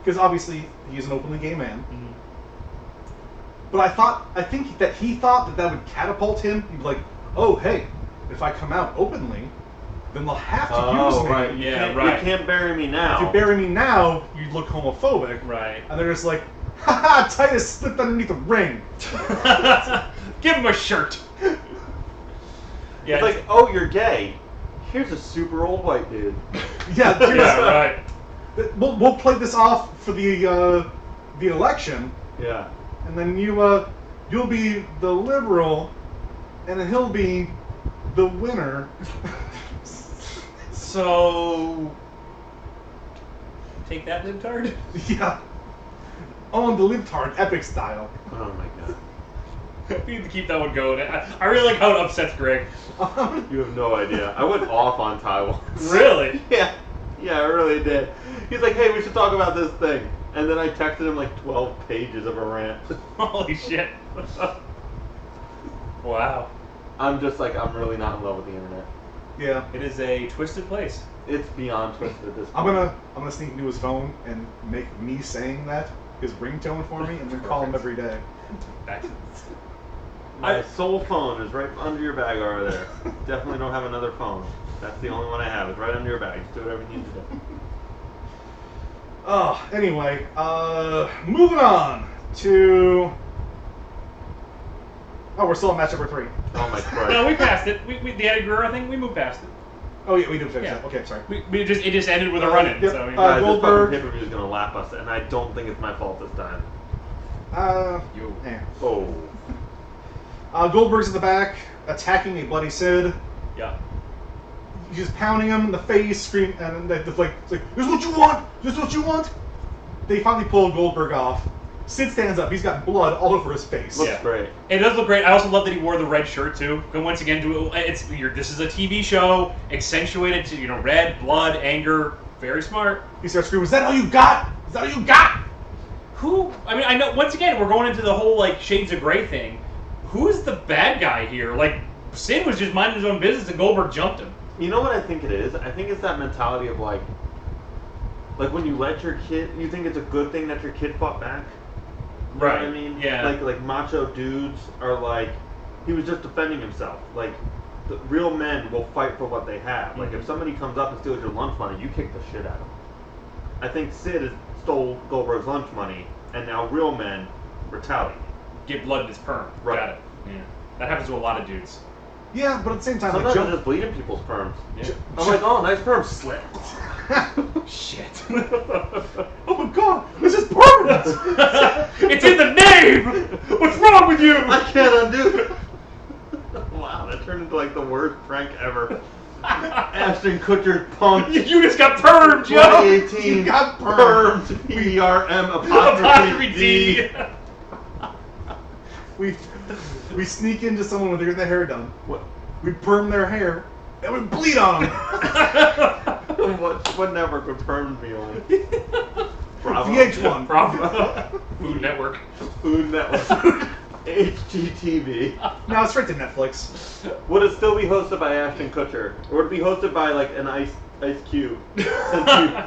because obviously he's an openly gay man. Mm-hmm. But I think that he thought that would catapult him. He'd be like, oh, hey, if I come out openly, then they'll have to use me. Right. You can't bury me now. If you bury me now, you'd look homophobic. Right. And they're just like, haha, Titus slipped underneath a ring. Give him a shirt. Yeah, it's like, oh, you're gay. Here's a super old white dude. Yeah, right. We'll play this off for the election. Yeah. And then you'll be the liberal, and then he'll be the winner. So take that, libtard. Yeah. On the libtard, epic style. Oh my god. We need to keep that one going. I really like how it upsets Greg. You have no idea. I went off on Taiwan. Really? Yeah, I really did. He's like, hey, we should talk about this thing. And then I texted him like 12 pages of a rant. Holy shit. Wow. I'm just like, I'm really not in love with the internet. Yeah. It is a twisted place. It's beyond twisted at this point. I'm gonna sneak into his phone and make me saying that his ringtone for me, and then call him every day. My sole phone is right under your bag over there. Definitely don't have another phone. That's the only one I have. It's right under your bag. Just do whatever you need to do. Oh, anyway, moving on to. Oh, we're still on match number 3. Oh my Christ. No, we passed it. We the Eddie Guerrero thing, we moved past it. Oh yeah, we did finish that. Okay, sorry. It just ended with a run-in. Yep. So, Guys, Goldberg. this fucking pay-per-view is gonna lap us, and I don't think it's my fault this time. Yeah. Oh. Goldberg's in the back, attacking a bloody Sid. Yeah. He's just pounding him in the face, screaming, and it's like, this is what you want! This is what you want! They finally pull Goldberg off. Sid stands up. He's got blood all over his face. Looks great. It does look great. I also love that he wore the red shirt too. And once again, this is a TV show, accentuated to red, blood, anger. Very smart. He starts screaming, "Is that all you got? Is that all you got?" I know. Once again, we're going into the whole Shades of Grey thing. Who's the bad guy here? Sid was just minding his own business, and Goldberg jumped him. You know what I think it is? I think it's that mentality of like when you let your kid, you think it's a good thing that your kid fought back. You know what I mean? Yeah. Like macho dudes are like, he was just defending himself. Like, the real men will fight for what they have. Like, if somebody comes up and steals your lunch money, you kick the shit out of them. I think Sid has stole Goldberg's lunch money, and now real men retaliate. Get blood in his perm. Right. Got it. Yeah. That happens to a lot of dudes. Yeah, but at the same time, Sometimes I just bleed in people's perms. Yeah. I'm like, oh, nice perm, slit. Shit. Oh my god, this is permanent! It's in the name! What's wrong with you? I can't undo it. Wow, that turned into the worst prank ever. Ashton Kutcher punked. You just got permed, yo! 2018. You got permed. PRM Apostrophe D. We sneak into someone when they're getting their hair done. What? We perm their hair, and we bleed on them. What network would perm be on? Bravo. VH1. Bravo. Food Network. Food Network. HGTV. No, it's straight to Netflix. Would it still be hosted by Ashton Kutcher? Or would it be hosted by an Ice Cube?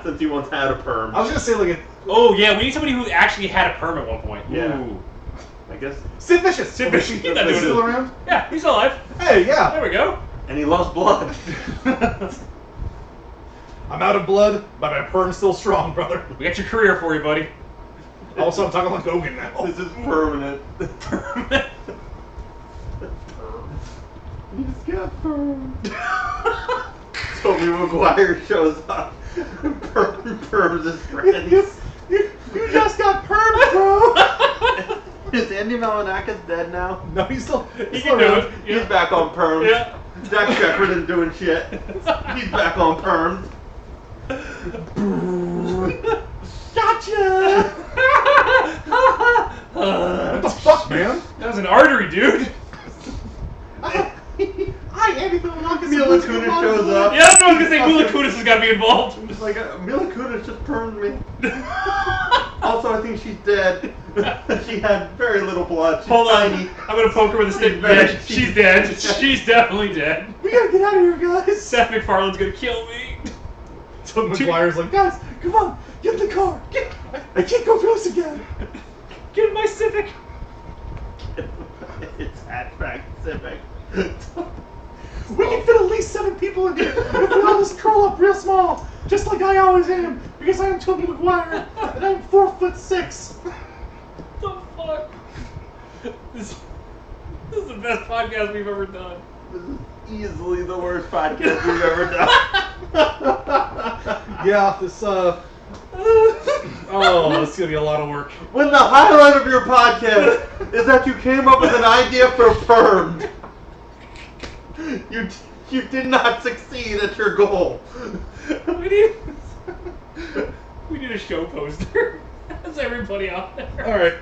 since he once had a perm. I was gonna say Oh yeah, we need somebody who actually had a perm at one point. Yeah. Ooh. I guess. Sid Vicious. Sid Vicious. He's not He's doing still it. around? Yeah, he's alive. Hey, yeah. There we go. And he lost blood. I'm out of blood, but my perm's still strong, brother. We got your career for you, buddy. Also, I'm talking like Hogan now. This is permanent. Permanent. He's got perm. Tobey Maguire shows up. Perms his friends. You just got permed, bro. Is Andy Malinakis dead now? No, he's still. He can do it. He's back on perms. Yeah. Jack Shepard isn't doing shit. He's back on perms. Gotcha. What the fuck, man? That was an artery, dude. Hi, Andy Malinakis. Mila Kunis shows up. Yeah, I was gonna say Mila Kunis has got to be involved. I'm just like, Mila Kunis just permed me. Also, I think she's dead. She had very little blood. She's Hold on. tiny. I'm gonna poke her with a stick. Yeah, she's dead. She's definitely dead. We gotta get out of here, guys. Seth MacFarlane's gonna kill me. So McGuire's like, guys, come on, get in the car. I can't go through this again. Get in my Civic. It's hatchback Civic. We can fit at least 7 people in here if we all just curl up real small, just like I always am, because I am Tobey Maguire and I'm 4'6". The fuck? This is the best podcast we've ever done. This is easily the worst podcast we've ever done. Yeah, this oh, this is gonna be a lot of work. When the highlight of your podcast is that you came up with an idea for Firmed, you did not succeed at your goal. We need a show poster. That's everybody out there. All right,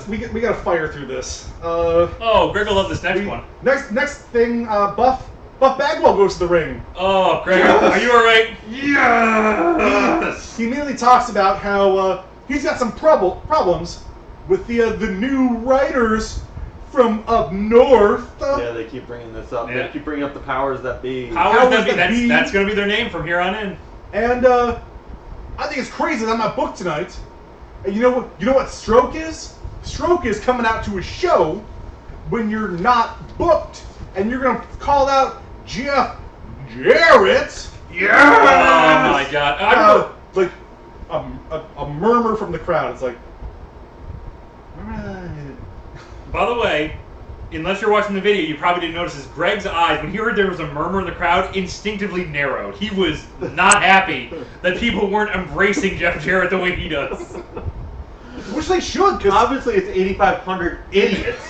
we gotta fire through this. Oh, Greg will love this next one. Next thing, Buff Bagwell goes to the ring. Oh, Greg, Yes. are you all right? Yes! He immediately talks about how he's got some problems with the new writers from up north. Yeah, they keep bringing this up. Yeah. They keep bringing up the powers that be. Powers that be. That's going to be their name from here on in. And I think it's crazy that I'm not booked tonight. And you know what Stroke is? Stroke is coming out to a show when you're not booked, and you're gonna call out Jeff Jarrett. Yes! Oh my god. I remember, Like a murmur from the crowd. It's like, alright. by the way, unless you're watching the video, you probably didn't notice this. Greg's eyes, when he heard there was a murmur in the crowd, instinctively narrowed. He was not happy that people weren't embracing Jeff Jarrett the way he does. Which they should, because Obviously, it's 8,500 idiots.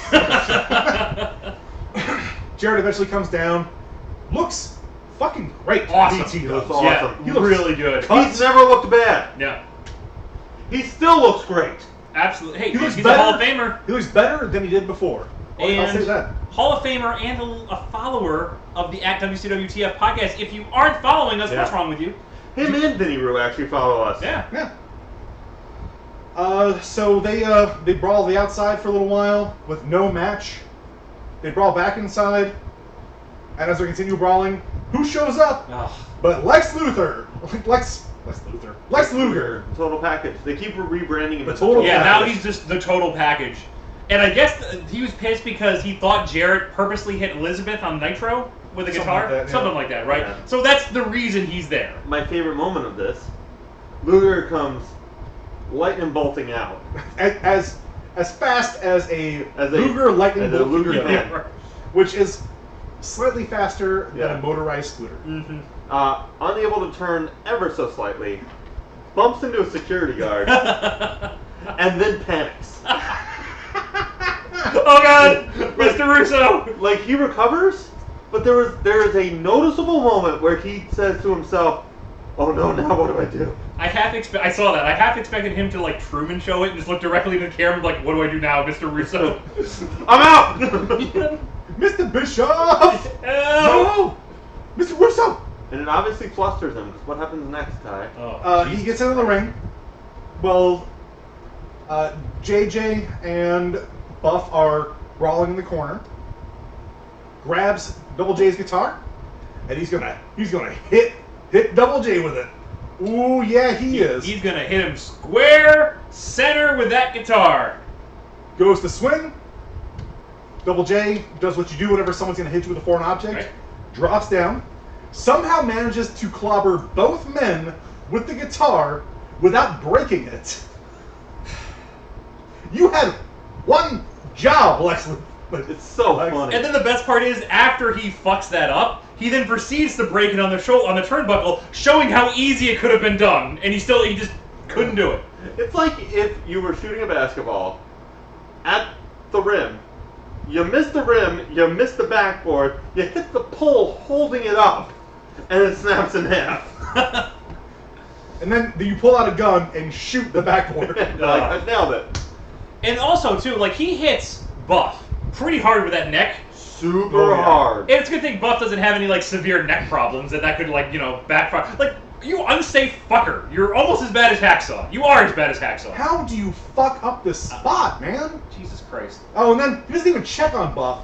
Jarrett eventually comes down, looks fucking great. Awesome. BT Looks does. awesome. Yeah, He looks really good. He's never looked bad. Yeah, He still looks great. absolutely. Hey, He looks he's better. a Hall of Famer. He looks better than he did before. I'll say And that. Hall of Famer and a follower of the @WCWTF podcast. If you aren't following us, Yeah. what's wrong with you? Him and Vinny Rue actually follow us. Yeah. Yeah. So they brawl the outside for a little while with no match. They brawl back inside, and as they continue brawling, who shows up? Ugh. But Lex Luthor. Lex Luger. Total package. They keep rebranding him. The as total Yeah, package. now he's just the total package. And I guess he was pissed because he thought Jarrett purposely hit Elizabeth on Nitro with a Something guitar. like that, yeah. Something like that, right? Yeah. So that's the reason he's there. My favorite moment of this, Luger comes lightning bolting out. As fast as a Luger lightning as a bolt, Luger can go, can. which is slightly faster than Yeah. a motorized scooter. Mm-hmm. Unable to turn ever so slightly, bumps into a security guard, and then panics. Oh God, Mr. Russo! Like he recovers, but there is a noticeable moment where he says to himself, "Oh no, now what do I do?" I saw that. I half expected him to like Truman show it and just look directly into the camera, like, "What do I do now, Mr. Russo?" I'm out. Mr. Bishop! Oh. No! Mr. Russo! And it obviously flusters him. 'Cause what happens next, Ty? He gets into the ring. Well, JJ and Buff are brawling in the corner. Grabs Double J's guitar, and he's gonna hit Double J with it. Ooh, yeah, he is. He's gonna hit him square center with that guitar. Goes to swing. Double J does what you do whenever someone's gonna hit you with a foreign object. Right. Drops down. Somehow manages to clobber both men with the guitar without breaking it. You had one job, Lex. It's so funny. And then the best part is, after he fucks that up, he then proceeds to break it on the turnbuckle, showing how easy it could have been done, and he just couldn't do it. It's like if you were shooting a basketball at the rim, you miss the rim, you miss the backboard, you hit the pole holding it up, and it snaps in half. And then you pull out a gun and shoot the backboard. Like, I nailed it. And also, too, like, he hits Buff pretty hard with that neck. Super Oh, yeah. hard. And it's a good thing Buff doesn't have any, like, severe neck problems that could, like, backfire. Like, you unsafe fucker. You're almost as bad as Hacksaw. You are as bad as Hacksaw. How do you fuck up this spot, man? Jesus Christ. Oh, and then he doesn't even check on Buff.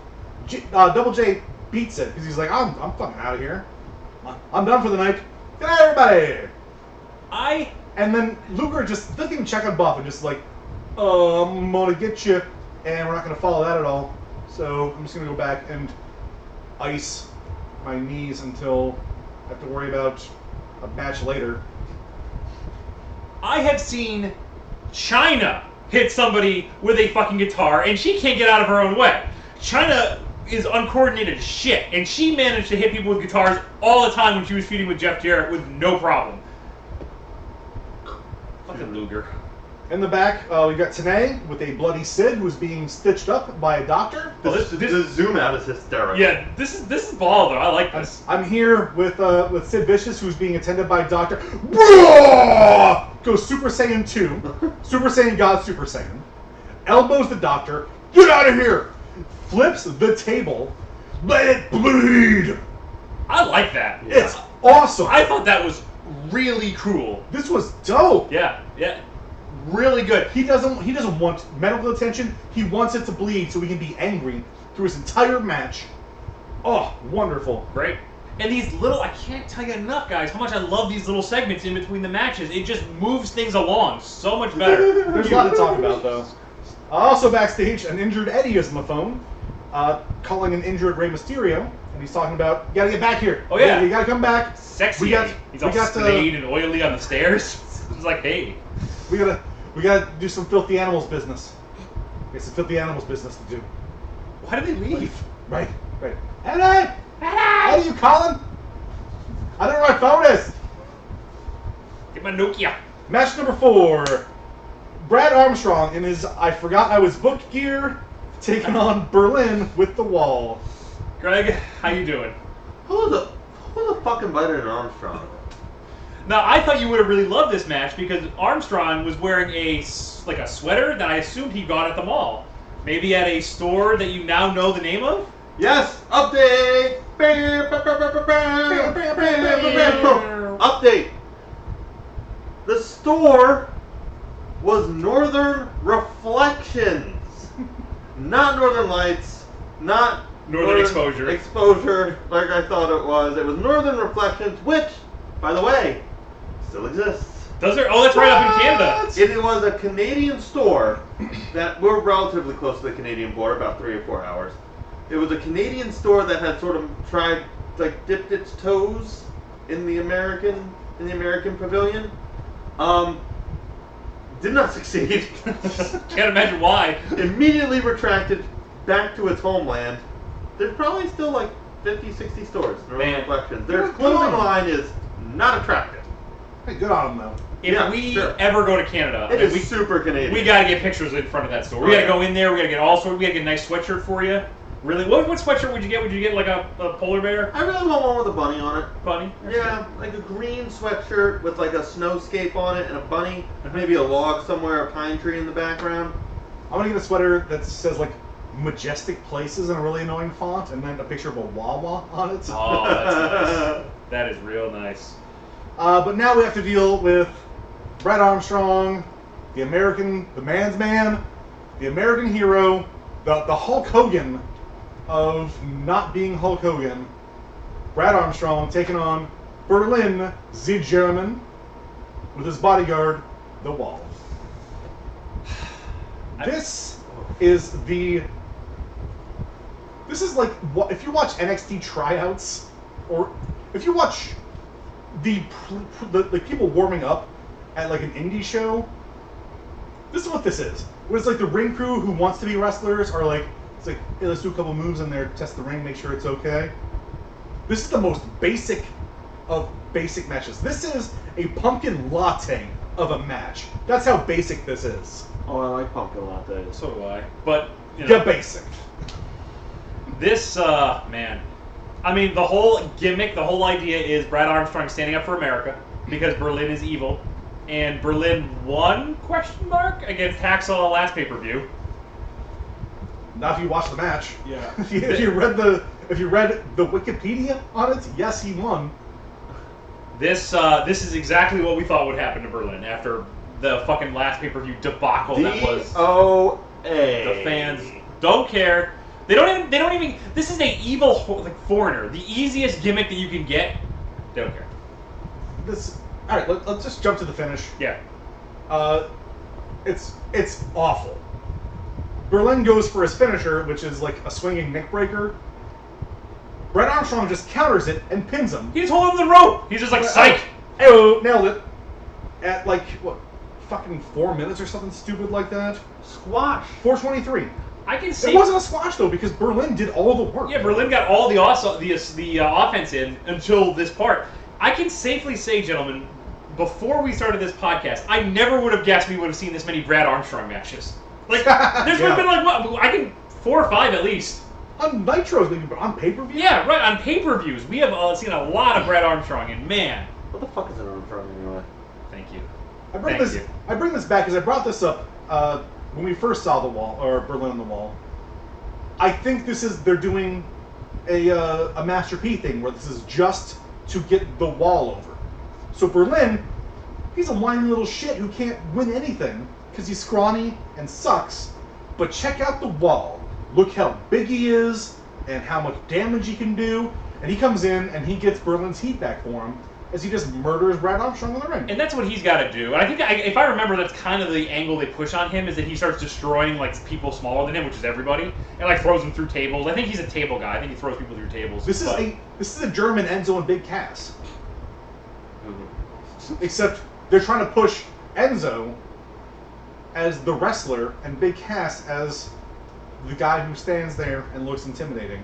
Double J beats it because he's like, I'm fucking out of here. I'm done for the night. Good night, everybody. And then Luger just doesn't even check on Buff and just like, I'm gonna get you. and we're not going to follow that at all. So I'm just going to go back and ice my knees until I have to worry about a match later. I have seen China hit somebody with a fucking guitar, and she can't get out of her own way. China is uncoordinated as shit, and she managed to hit people with guitars all the time when she was feuding with Jeff Jarrett with no problem. Fucking Luger. In the back, we got Tenay with a bloody Sid who's being stitched up by a doctor. This zoom out is hysterical. Yeah, this is ball though. I like this. I'm here with Sid Vicious who's being attended by a doctor. Goes Super Saiyan 2. Super Saiyan God Super Saiyan. Elbows the doctor. Get out of here! Flips the table. Let it bleed! I like that. Yeah. It's awesome. I thought that was really cool. This was dope. Yeah. Really good. He doesn't want medical attention. He wants it to bleed so he can be angry through his entire match. Oh, wonderful. Great. And these little, I can't tell you enough, guys, how much I love these little segments in between the matches. It just moves things along so much better. There's a lot to talk about, though. Also backstage, an injured Eddie is on the phone, calling an injured Rey Mysterio, and he's talking about, you gotta get back here. Oh, yeah. You gotta come back. Sexy. He's all splayed and oily on the stairs. It's like, hey. We gotta do some filthy animals business. We got some filthy animals business to do. Why did they leave? Right. Eddie! Eddie, you calling? I don't know where my phone is. Get my Nokia. Match number 4. Brad Armstrong in his I forgot I was booked gear, taking on Berlin with the Wall. Greg, how you doing? Who the fuck invited an Armstrong? Now, I thought you would have really loved this match because Armstrong was wearing a sweater that I assumed he got at the mall. Maybe at a store that you now know the name of? Yes! Update! Update! The store was Northern Reflections. Not Northern Lights, not Northern Exposure. Exposure, like I thought it was. It was Northern Reflections, which, by the way, still exists. Does there? Oh, that's right up in Canada. It was a Canadian store that we're relatively close to the Canadian border, about 3 or 4 hours. It was a Canadian store that had sort of tried, dipped its toes in the American pavilion. Did not succeed. Can't imagine why. Immediately retracted back to its homeland. There's probably still 50, 60 stores. Reflections. Their clothing line is not attractive. Hey, good on him though. If we ever go to Canada, it is super Canadian. We gotta get pictures in front of that store. We gotta go in there. We gotta get all sorts. We gotta get a nice sweatshirt for you. Really? What sweatshirt would you get? Would you get a polar bear? I really want one with a bunny on it. Bunny? Yeah, like a green sweatshirt with a snowscape on it and a bunny. Maybe a log somewhere, a pine tree in the background. I'm gonna get a sweater that says Majestic Places in a really annoying font, and then a picture of a Wawa on it. Oh, that's nice. That is real nice. But now we have to deal with Brad Armstrong, the man's man, the American hero, the Hulk Hogan of not being Hulk Hogan. Brad Armstrong taking on Berlin, the German, with his bodyguard, the Wall. This is what if you watch NXT tryouts, or if you watch the people warming up at an indie show. This is what this is. Where it's the ring crew who wants to be wrestlers are it's hey, let's do a couple moves in there, test the ring, make sure it's okay. This is the most basic of basic matches. This is a pumpkin latte of a match. That's how basic this is. Oh, I like pumpkin lattes. So do I. But Yeah, basic. This man. I mean, the whole gimmick, the whole idea is Brad Armstrong standing up for America because Berlin is evil, and Berlin won ? Against Hacksaw last pay-per-view. Not if you watch the match. Yeah. if you read the Wikipedia on it, yes, he won. This is exactly what we thought would happen to Berlin after the fucking last pay-per-view debacle that was. D.O.A. The fans don't care. They don't even. This is an evil foreigner. The easiest gimmick that you can get. They don't care. All right. Let's just jump to the finish. Yeah. It's awful. Berlin goes for his finisher, which is like a swinging neck breaker. Brett Armstrong just counters it and pins him. He's holding the rope. He's just like, psych. Oh, nailed it. At like, what, fucking 4 minutes or something stupid like that? Squash. 4:23. I can see. It wasn't a squash though because Berlin did all the work. Yeah, Berlin got all the offense in until this part. I can safely say, gentlemen, before we started this podcast, I never would have guessed we would have seen this many Brad Armstrong matches. Like, there's would have been like, what, I can 4 or 5 at least. On Nitros, maybe, but on pay-per-view? Yeah, right, on pay-per-views. We have seen a lot of Brad Armstrong, and man. What the fuck is an Armstrong anyway? Thank you. I bring this back because I brought this up when we first saw the wall, or Berlin on the wall. I think they're doing a Master P thing where this is just to get the wall over. So Berlin, he's a whiny little shit who can't win anything because he's scrawny and sucks. But check out the wall. Look how big he is and how much damage he can do. And he comes in and he gets Berlin's heat back for him as he just murders Brad Armstrong in the ring. And that's what he's got to do. And I think, if I remember, that's kind of the angle they push on him, is that he starts destroying like people smaller than him, which is everybody, and like throws them through tables. I think he's a table guy. I think he throws people through tables. This is a German Enzo and Big Cass. Except they're trying to push Enzo as the wrestler and Big Cass as the guy who stands there and looks intimidating.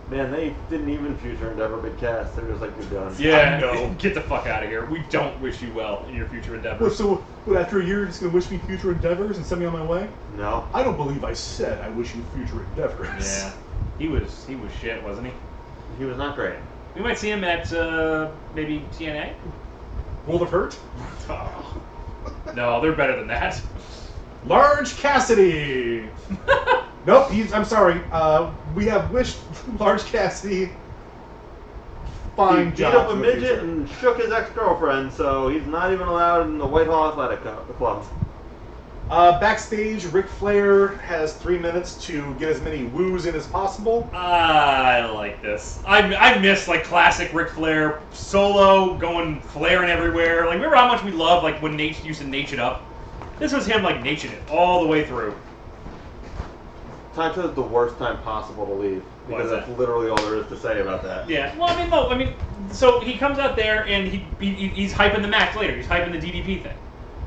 Man, they didn't even future endeavor Big Cass. They're just like, you're done. Yeah, no. Get the fuck out of here. We don't wish you well in your future endeavors. So after a year, you're just going to wish me future endeavors and send me on my way? No. I don't believe I said I wish you future endeavors. Yeah. He was shit, wasn't he? He was not great. We might see him at, maybe TNA? World of Hurt? Oh. No, they're better than that. Large Cassidy! Nope, I'm sorry. We have wished Large Cassidy fine he job. beat up a midget and shook his ex-girlfriend, so he's not even allowed in the Whitehall Athletic Club. Backstage, Ric Flair has 3 minutes to get as many woos in as possible. I like this. I miss like classic Ric Flair solo going flaring everywhere. Like, remember how much we love like when Nate used to Nate it up? This was him like Nate it all the way through. Time chose the worst time possible to leave, because that's literally all there is to say about that. Yeah. Well, I mean, so he comes out there and he's hyping the match later. He's hyping the DDP thing.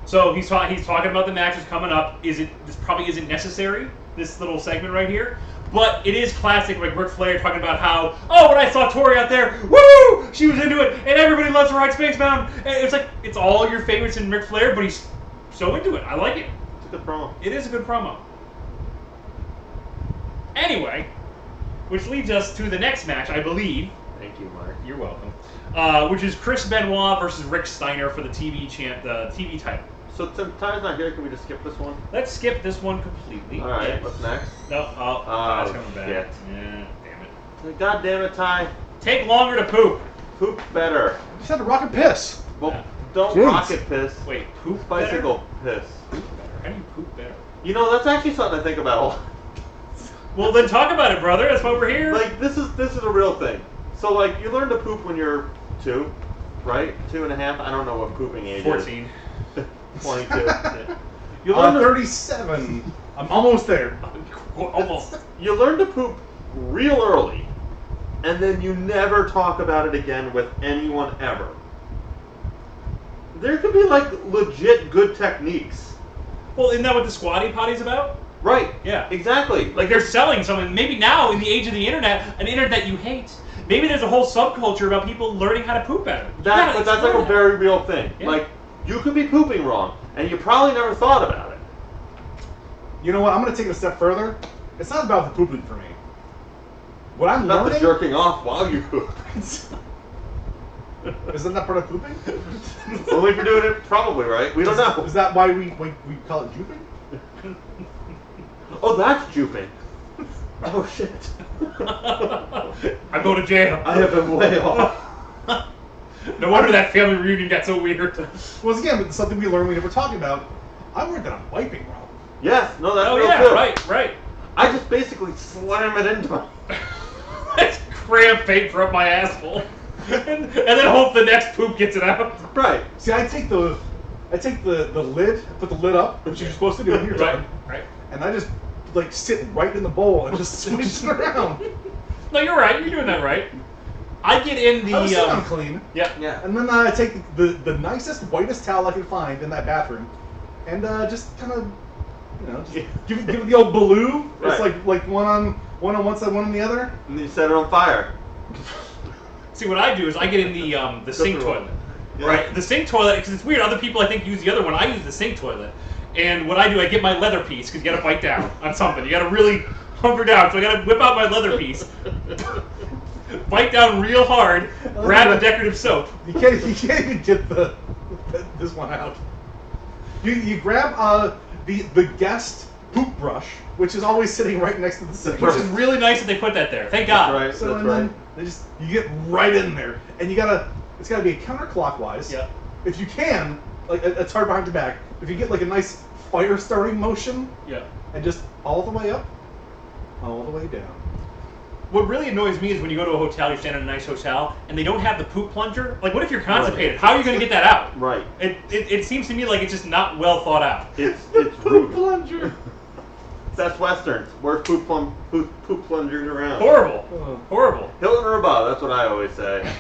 So he's talking about the matches coming up. This probably isn't necessary, this little segment right here, but it is classic, like Ric Flair talking about how, oh, when I saw Tori out there, woo, she was into it, and everybody loves her right Spacebound. And it's like, it's all your favorites in Ric Flair, but he's so into it. I like it. It's a good promo. It is a good promo. Anyway, which leads us to the next match, I believe. Thank you, Mark. You're welcome. Which is Chris Benoit versus Rick Steiner for the TV title. So since Ty's not here, can we just skip this one? Let's skip this one completely. All right, Yes. what's next? No, Ty's coming back. Shit. Yeah, damn it. God damn it, Ty. Take longer to poop. Poop better. Just had to rock and piss. Well, Yeah. don't Jeez. rocket piss. Wait, poop Bicycle piss. better? Poop better. How do you poop better? You know, that's actually something I think about a lot. Well, then talk about it, brother. That's why we're here. Like, this is a real thing. So, like, you learn to poop when you're 2, right? 2.5. I don't know what pooping age 14. is. 22. You learn to 37. I'm almost there. Almost. You learn to poop real early, and then you never talk about it again with anyone ever. There could be, like, legit good techniques. Well, isn't that what the Squatty Potty's about? Right. Yeah. Exactly. Like, they're selling something. Maybe now, in the age of the internet, an internet you hate, maybe there's a whole subculture about people learning how to poop better. But that's like a very real thing. Yeah. Like, you could be pooping wrong, and you probably never thought about it. You know what? I'm going to take it a step further. It's not about the pooping for me. What I'm Not the learning... jerking off while you poop. Isn't that part of pooping? Only if you're doing it, probably, right? We don't know. Is that why we call it juping? Oh, that's juping. Oh, shit. I go to jail. I have been way off. No wonder that family reunion got so weird. Once again, it's something we learned we never talked about. I learned that I'm wiping wrong. Yes, no, that's Oh real yeah, too. right. I just basically slam it into my... Let's cram paper up my asshole, and then hope the next poop gets it out. Right. See, I take the lid, put the lid up, which you're supposed to do when you're done, Right. and I just like sit right in the bowl and just swish it around. No, you're right. You're doing that right. I get in the. I was sitting clean. Yeah. And then I take the nicest, whitest towel I can find in that bathroom, and just kind of, just give it the old baloo. It's like one on one side, one on the other. And you set it on fire. See, what I do is I get in the sink toilet. Yeah. Right? The sink toilet, because it's weird. Other people, I think, use the other one. I use the sink toilet. And what I do, I get my leather piece, because you got to bite down on something. You got to really hunker down. So I got to whip out my leather piece, bite down real hard, grab the decorative soap. You can't even get this one out. You grab the guest poop brush, which is always sitting right next to the sink. Which is really nice that they put that there. Thank God. That's right. So That's then right. you get right in there, and it's gotta be counterclockwise. Yeah. If you can, like it's hard behind your back. If you get like a nice fire starting motion. Yeah. And just all the way up, all the way down. What really annoys me is when you go to a hotel, you stand in a nice hotel, and they don't have the poop plunger. Like, what if you're constipated? How are you going to get that out? Right. It seems to me like it's just not well thought out. It's Poop plunger. That's Westerns. Where's poop plungers around? Horrible. Horrible. Hilton or above, that's what I always say.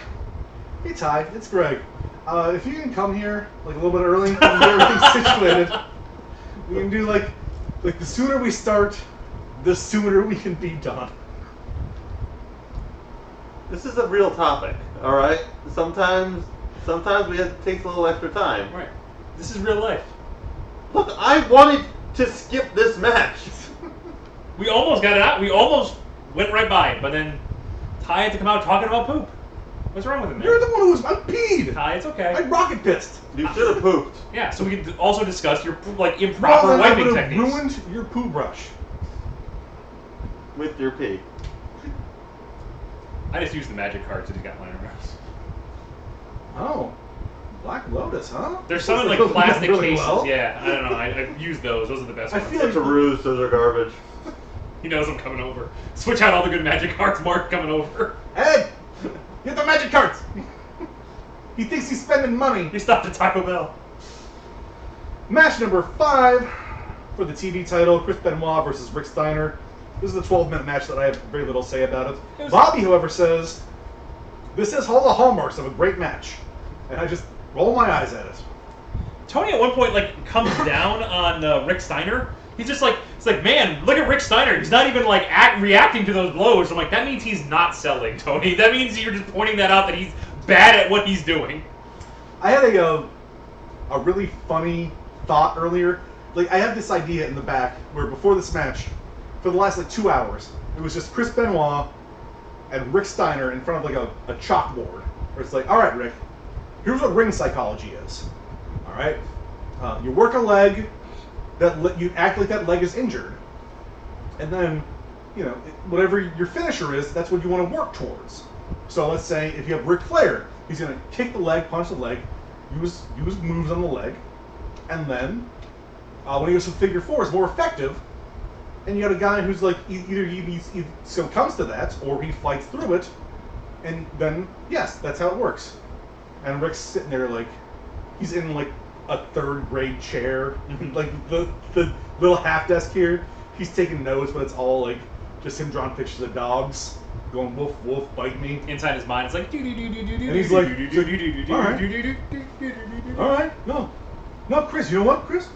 Hey Ty, it's Greg. If you can come here like a little bit early and get everything situated, we can do like the sooner we start, the sooner we can be done. This is a real topic, all right? Sometimes we have to take a little extra time. Right. This is real life. Look, I wanted to skip this match. We almost got it out. We almost went right by it, but then Ty had to come out talking about poop. What's wrong with him, man? You're the one who was unpeed. Ty, it's okay. I rocket pissed. You should have pooped. Yeah, so we can also discuss your improper Well, then I wiping would have techniques. ruined your poo brush. With your pee. I just used the magic cards that he's got lying around. Oh, Black Lotus, huh? There's some in like Those plastic really cases. well. Yeah, I don't know. I've used those. Those are the best I ones. feel It's a ruse, those are garbage. He knows I'm coming over. Switch out all the good magic cards. Mark coming over. Hey, get the magic cards. He thinks he's spending money. He stopped at Taco Bell. Match number 5 for the TV title: Chris Benoit versus Rick Steiner. This is a 12-minute match that I have very little say about it. Bobby, however, says this has all the hallmarks of a great match, and I just roll my eyes at it. Tony at one point like comes down on Rick Steiner. He's just like, it's like, man, look at Rick Steiner. He's not even like reacting to those blows. I'm like, that means he's not selling, Tony. That means you're just pointing that out that he's bad at what he's doing. I had a really funny thought earlier. Like, I had this idea in the back where before this match, for the last like 2 hours, it was just Chris Benoit and Rick Steiner in front of like a chalkboard. Where it's like, all right, Rick, here's what ring psychology is. All right, you work a leg, you act like that leg is injured, and then, whatever your finisher is, that's what you want to work towards. So let's say if you have Ric Flair, he's gonna kick the leg, punch the leg, use moves on the leg, and then when he goes to figure 4, is more effective. And you got a guy who's like either he so comes to that, or he fights through it, and then yes, that's how it works. And Rick's sitting there like he's in like a 3rd grade chair, like the little half desk here. He's taking notes, but it's all like just him drawing pictures of dogs going woof woof, bite me. Inside his mind, it's like do do do do do do. And he's like, all right, no, Chris, you know what, Chris?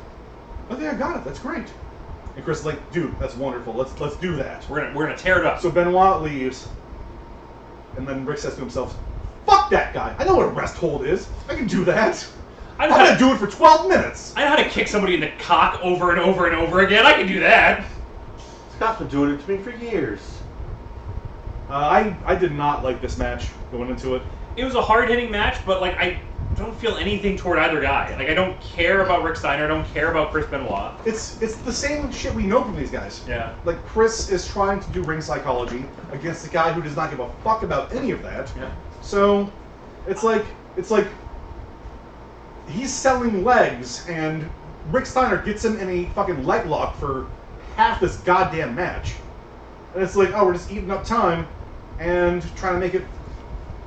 I think I got it. That's great. And Chris is like, dude, that's wonderful. Let's do that. We're gonna tear it up. So Benoit leaves, and then Rick says to himself, "Fuck that guy! I know what a rest hold is. I can do that. I'm gonna do it for 12 minutes. I know how to kick somebody in the cock over and over and over again. I can do that." Scott's been doing it to me for years. I did not like this match going into it. It was a hard-hitting match, but like I don't feel anything toward either guy. Like I don't care about Rick Steiner. I don't care about Chris Benoit. It's the same shit we know from these guys. Yeah. Like Chris is trying to do ring psychology against a guy who does not give a fuck about any of that. Yeah. So it's like he's selling legs, and Rick Steiner gets him in a fucking leg lock for half this goddamn match. And it's like, oh, we're just eating up time and trying to make it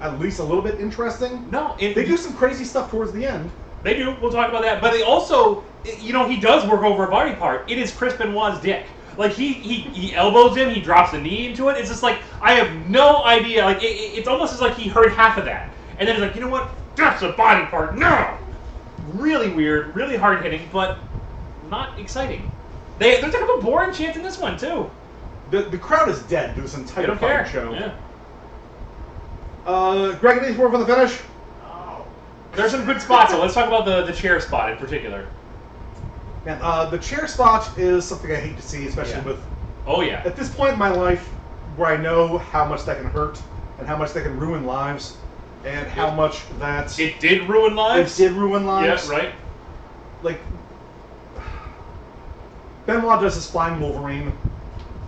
at least a little bit interesting. No, They do some crazy stuff towards the end. They do. We'll talk about that. But they also, he does work over a body part. It is Chris Benoit's dick. Like he elbows him, he drops the knee into it. It's just like I have no idea. Like it's almost as like he heard half of that, and then he's like, you know what? That's a body part. No. Really weird, really hard hitting, but not exciting. There's a couple boring chants in this one too. The crowd is dead through this entire don't fucking care. show. Yeah. Greg, anything more for the finish? There's some good spots, so let's talk about the chair spot in particular. Man, the chair spot is something I hate to see, especially with... Oh, yeah. At this point in my life, where I know how much that can hurt, and how much that can ruin lives, and how much that... It did ruin lives? It did ruin lives. Yeah, right. Like, Benoit does his flying Wolverine,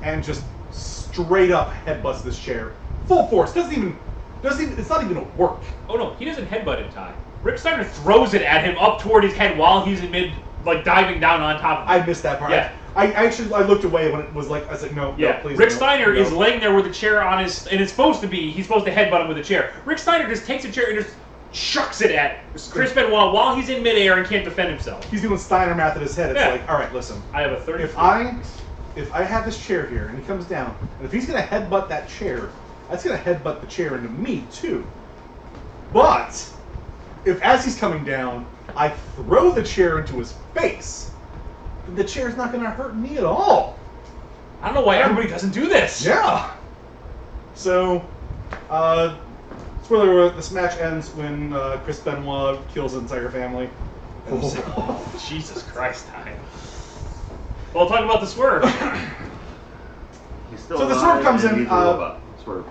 and just straight up headbutts this chair. Full force. Doesn't even, it's not even a work. Oh, no, he doesn't headbutt in time. Rick Steiner throws it at him up toward his head while he's in mid, like, diving down on top of him. I missed that part. Yeah. I looked away when it was like, I was like, no, please. Rick Steiner is laying there with a chair on his, and it's supposed to be, he's supposed to headbutt him with a chair. Rick Steiner just takes a chair and just chucks it at Chris Benoit while he's in midair and can't defend himself. He's doing Steiner math at his head. It's like, all right, listen. I have a 30. If I have this chair here and he comes down, and if he's gonna headbutt that chair, that's gonna headbutt the chair into me too. But if as he's coming down, I throw the chair into his face, then the chair's not gonna hurt me at all. I don't know why everybody doesn't do this. Yeah. So, spoiler alert, this match ends when Chris Benoit kills his entire family. Jesus Christ, time. Well, talk about the swerve. He's still So the swerve comes in. he's a robot. Swerve.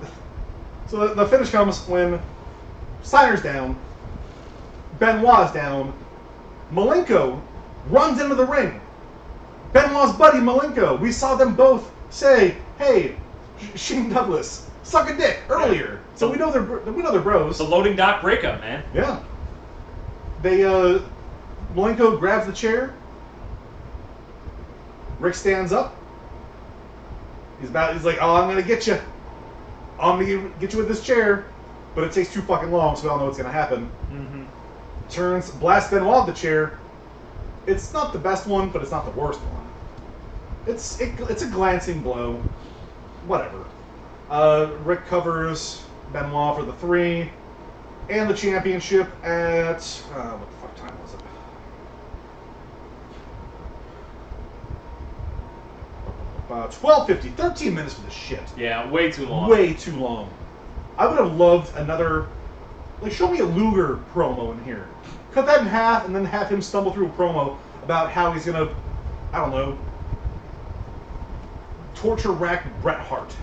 So the finish comes when Steiner's down, Benoit's down, Malenko runs into the ring. Benoit's buddy Malenko, we saw them both say, "Hey, Shane Douglas, suck a dick" earlier. So we know they're bros. It's a loading dock breakup, man. Yeah. They Malenko grabs the chair. Rick stands up. He's like, "Oh, I'm gonna get you. I'm gonna get you with this chair," but it takes too fucking long, so we all know what's gonna happen. Mm-hmm. Turns, blasts Benoit with the chair. It's not the best one, but it's not the worst one. It's a glancing blow. Whatever. Rick covers Benoit for the 3 and the championship at what the fuck time was it? About 12:50. 13 minutes for this shit. Yeah, way too long. Way too long. I would have loved another. Like, show me a Luger promo in here. Cut that in half and then have him stumble through a promo about how he's gonna, I don't know, torture rack Bret Hart.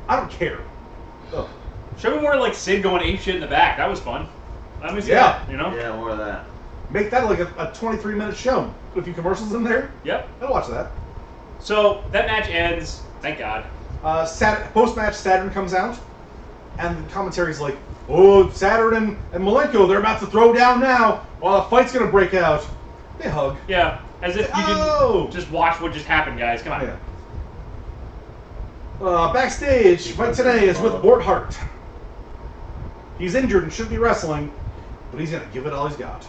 I don't care. Ugh. Show me more like Sid going apeshit in the back. That was fun. Let me see Yeah. that, you know? Yeah, more of that. Make that like a 23-minute show. Put a few commercials in there. Yep. I'd watch that. So, that match ends. Thank God. Post-match, Saturn comes out, and the commentary's like, "Oh, Saturn and Malenko, they're about to throw down now. Well, a fight's gonna break out." They hug. Yeah, as if you didn't just watch what just happened, guys. Come on. Yeah. Backstage, fight today is with Bort Hart. He's injured and shouldn't be wrestling, but he's gonna give it all he's got.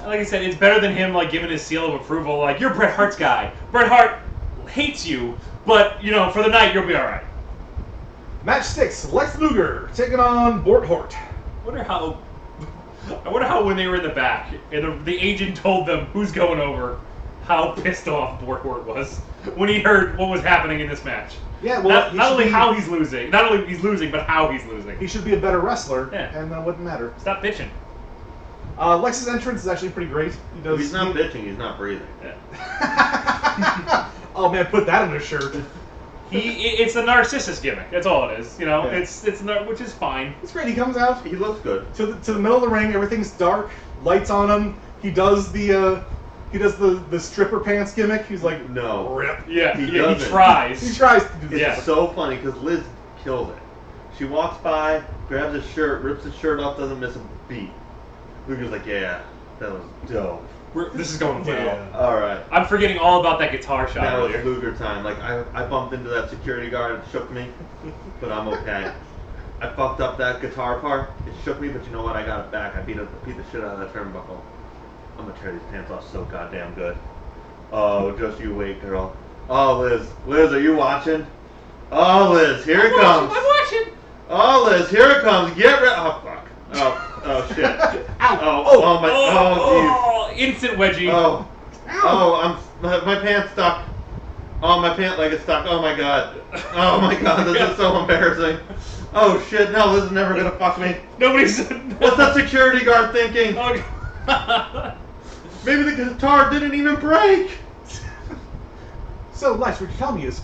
Like I said, it's better than him like giving his seal of approval. Like, you're Bret Hart's guy. Bret Hart hates you, but you know, for the night you'll be all right. Match 6: Lex Luger taking on Bort Hart. I wonder how when they were in the back and the agent told them who's going over, how pissed off Bort Hart was when he heard what was happening in this match. Yeah, well, not only how he's losing, not only he's losing, but how he's losing. He should be a better wrestler, Yeah. and that wouldn't matter. Stop bitching. Lex's entrance is actually pretty great. If he's not bitching, he's not breathing. Yeah. Oh man, put that on his shirt. It's a narcissist gimmick. That's all it is. You know, Yeah. which is fine. It's great. He comes out He looks good. to the middle of the ring. Everything's dark. Lights on him. He does the stripper pants gimmick. He's like, No. rip. Yeah, He he doesn't. tries. He tries to do this. Yeah. It's so funny because Liz kills it. She walks by, grabs his shirt, rips his shirt off, doesn't miss a beat. Luger's like, yeah, that was dope. This is going well. Yeah. Alright. I'm forgetting all about that guitar shot That was earlier. Luger time. Like, I bumped into that security guard, it shook me, but I'm okay. I fucked up that guitar part, it shook me, but you know what, I got it back. I beat the shit out of that turnbuckle. I'm gonna tear these pants off so goddamn good. Oh, just you wait, girl. Oh, Liz, are you watching? Oh, Liz, here it comes. I'm watching. Oh, Liz, here it comes. Get ready. Oh, fuck. Oh, shit. Ow. Oh, my. Oh, jeez. Instant wedgie. My pants stuck. Oh, my pant leg is stuck. Oh my god. Oh my god, this is so embarrassing. Oh shit, no, Liz is never gonna fuck me. Nobody's. What's that security guard thinking? Oh, God. Maybe the guitar didn't even break. So, Lex, what you're telling me is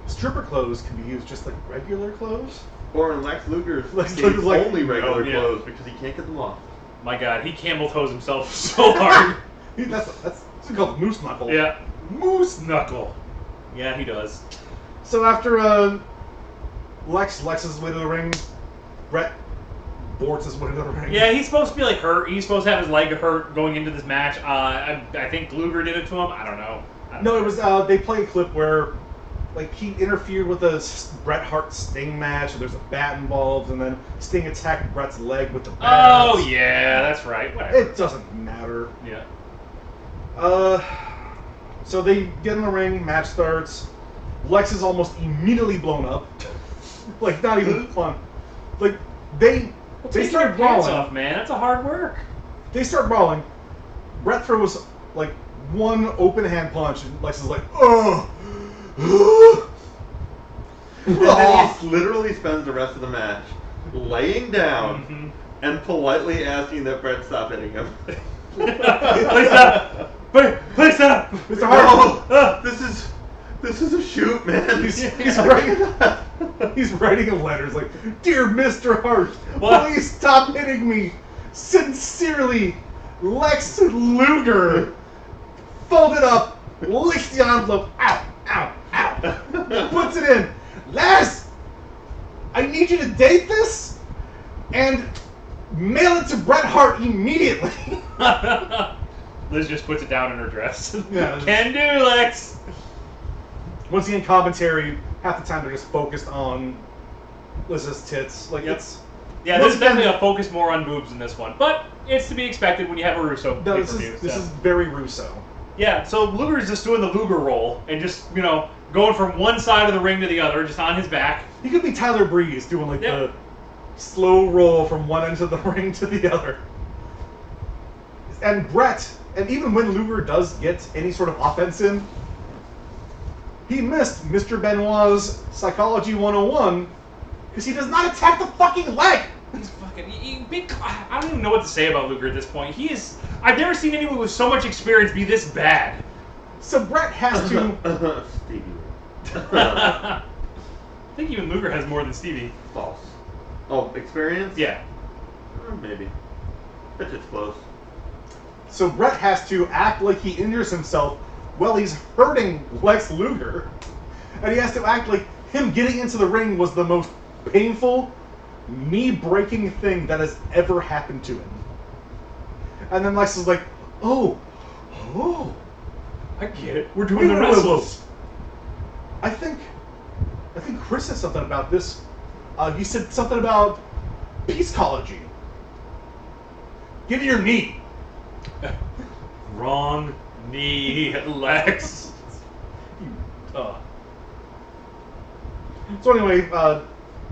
stripper clothes can be used just like regular clothes? Or in Lex Luger's Lex case, Luger's like, only regular no, yeah. clothes because he can't get them off. My God, he camel toes himself so hard. That's called moose knuckle. Yeah. Moose knuckle. Yeah, he does. So after Lex's way to the ring, Brett boards his way to the ring. Yeah, he's supposed to be like hurt. He's supposed to have his leg hurt going into this match. I think Luger did it to him. I don't know. No, it was they play a clip where like he interfered with a Bret Hart Sting match, and there's a bat involved, and then Sting attacked Bret's leg with the bat. Oh yeah, that's right. Whatever. It doesn't matter. Yeah. So they get in the ring, match starts. Lex is almost immediately blown up. Like, not even fun. Like, they start brawling. Off, man. That's a hard work. They start brawling. Brett throws, like, one open hand punch, and Lex is like, oh! And then he literally spends the rest of the match laying down and politely asking that Brett stop hitting him. Please stop! Please stop! It's a hard no, this is a shoot, man. He's writing letters like, Dear Mr. Hart, What? please stop hitting me. Sincerely, Lex Luger. Folded up, licks the envelope. Ow, ow, ow. Puts it in. Les, I need you to date this and mail it to Bret Hart immediately. Liz just puts it down in her dress. Yeah. Can do, Lex. Once again, commentary, half the time they're just focused on Liz's tits. Like, it's... Yeah, there's definitely a focus more on boobs in this one. But it's to be expected when you have a Russo No, pay-per-view. this is very Russo. Yeah, so Luger's just doing the Luger roll and just, going from one side of the ring to the other, just on his back. He could be Tyler Breeze doing, like, the slow roll from one end of the ring to the other. And Brett, and even when Luger does get any sort of offense in, he missed Mr. Benoit's Psychology 101 because he does not attack the fucking leg. He's fucking... I don't even know what to say about Luger at this point. I've never seen anyone with so much experience be this bad. So Brett has to... Stevie. I think even Luger has more than Stevie. False. Oh, experience? Yeah. Maybe. Bet it's close. So Brett has to act like he injures himself while he's hurting Lex Luger. And he has to act like him getting into the ring was the most painful, knee-breaking thing that has ever happened to him. And then Lex is like, oh, I get it. We're doing the wait. wrestles. I think Chris said something about this. He said something about peacecology. Give me your knee. Wrong knee, Lex. So anyway,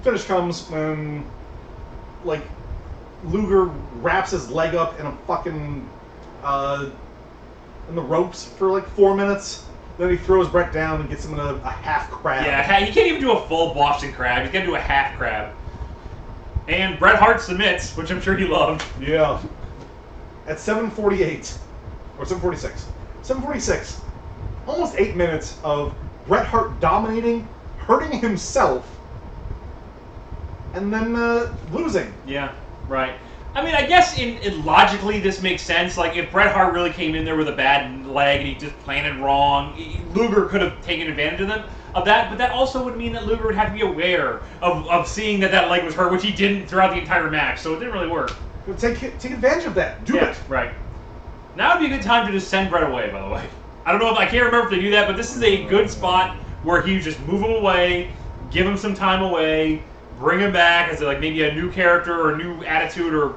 finish comes when, like, Luger wraps his leg up in a fucking, in the ropes for like 4 minutes. Then he throws Brett down and gets him in a half crab. Yeah, he can't even do a full Boston crab. He's got to do a half crab. And Bret Hart submits, which I'm sure he loved. Yeah. At 7:48, or 7:46. 7:46. Almost 8 minutes of Bret Hart dominating, hurting himself, and then losing. Yeah, right. I mean, I guess in logically this makes sense. Like, if Bret Hart really came in there with a bad leg and he just planted wrong, Luger could have taken advantage of that. But that also would mean that Luger would have to be aware of seeing that leg was hurt, which he didn't throughout the entire match. So it didn't really work. But take advantage of that. Do it. Right. Now would be a good time to just send Bret away, by the way. I don't know I can't remember if they do that, but this is a good spot where you just move him away, give him some time away, bring him back as like maybe a new character or a new attitude or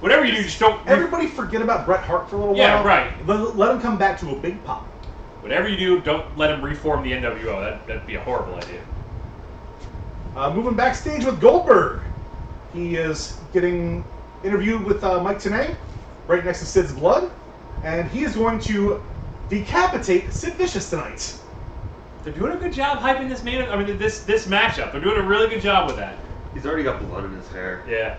whatever you do. Just don't. Everybody forget about Bret Hart for a little while. Yeah, right. Let him come back to a big pop. whatever you do, don't let him reform the NWO. That'd be a horrible idea. Moving backstage with Goldberg. He is getting interviewed with Mike Tenay, right next to Sid's blood, and he is going to decapitate Sid Vicious tonight. They're doing a good job hyping this this matchup. They're doing a really good job with that. He's already got blood in his hair. Yeah.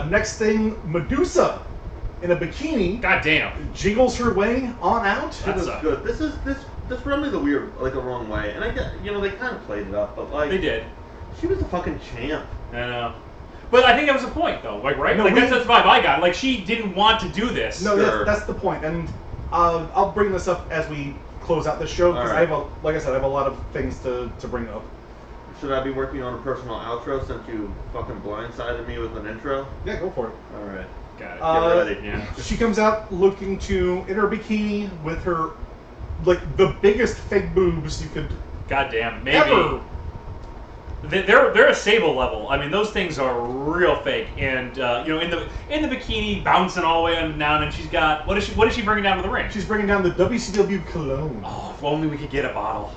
Next thing, Medusa in a bikini. God damn. Jiggles her way on out. That was good. This rubbed me the wrong way, and I get, they kind of played it up, but like They did. She was a fucking champ. I know. But I think that was the point, though. Like, right? No, that's the vibe I got. Like, she didn't want to do this. No, Sure. that's the point, and I'll bring this up as we close out this show because All right. like I said, I have a lot of things to bring up. Should I be working on a personal outro since you fucking blindsided me with an intro? Yeah, go for it. All right. Got it. Get ready. Yeah. She comes out looking to in her bikini with her the biggest fake boobs you could Goddamn. Maybe. ever. They're a Sable level. I mean, those things are real fake. And in the bikini, bouncing all the way up and down, and she's got what is she bringing down to the ring? She's bringing down the WCW cologne. Oh, if only we could get a bottle.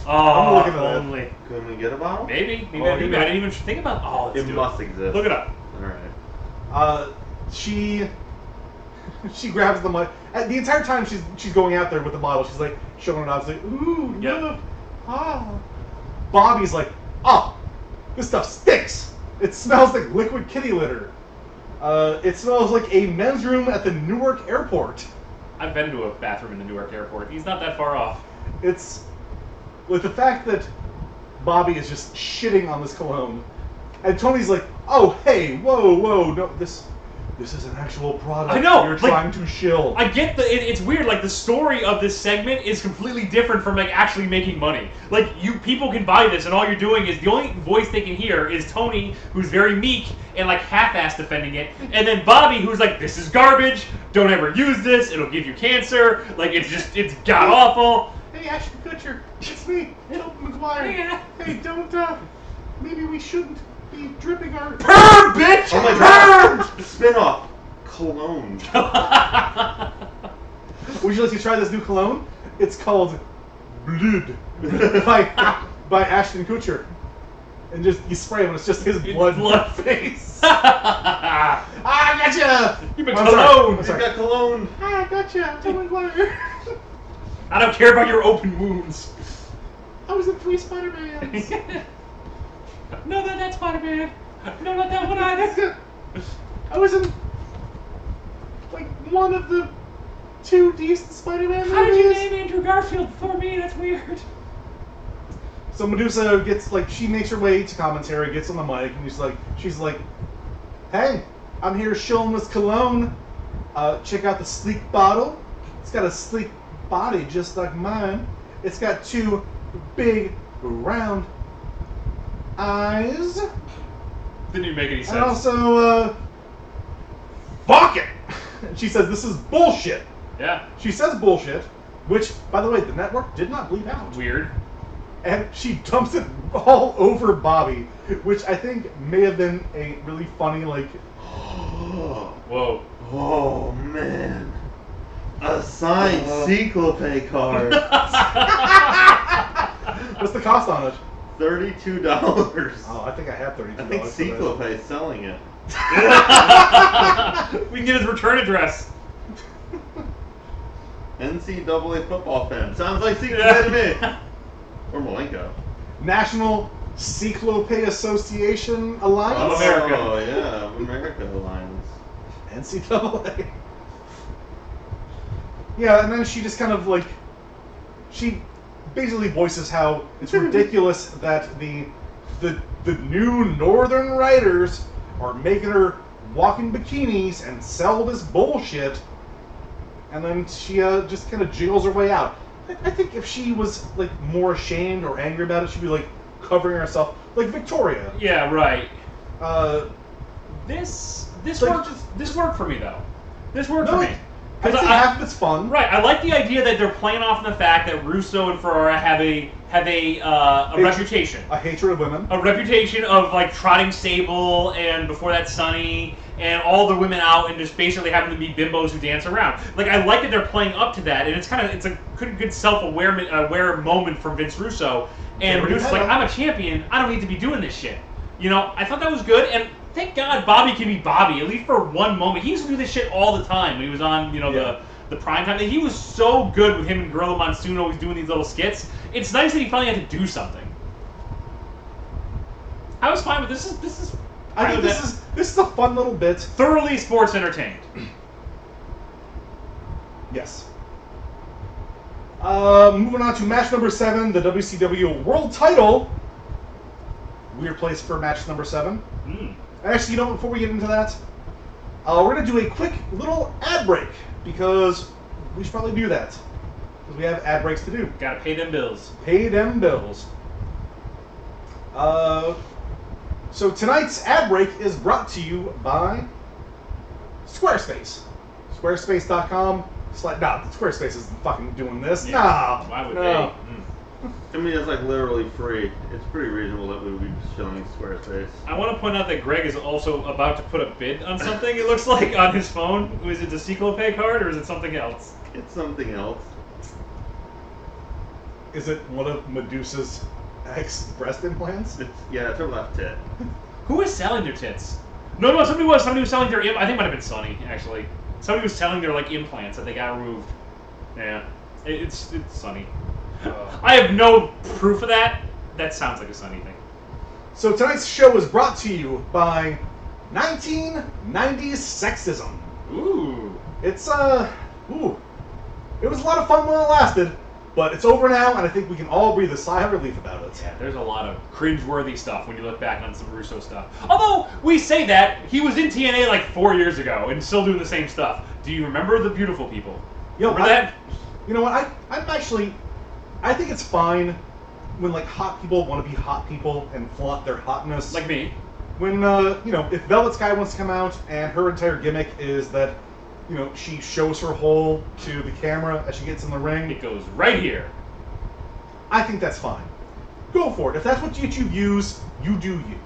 Oh, I'm looking at if only. Couldn't we get a bottle? Maybe Oh, I didn't even think about. Oh, let's It do must exist. Look it up. All right. She grabs the mic. The entire time she's going out there with the model, she's like showing it off. She's like, ooh, Yep. look, ah. Bobby's like, oh, this stuff stinks. It smells like liquid kitty litter. It smells like a men's room at the Newark airport. I've been to a bathroom in the Newark airport. He's not that far off. It's with the fact that Bobby is just shitting on this cologne, and Tony's like, oh, hey, whoa, no, this is an actual product. I know, You're like, trying to shill. I get it's weird. Like the story of this segment is completely different from like actually making money. Like people can buy this, and all you're doing is the only voice they can hear is Tony, who's very meek and like half-ass defending it, and then Bobby, who's like, this is garbage. Don't ever use this. It'll give you cancer. Like it's god awful. Hey, Ashton Kutcher, it's me, Hilton McGuire. Yeah. Hey, don't, maybe we shouldn't be dripping our... Perm, bitch. Oh my god! Spin-off. Cologne. Would you like to try this new cologne? It's called Blood by Ashton Kutcher. And just, you spray him and it's just his blood face. I gotcha! You've been I'm sorry. cologne. I'm He's sorry. got cologne. I gotcha, Tom McGuire. I don't care about your open wounds. I was in 3 Spider-Mans. No, that's Spider-Man. No, not that one either. I was in, like, one of the 2 decent Spider-Man movies. How did you name Andrew Garfield before me? That's weird. So Medusa gets, like, she makes her way to commentary, gets on the mic, and she's like, hey, I'm here shilling this cologne. Check out the sleek bottle. It's got a sleek body just like mine. It's got 2 big, round eyes. Didn't even make any sense. And also, fuck it! She says this is bullshit. Yeah. She says bullshit, which, by the way, the network did not bleep out. Weird. And she dumps it all over Bobby, which I think may have been a really funny, like... Whoa. Oh man. A signed Cyclope card. What's the cost on it? $32. Oh, I think I have $32. I think Cyclope is selling it. We can get his return address. NCAA football fan. Sounds like Cyclope to me. Or Malenko. National Cyclope Association Alliance? Of America. Oh yeah, America Alliance. NCAA. Yeah, and then she just kind of like, she basically voices how it's ridiculous that the new Northern writers are making her walk in bikinis and sell this bullshit. And then she just kind of jiggles her way out. I think if she was like more ashamed or angry about it, she'd be like covering herself, like Victoria. Yeah, right. This worked for me though. This worked No, for me. I'd say half of it's fun. Right, I like the idea that they're playing off on the fact that Russo and Ferrara have a have a reputation. A hatred of women. A reputation of like trotting Sable and before that Sunny and all the women out and just basically having to be bimbos who dance around. Like I like that they're playing up to that, and it's a good self-aware moment from Vince Russo. And Medusa's like, I'm a champion. I don't need to be doing this shit. You know, I thought that was good, and thank God Bobby can be Bobby, at least for one moment. He used to do this shit all the time when he was on, the prime time. He was so good with him and Gorilla Monsoon always doing these little skits. It's nice that he finally had to do something. I was fine with this. I think this is a fun little bit. Thoroughly sports entertained. Yes. Moving on to match number 7, the WCW World Title. Weird place for match number 7. Actually, before we get into that, we're going to do a quick little ad break, because we should probably do that. Because we have ad breaks to do. Gotta pay them bills. Pay them bills. So tonight's ad break is brought to you by Squarespace. Squarespace.com. Squarespace isn't fucking doing this. Yeah. Nah. Why would no. they? I mean, it's like literally free. It's pretty reasonable that we would be showing Squarespace. I want to point out that Greg is also about to put a bid on something, it looks like, on his phone. Is it the Cyclopay card, or is it something else? It's something else. Is it one of Medusa's breast implants? It's her left tit. Who is selling their tits? No, somebody was selling their I think it might have been Sonny, actually. Somebody was selling their, like, implants that they got removed. Yeah. It's Sonny. I have no proof of that. That sounds like a Sonny thing. So tonight's show is brought to you by 1990s sexism. Ooh. It's, it was a lot of fun while it lasted, but it's over now, and I think we can all breathe a sigh of relief about it. Yeah, there's a lot of cringe-worthy stuff when you look back on some Russo stuff. Although, we say that, he was in TNA like 4 years ago and still doing the same stuff. Do you remember The Beautiful People? Remember that? You know what, I think it's fine when, like, hot people want to be hot people and flaunt their hotness. Like me. When, if Velvet Sky wants to come out and her entire gimmick is that, she shows her hole to the camera as she gets in the ring. It goes right here. I think that's fine. Go for it. If that's what you use, you do you.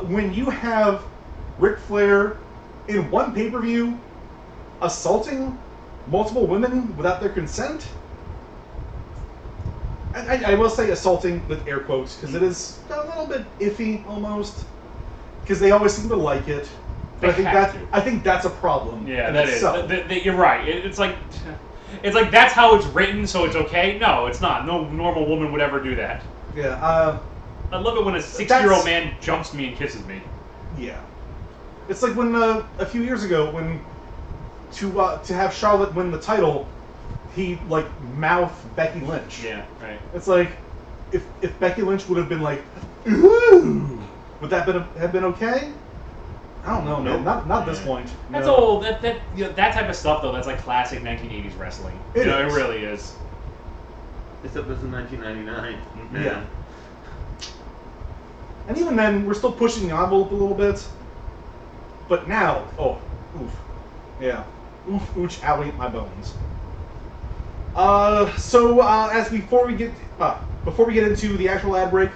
When you have Ric Flair in one pay-per-view assaulting multiple women without their consent, I will say assaulting with air quotes, because it is a little bit iffy almost, because they always seem to like it. But I think that's a problem. Yeah, that itself. You're right. It's like that's how it's written, so it's okay. No, it's not. No normal woman would ever do that. Yeah. I love it when a 6-year-old man jumps me and kisses me. Yeah. It's like when a few years ago when to have Charlotte win the title, he like mouthed Becky Lynch. Yeah, right. It's like if Becky Lynch would have been like, ooh, would that have been okay? I don't know, man. Not at this point. That's old. That type of stuff though. That's like classic 1980s wrestling. It really is. Except this is 1999. Mm-hmm. Yeah. And even then, we're still pushing the envelope a little bit. But now, oof, yeah, oof, ouch, owie, my bones. Before we get into the actual ad break,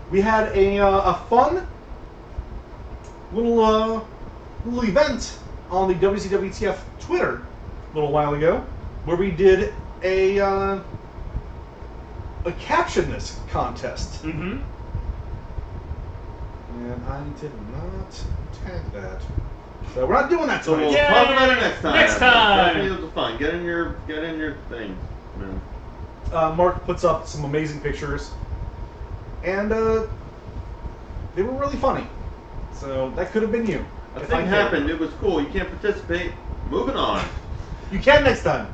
we had a fun little event on the WCWTF Twitter a little while ago, where we did a caption this contest. Mm-hmm. And I did not tag that. So we're not doing that So tonight. we'll talk about it next time. Next time. It was fun. Get in your thing, man. Mark puts up some amazing pictures, and they were really funny. So that could have been you. A thing happened. It was cool. You can't participate. Moving on. You can next time,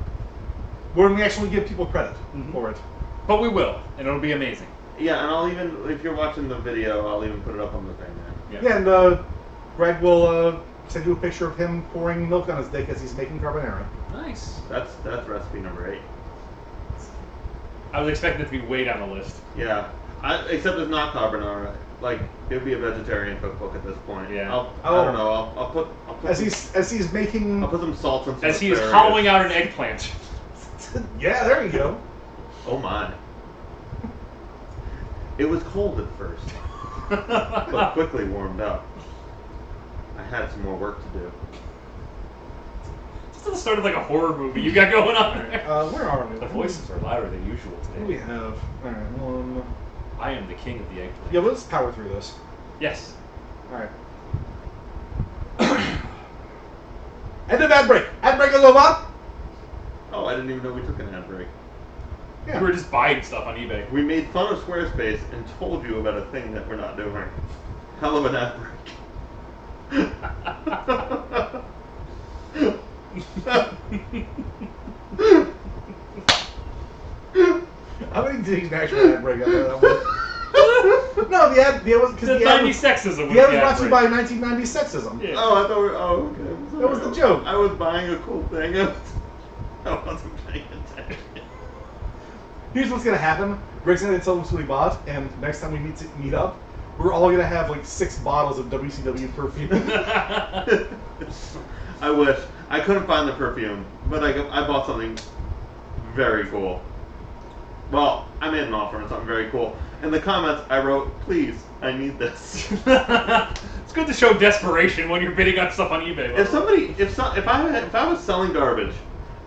when we actually give people credit for it. But we will, and it'll be amazing. Yeah, and I'll even, if you're watching the video, I'll even put it up on the thing there. Yeah, and Greg will send you a picture of him pouring milk on his dick as he's making carbonara. Nice. That's recipe number 8. I was expecting it to be way down the list. Yeah, except it's not carbonara. Like, it would be a vegetarian cookbook at this point. Yeah. I don't know. I'll put as he's making. I'll put some salt and some as he is asparagus. hollowing out an eggplant. Yeah, there you go. Oh my. It was cold at first, but quickly warmed up. I had some more work to do. It's the start of like a horror movie you got going on there. Where are we? The voices are louder than usual What do we today. have? Alright, one. I am the king of the eggplant. Yeah, let's power through this. Yes. Alright. End of ad break! Ad break is over! Oh, I didn't even know we took an ad break. Yeah. We were just buying stuff on eBay. We made fun of Squarespace and told you about a thing that we're not doing. Hell of an ad break. How many did he actually ad break? No, the ad was because The the ad 90 was, sexism. the ad was brought to you by 1990 sexism. Yeah. Oh, I thought we were, oh, okay. That was the joke. I was buying a cool thing. I wasn't paying attention. Here's what's gonna happen. Greg's gonna tell us what he bought, and next time we meet up, we're all gonna have like 6 bottles of WCW perfume. I wish. I couldn't find the perfume, but I bought something very cool. Well, I made an offer on something very cool. In the comments, I wrote, "Please, I need this." It's good to show desperation when you're bidding on stuff on eBay. If I was selling garbage,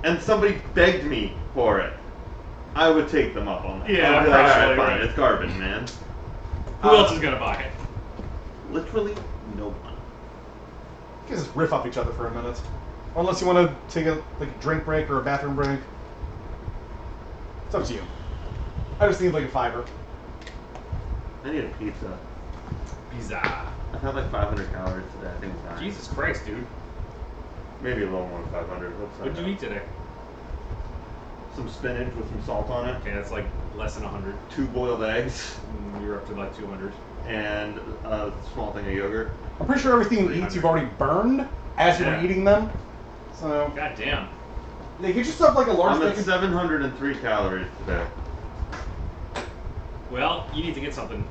and somebody begged me for it, I would take them up on that. Yeah, I'd be like, probably, "Alright, fine, right. it's garbage, man." Who else is gonna buy it? Literally no one. You guys just riff off each other for a minute. Unless you want to take a drink break or a bathroom break. It's up to you. I just need like a $5. I need a pizza. Pizza. I've had like 500 calories today. I think it's fine. Jesus Christ, dude. Maybe a little more than 500. What did you eat today? Some spinach with some salt on it. Okay, that's like less than 100. 2 boiled eggs. You're up to like 200. And a small thing of yogurt. I'm pretty sure everything you eat you've already burned as you were Yeah. eating them. So, God damn. yeah, get yourself like a large I'm at bacon. 703 calories today. Well, you need to get something.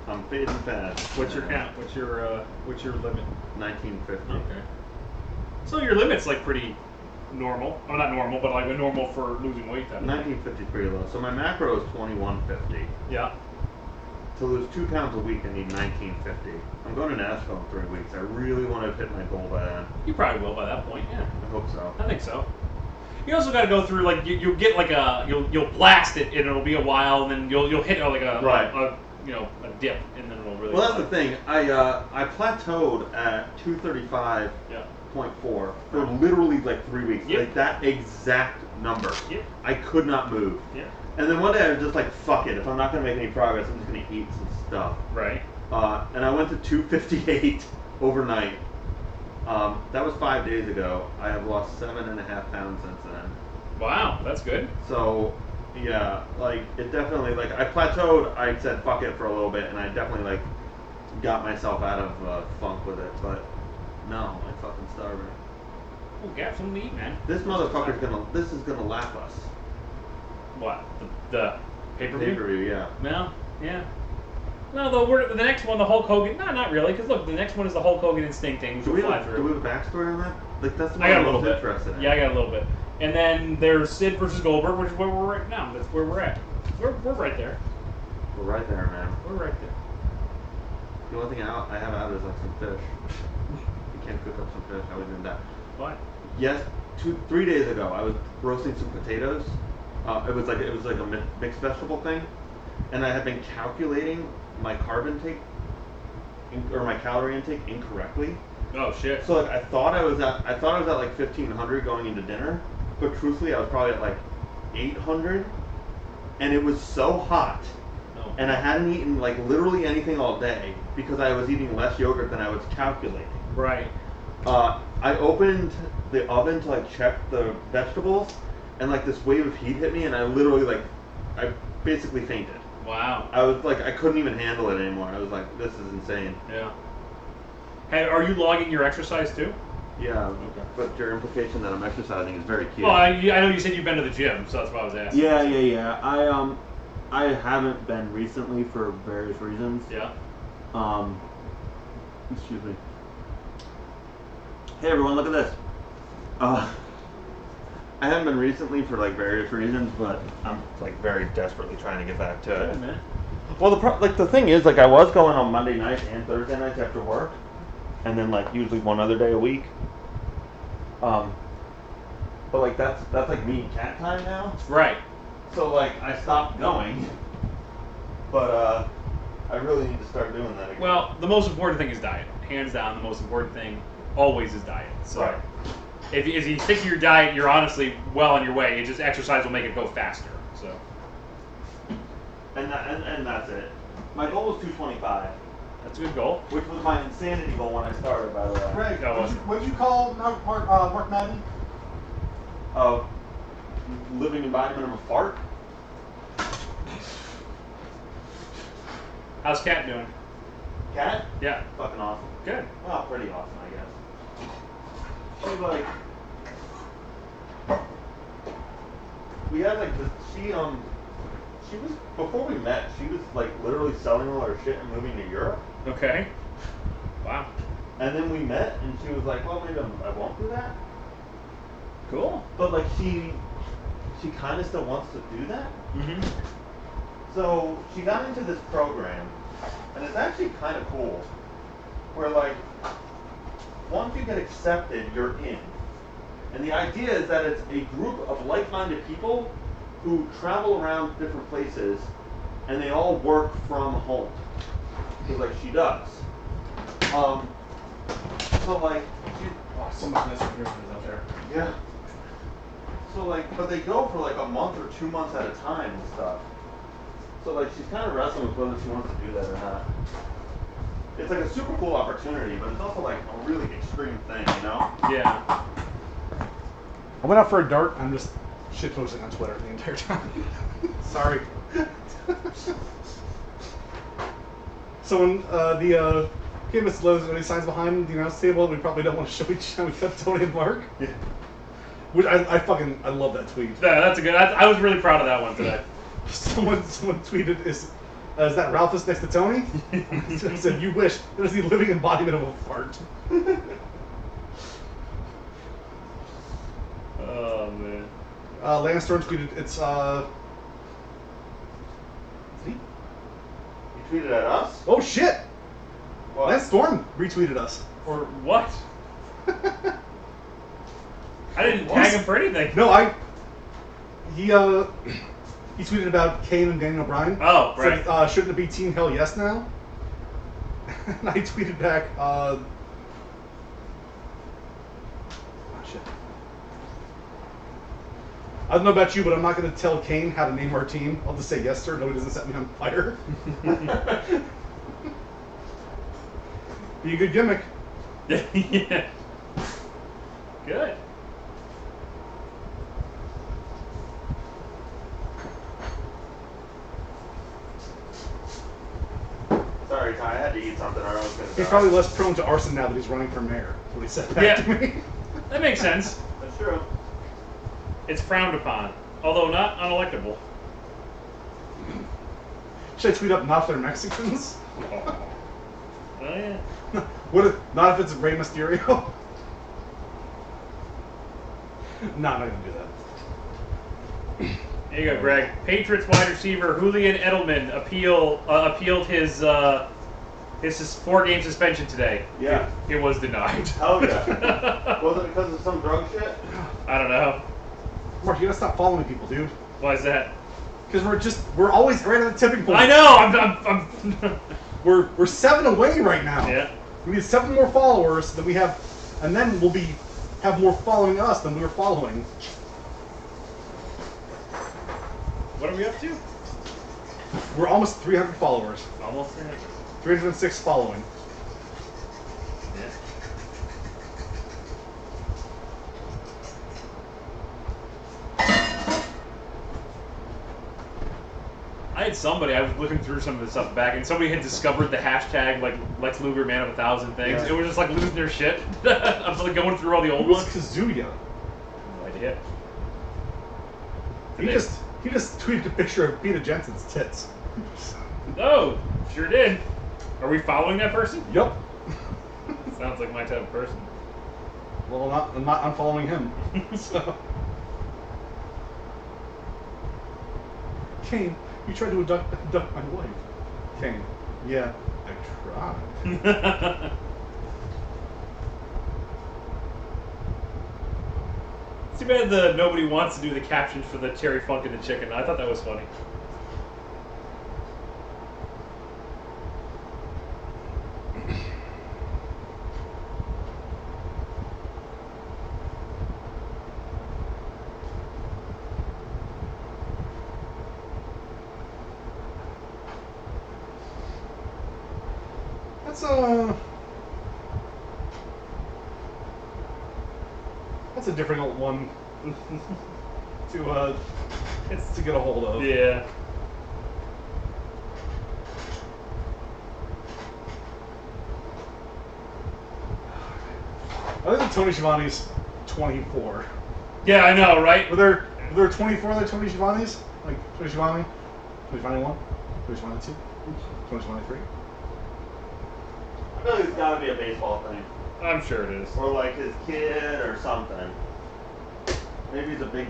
I'm fading fast. What's your count? What's your limit? 1950. Okay. So your limit's like pretty normal. Well, not normal, but like a normal for losing weight. Then. 1953 low. So my macro is 2150. Yeah. To lose 2 pounds a week, I need 1950. I'm going to Nashville in 3 weeks. I really want to hit my goal by then. You probably will by that point. Yeah. I hope so. I think so. You also got to go through like you'll get like you'll blast it and it'll be a while and then you'll hit like a Right. a dip and then it'll really. Well, that's the thing. I plateaued at 235.4 Yeah. for literally like 3 weeks. Yep. Like that exact number. Yep. I could not move. Yeah. And then one day I was just like, fuck it. If I'm not going to make any progress, I'm just going to eat some stuff. Right. And I went to 258 overnight. That was 5 days ago. I have lost 7.5 pounds since then. Wow, that's good. So, yeah, like, it definitely, like, I plateaued, I said fuck it for a little bit, and I definitely, like, got myself out of funk with it, but no, I'm fucking starving. Well, get some meat, man. This is gonna laugh us. What? The pay-per-view? Pay-per-view, yeah. No. Yeah. No, the next one, the Hulk Hogan. No, not really, because look, the next one is the Hulk Hogan Instinct thing, which Do we'll we fly have through. a backstory on that? Like, that's what I got a I'm little most bit. interested in. Yeah, I got a little bit. And then there's Sid versus Goldberg, which is where we're at now. That's where we're at. We're right there. We're right there, man. We're right there. The only thing I have out is, like, some fish. You can't cook up some fish. I would do that. What? Yes, 3 days ago, I was roasting some potatoes. It was like a mixed vegetable thing, and I had been calculating my carb intake or my calorie intake incorrectly. Oh shit. So like I thought I was at like 1,500 going into dinner, but truthfully I was probably at like 800, and it was so hot, Oh. and I hadn't eaten like literally anything all day because I was eating less yogurt than I was calculating. Right. I opened the oven to like check the vegetables, and like this wave of heat hit me, and I literally I basically fainted. Wow. I was like, I couldn't even handle it anymore. I was like, this is insane. Yeah. Hey, are you logging your exercise too? Yeah, but your implication that I'm exercising is very cute. Well, I know you said you've been to the gym, so that's why I was asking. Yeah. I haven't been recently for various reasons. Yeah. Excuse me. Hey everyone, look at this. I haven't been recently for like various reasons, but I'm like very desperately trying to get back to it. Good, man. Well, the thing is, like, I was going on Monday nights and Thursday nights after work, and then like usually one other day a week. But like that's like me and cat time now. Right. So like I stopped going, but I really need to start doing that again. Well, the most important thing is diet. Hands down, the most important thing always is diet. So Right. if you stick to your diet, you're honestly well on your way. It's just exercise will make it go faster. So. And that's it. My goal was 225, That's a good goal. which was my insanity goal when I started, by the way. Greg, That wasn't. what did you call Mark Madden? Living embodiment of a fart. How's Kat doing? Cat? Yeah. Fucking awesome. Good. Well, pretty awesome, I guess. She's like, we had like this. She was, before we met, she was like literally selling all her shit and moving to Europe. Okay. Wow. And then we met, and she was like, well, maybe I won't do that. Cool. But like she kind of still wants to do that. Mm-hmm. So she got into this program, and it's actually kind of cool, where like, once you get accepted, you're in. And the idea is that it's a group of like-minded people who travel around different places, and they all work from home. Because like she does. So like, Oh, so much nicer here out there. yeah. So like, but they go for like a month or 2 months at a time and stuff. So like, she's kind of wrestling with whether she wants to do that or not. It's like a super cool opportunity, but it's also like a really extreme thing, you know? Yeah. I went out for a dart. I'm just shit posting on Twitter the entire time. Sorry. So when the Canvas loads and he signs behind the announce table, we probably don't want to show each time we cut Tony and Mark. Yeah. Which I love that tweet. Yeah, that's a good. I was really proud of that one today. Someone tweeted is that Ralphus next to Tony? He said, "You wish it was the living embodiment of a fart." Oh man. Lance Storm tweeted, "It's he? You tweeted at us? Oh shit! What? Lance Storm retweeted us." Or what? I didn't tag him for anything. No, he tweeted about Kane and Daniel Bryan. Oh, right. Said, shouldn't it be Team Hell Yes now? And I tweeted back, oh shit. I don't know about you, but I'm not going to tell Kane how to name our team. I'll just say yes, sir. No, he doesn't set me on fire. Be a good gimmick. Yeah. Good. Sorry, Ty, I had to eat something or I was going to He's probably less prone to arson now that he's running for mayor. That's what he said back to me. That makes sense. That's true. It's frowned upon, although not unelectable. Should I tweet up not if they're Mexicans? Oh yeah. Not if it's Rey Mysterio? No, I'm not going to do that. There you go, Greg. Patriots wide receiver Julian Edelman appealed his 4-game suspension today. Yeah. It was denied. Hell yeah. Was it because of some drug shit? I don't know. Mark, you gotta stop following people, dude. Why is that? Because we're always right at the tipping point. I know. I'm We're 7 away right now. Yeah. We need 7 more followers than we have, and then we'll have more following us than we were following. What are we up to? We're almost 300 followers. Almost there. 306 following. Yeah. I had somebody, I was looking through some of this stuff back, and somebody had discovered the hashtag, like, Lex Luger, man of 1,000 things. Yeah. It was just, like, losing their shit. I was, like, going through all the old Who was ones. Kazuya? No idea. He just tweeted a picture of Peter Jensen's tits. Oh, sure did. Are we following that person? Yup. Sounds like my type of person. Well, I'm not unfollowing him. So. Kane, you tried to abduct my wife. Kane. Yeah, I tried. It's too bad the nobody wants to do the captions for the Terry Funk and the chicken. I thought that was funny. That's a difficult one to get a hold of. Yeah. I think Tony Schiavone's 24. Yeah, I know, right? Were there 24 other Tony Schiavone's? Like Tony Schiavone? Tony Schiavone 1? Tony Schiavone 2? Tony Schiavone 3? I feel like it's got to be a baseball thing. I'm sure it is. Or like his kid or something. Maybe he's a big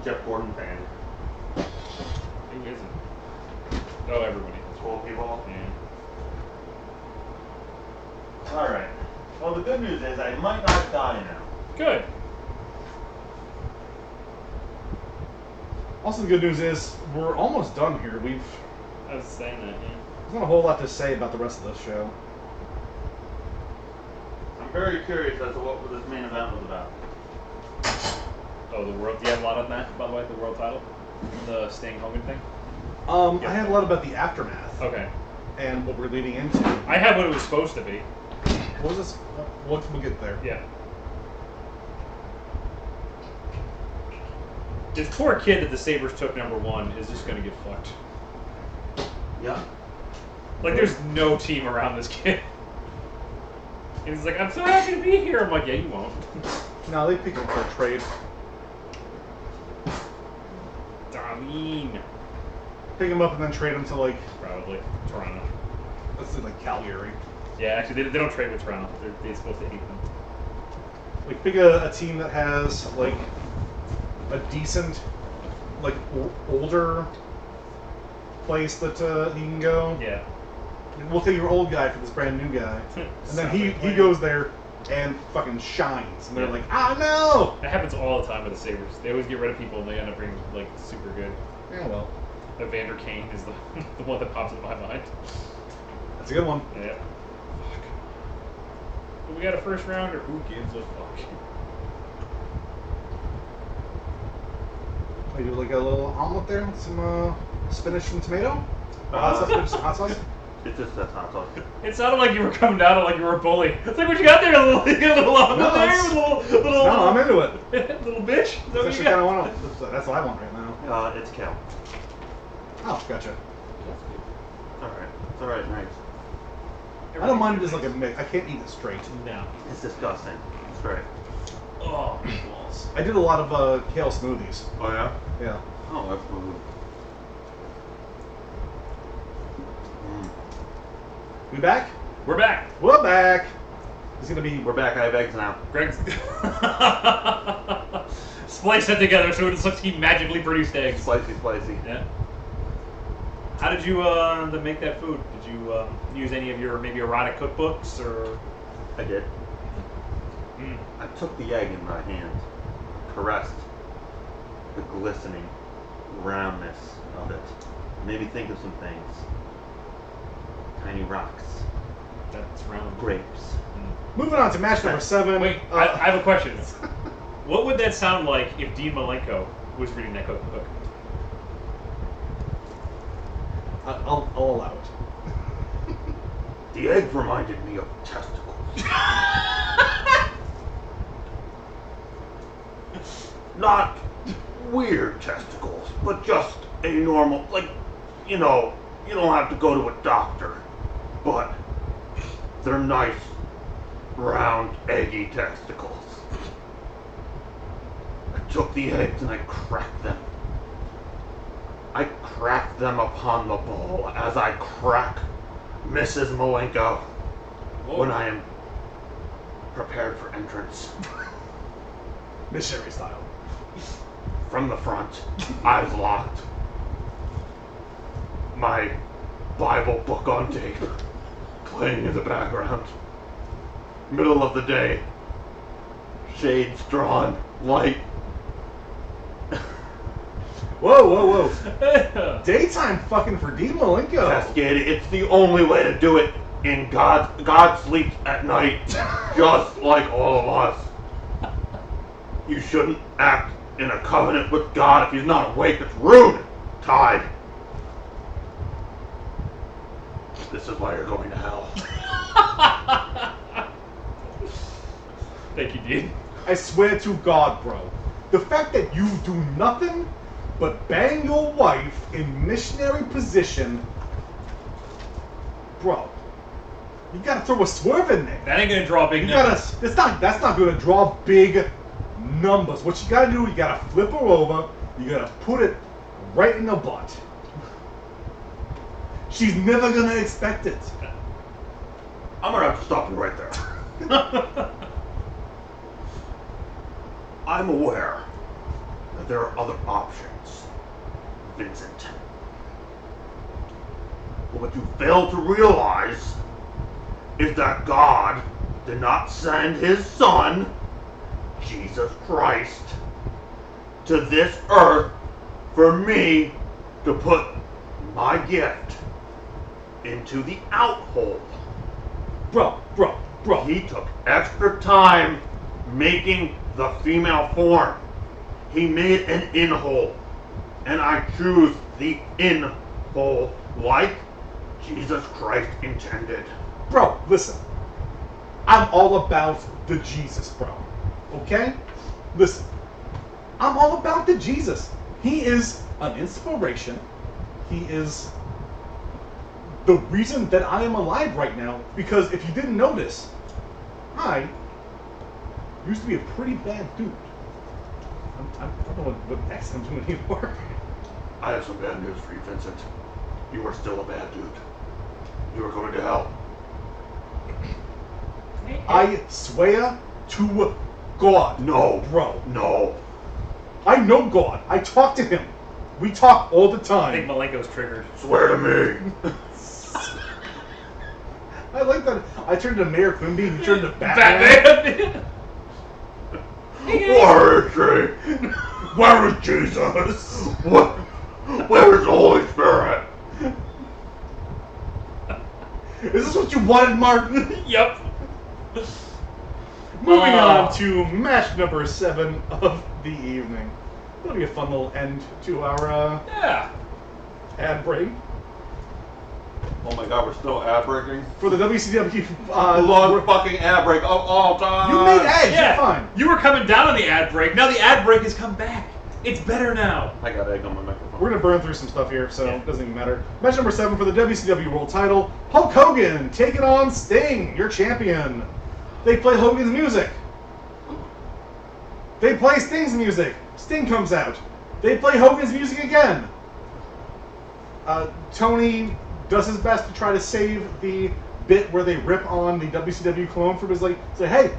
Jeff Gordon fan. Who isn't? Oh, everybody. Cool people. Yeah. Alright. Well, the good news is I might not die now. Good. Also, the good news is we're almost done here. I was saying that, yeah. There's not a whole lot to say about the rest of this show. I'm very curious as to what this main event was about. Oh, the world. You had a lot on that, by the way, the world title? The Sting Hogan thing? I had a lot about the aftermath. Okay. And what we're leading into. I had what it was supposed to be. What was this? We'll get there. Yeah. This poor kid that the Sabres took #1 is just going to get fucked. Yeah. Like, there's no team around this kid. And he's like, I'm so happy to be here. I'm like, yeah, you won't. No, they picked him for a trade. Darlene. Pick him up and then trade him to, like... Probably. Toronto. Let's say, like, Calgary. Yeah, actually, they don't trade with Toronto. They're supposed to hate them. Like, pick a team that has, like, a decent, like, older place that he can go. Yeah. We'll take your old guy for this brand new guy. And then he goes there and fucking shines. And they're like, ah, no! That happens all the time with the Sabres. They always get rid of people and they end up being, like, super good. Yeah, well. Evander Kane is the the one that pops in my mind. That's a good one. Yeah. Fuck. But we got a first rounder. Who gives a fuck? We do like a little omelet there with some spinach and tomato. Hot sauce. It's just that hot sauce. It sounded like you were coming down on like you were a bully. It's like what you got there, you got a little omelet there with a little. No, I'm into it. Little bitch. Is that what you got? That's what I want right now. It's kale. Oh, gotcha. Alright. It's alright, nice. I don't mind it as like a mix. I can't eat it straight. No. It's disgusting. It's great. Oh, balls. I did a lot of kale smoothies. Oh, yeah? Yeah. Oh, absolutely. We back? We're back. We're back. It's gonna be. We're back. I have eggs now. Greg's splice it together so it looks like he magically produced eggs. Spicy. Yeah. How did you make that food? Did you use any of your maybe erotic cookbooks or? I did. I took the egg in my hand, caressed the glistening roundness of it. Made me think of some things. Tiny rocks. That's round. Grapes. Moving on to match number 7. Wait, I have a question. What would that sound like if Dean Malenko was reading that cookbook? I'll allow it. The egg reminded me of testicles. Not weird testicles, but just a normal, like, you know, you don't have to go to a doctor, but they're nice, round, eggy testicles. I took the eggs and I cracked them. I cracked them upon the bowl as I crack Mrs. Malenko when I am prepared for entrance. Missionary style. From the front, eyes locked. My Bible book on tape playing in the background. Middle of the day. Shades drawn. Light. Whoa. Daytime fucking for Dean Malenko. Cascade, it's the only way to do it. In God sleeps at night, just like all of us. You shouldn't act in a covenant with God if he's not awake. It's rude. Tide. This is why you're going to hell. Thank you, Dean. I swear to God, bro. The fact that you do nothing but bang your wife in missionary position, bro. You gotta throw a swerve in there. That ain't gonna draw big numbers. That's not gonna draw big numbers. What you gotta do, you gotta flip her over, you gotta put it right in the butt. She's never gonna expect it. I'm gonna have to stop you right there. I'm aware that there are other options, Vincent. But what you fail to realize is that God did not send his son, Jesus Christ, to this earth for me to put my gift into the out-hole. Bro. He took extra time making the female form. He made an in-hole. And I choose the in-hole like Jesus Christ intended. Bro, listen. I'm all about the Jesus, bro. Okay? Listen. I'm all about the Jesus. He is an inspiration. He is the reason that I am alive right now. Because if you didn't notice, I used to be a pretty bad dude. I don't know what accent I'm doing anymore. I have some bad news for you, Vincent. You are still a bad dude. You are going to hell. I swear to God. No. Bro. No. I know God. I talk to him. We talk all the I time. think Malenko's triggered. Swear to me. I like that. I turned to Mayor Quimby and you turned to Batman. Where is she? Where is Jesus? Where is the Holy Spirit? Is this what you wanted, Martin? Yep. Moving on to match number 7 of the evening. That'll be a fun little end to our ad break. Oh my God, we're still ad breaking? For the WCW. The longest fucking ad break of all time. You made Edge. You're fine. You were coming down on the ad break. Now the ad break has come back. It's better now. I got egg on my microphone. We're going to burn through some stuff here, so it doesn't even matter. Match number 7 for the WCW World Title. Hulk Hogan taking on Sting, your champion. They play Hogan's music. They play Sting's music. Sting comes out. They play Hogan's music again. Tony does his best to try to save the bit where they rip on the WCW cologne from his, say, hey,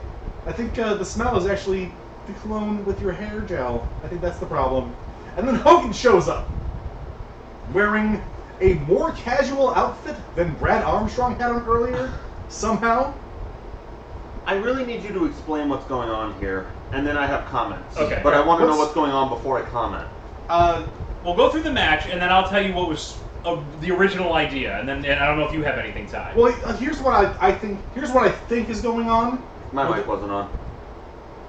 I think the smell is actually the cologne with your hair gel. I think that's the problem. And then Hogan shows up wearing a more casual outfit than Brad Armstrong had on earlier, somehow. I really need you to explain what's going on here, and then I have comments. Okay. But I want to know what's going on before I comment. We'll go through the match, and then I'll tell you what was the original idea, and I don't know if you have anything, Ty. Well, here's what I think. Here's what I think is going on. My mic wasn't on.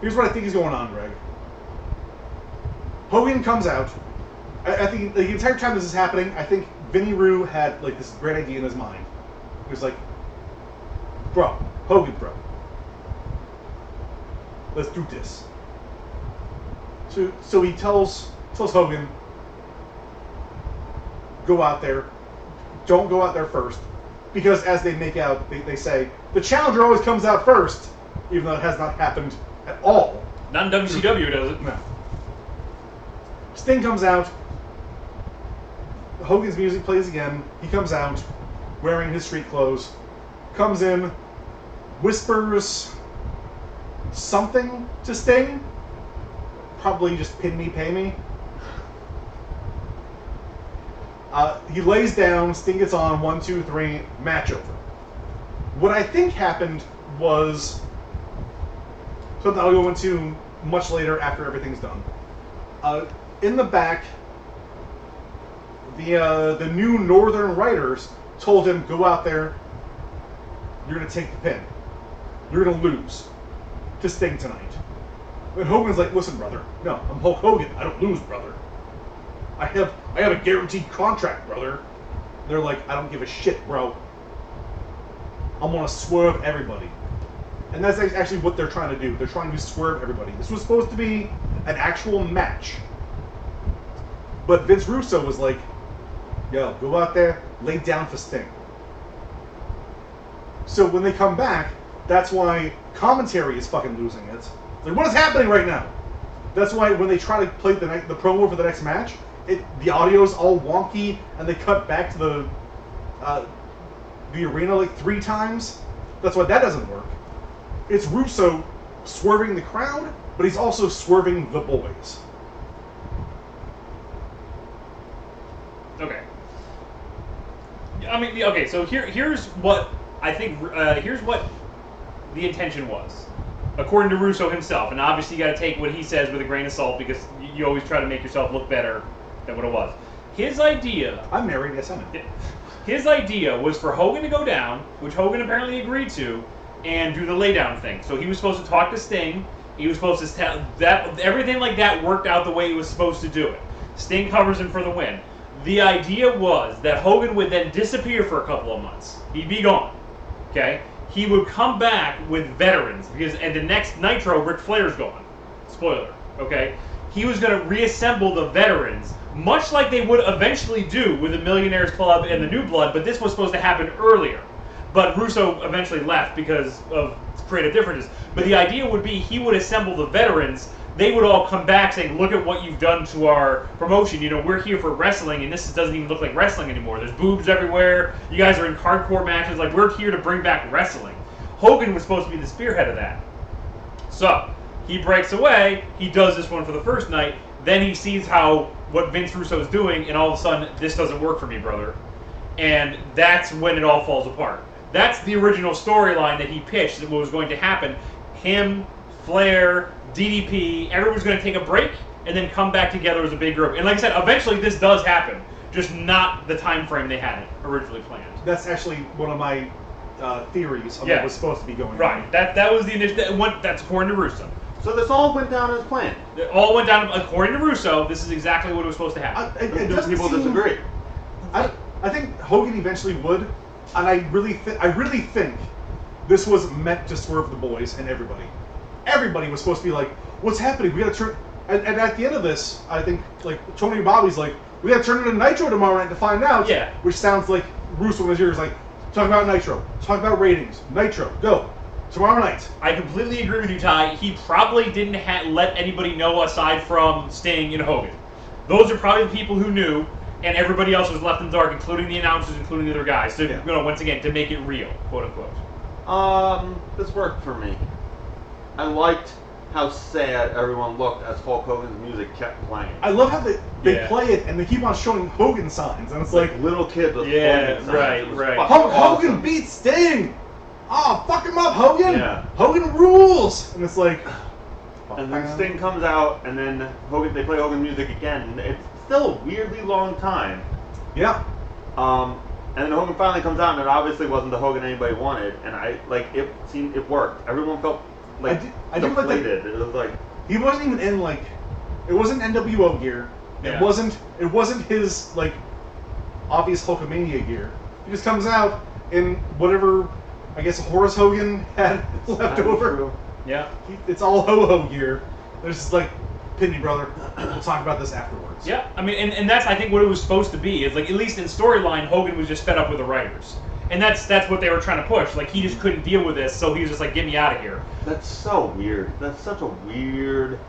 Here's what I think is going on, Greg. Hogan comes out. I think the entire time this is happening, I think Vinny Rue had this great idea in his mind. He was like, "Bro, Hogan, bro, let's do this." So he tells Hogan, "Go out there. Don't go out there first," because as they make out, they say the challenger always comes out first, even though it has not happened at all. Not in WCW, does it? No. Sting comes out. Hogan's music plays again. He comes out wearing his street clothes. Comes in, whispers something to Sting. Probably just pin me, pay me. He lays down, Sting gets on, 1, 2, 3, match over. What I think happened was something I'll go into much later after everything's done. In the back, the new Northern writers told him, go out there, you're going to take the pin. You're going to lose to Sting tonight. And Hogan's like, listen, brother, no, I'm Hulk Hogan. I don't lose, brother. I have a guaranteed contract, brother. They're like, I don't give a shit, bro. I'm gonna swerve everybody. And that's actually what they're trying to do. They're trying to swerve everybody. This was supposed to be an actual match. But Vince Russo was like, yo, go out there, lay down for Sting. So when they come back, that's why commentary is fucking losing it. It's like, what is happening right now? That's why when they try to play the promo for the next match, the audio's all wonky, and they cut back to the arena like 3 times. That's why that doesn't work. It's Russo swerving the crowd, but he's also swerving the boys. Okay. I mean, okay. So here's what I think. Here's what the intention was, according to Russo himself. And obviously, you got to take what he says with a grain of salt because you always try to make yourself look better than what it was. His idea. I'm married. Yes, I know. His idea was for Hogan to go down, which Hogan apparently agreed to, and do the laydown thing. So he was supposed to talk to Sting. He was supposed to tell that everything like that worked out the way he was supposed to do it. Sting covers him for the win. The idea was that Hogan would then disappear for a couple of months. He'd be gone. Okay? He would come back with veterans and the next Nitro, Ric Flair's gone. Spoiler. Okay? He was going to reassemble the veterans, much like they would eventually do with the Millionaires Club and the New Blood, but this was supposed to happen earlier. But Russo eventually left because of creative differences. But the idea would be he would assemble the veterans. They would all come back saying, look at what you've done to our promotion. You know, we're here for wrestling, and this doesn't even look like wrestling anymore. There's boobs everywhere. You guys are in hardcore matches. Like, we're here to bring back wrestling. Hogan was supposed to be the spearhead of that. So, he breaks away. He does this one for the first night. Then he sees what Vince Russo is doing, and all of a sudden, this doesn't work for me, brother. And that's when it all falls apart. That's the original storyline that he pitched that was going to happen. Him, Flair, DDP, everyone's going to take a break and then come back together as a big group. And like I said, eventually this does happen, just not the time frame they had it originally planned. That's actually one of my theories of what was supposed to be going on. Right. That was the initial. That's according to Russo. So this all went down as planned. It all went down according to Russo. This is exactly what was supposed to happen. People disagree. I think Hogan eventually would, and I really think this was meant to swerve the boys and everybody. Everybody was supposed to be like, what's happening? We gotta turn. And at the end of this, I think like Tony and Bobby's like, we gotta turn into Nitro tomorrow night to find out. Yeah. Which sounds like Russo in his ears, like, talk about Nitro, talk about ratings, Nitro, go. Tomorrow night. I completely agree with you, Ty. He probably didn't let anybody know aside from Sting and Hogan. Those are probably the people who knew, and everybody else was left in the dark, including the announcers, including the other guys. So, once again, to make it real, quote unquote. This worked for me. I liked how sad everyone looked as Hulk Hogan's music kept playing. I love how they play it and they keep on showing Hogan signs, and it's like little kids with Hogan signs. Right. Hogan beats Sting. Oh, fuck him up, Hogan! Yeah. Hogan rules! And it's like... And then Sting comes out, and then they play Hogan music again. It's still a weirdly long time. Yeah. And then Hogan finally comes out, and it obviously wasn't the Hogan anybody wanted. And it worked. Everyone felt like deflated. It was like he wasn't even in like, it wasn't NWO gear. It wasn't his like obvious Hulkamania gear. He just comes out in whatever. I guess Horace Hogan had left over. True. Yeah. It's all ho-ho gear. There's just like, Pitney brother, we'll talk about this afterwards. Yeah, I mean, and that's, I think, what it was supposed to be. Is like, at least in storyline, Hogan was just fed up with the writers. And that's what they were trying to push. Like, he just couldn't deal with this, so he was just like, get me out of here. That's so weird. That's such a weird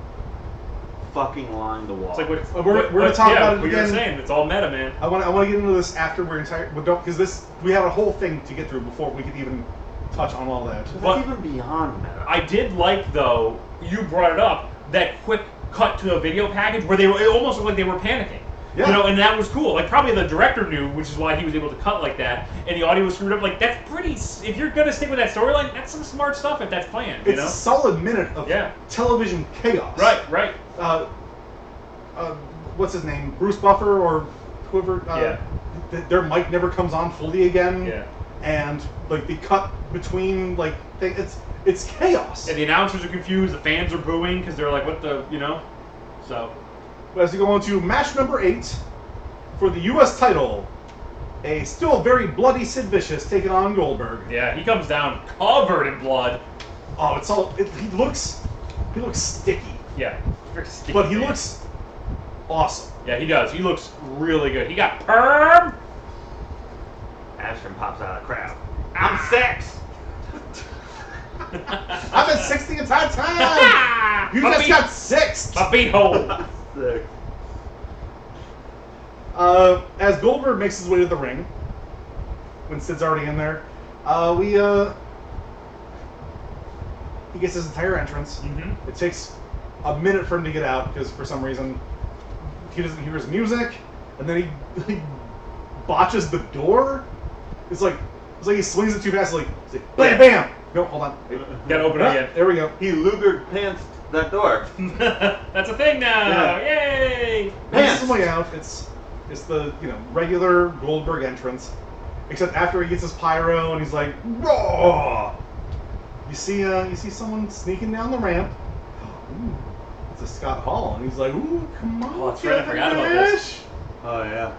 fucking line to walk. It's like, we're going to talk about it what again. You're saying, it's all meta, man. I want to get into this after we're entire, but don't, because we have a whole thing to get through before we can even touch on all that. That's even beyond meta. I did like, though, you brought it up, that quick cut to a video package where it almost looked like they were panicking. Yeah. You know, and that was cool. Like, probably the director knew, which is why he was able to cut like that, and the audio was screwed up. Like, that's pretty... If you're going to stick with that storyline, that's some smart stuff if that's planned, you know? It's a solid minute of television chaos. Right. What's his name? Bruce Buffer or whoever... their mic never comes on fully again. Yeah. And, like, the cut between, like... It's chaos. And the announcers are confused, the fans are booing, because they're like, what the... You know? So... As we go on to match number 8 for the U.S. title, a still very bloody Sid Vicious taking on Goldberg. Yeah, he comes down covered in blood. Oh, he looks sticky. Yeah, very sticky, but he man. looks awesome. Yeah, he does. He looks really good. He got perm. Ashton pops out of the crowd. I'm 6. I've been 6 the entire time. You just got 6. My beat hole. 6. As Goldberg makes his way to the ring, when Sid's already in there, he gets his entire entrance. Mm-hmm. It takes a minute for him to get out because for some reason he doesn't hear his music, and then he botches the door. It's like he swings it too fast. Like bam, bam. No, hold on. Gotta open it again. There we go. He Luger pants that door. That's a thing now. Yeah. Yay! This is the way out. It's the regular Goldberg entrance, except after he gets his pyro and he's like raw. You see someone sneaking down the ramp. Ooh, it's a Scott Hall, and he's like, "Ooh, come on!" Oh, that's right. I forgot about this. Oh yeah.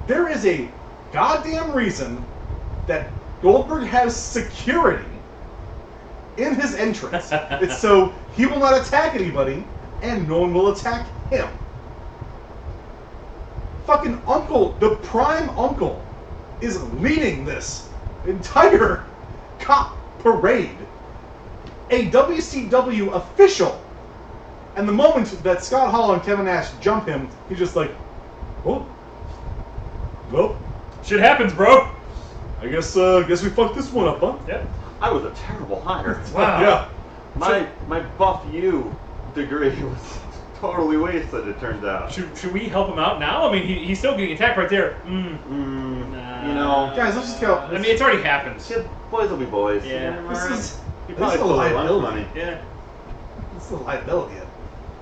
There is a goddamn reason that Goldberg has security in his entrance. It's so he will not attack anybody, and no one will attack him. Fucking uncle, the prime uncle, is leading this entire cop parade. A WCW official. And the moment that Scott Hall and Kevin Nash jump him, he's just like, oh, well, Shit happens, bro. I guess we fucked this one up, huh? Yep. I was a terrible hire. Wow. Yeah. My buff you degree was totally wasted, it turns out. Should we help him out now? I mean, he's still getting attacked right there. You know. Guys, let's just go. I mean, it's already happened. Shit, boys will be boys. Yeah. He probably this is a stole their lunch liability. money. Yeah. This is a liability.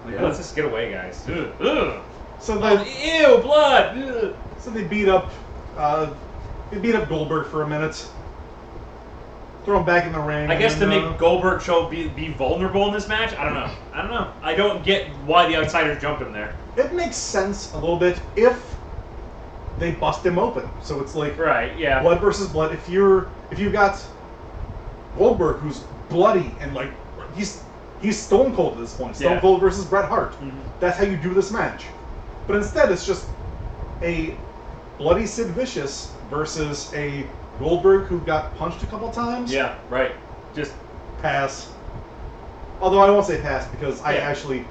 Yeah. Let's just get away, guys. Ugh. So Ew, blood. Ugh. So they beat up Goldberg for a minute. Throw him back in the ring. I guess to and, make Goldberg be vulnerable in this match. I don't know. I don't get why the outsiders jumped him there. it makes sense a little bit if they bust him open. So it's like Right. Yeah. blood versus blood. If you've got Goldberg who's bloody and like he's Stone Cold at this point. Stone Cold versus Bret Hart. Mm-hmm. That's how you do this match. But instead, it's just a bloody Sid Vicious versus a Goldberg who got punched a couple times. Yeah. Right. Just Pass. Although I won't say pass because I actually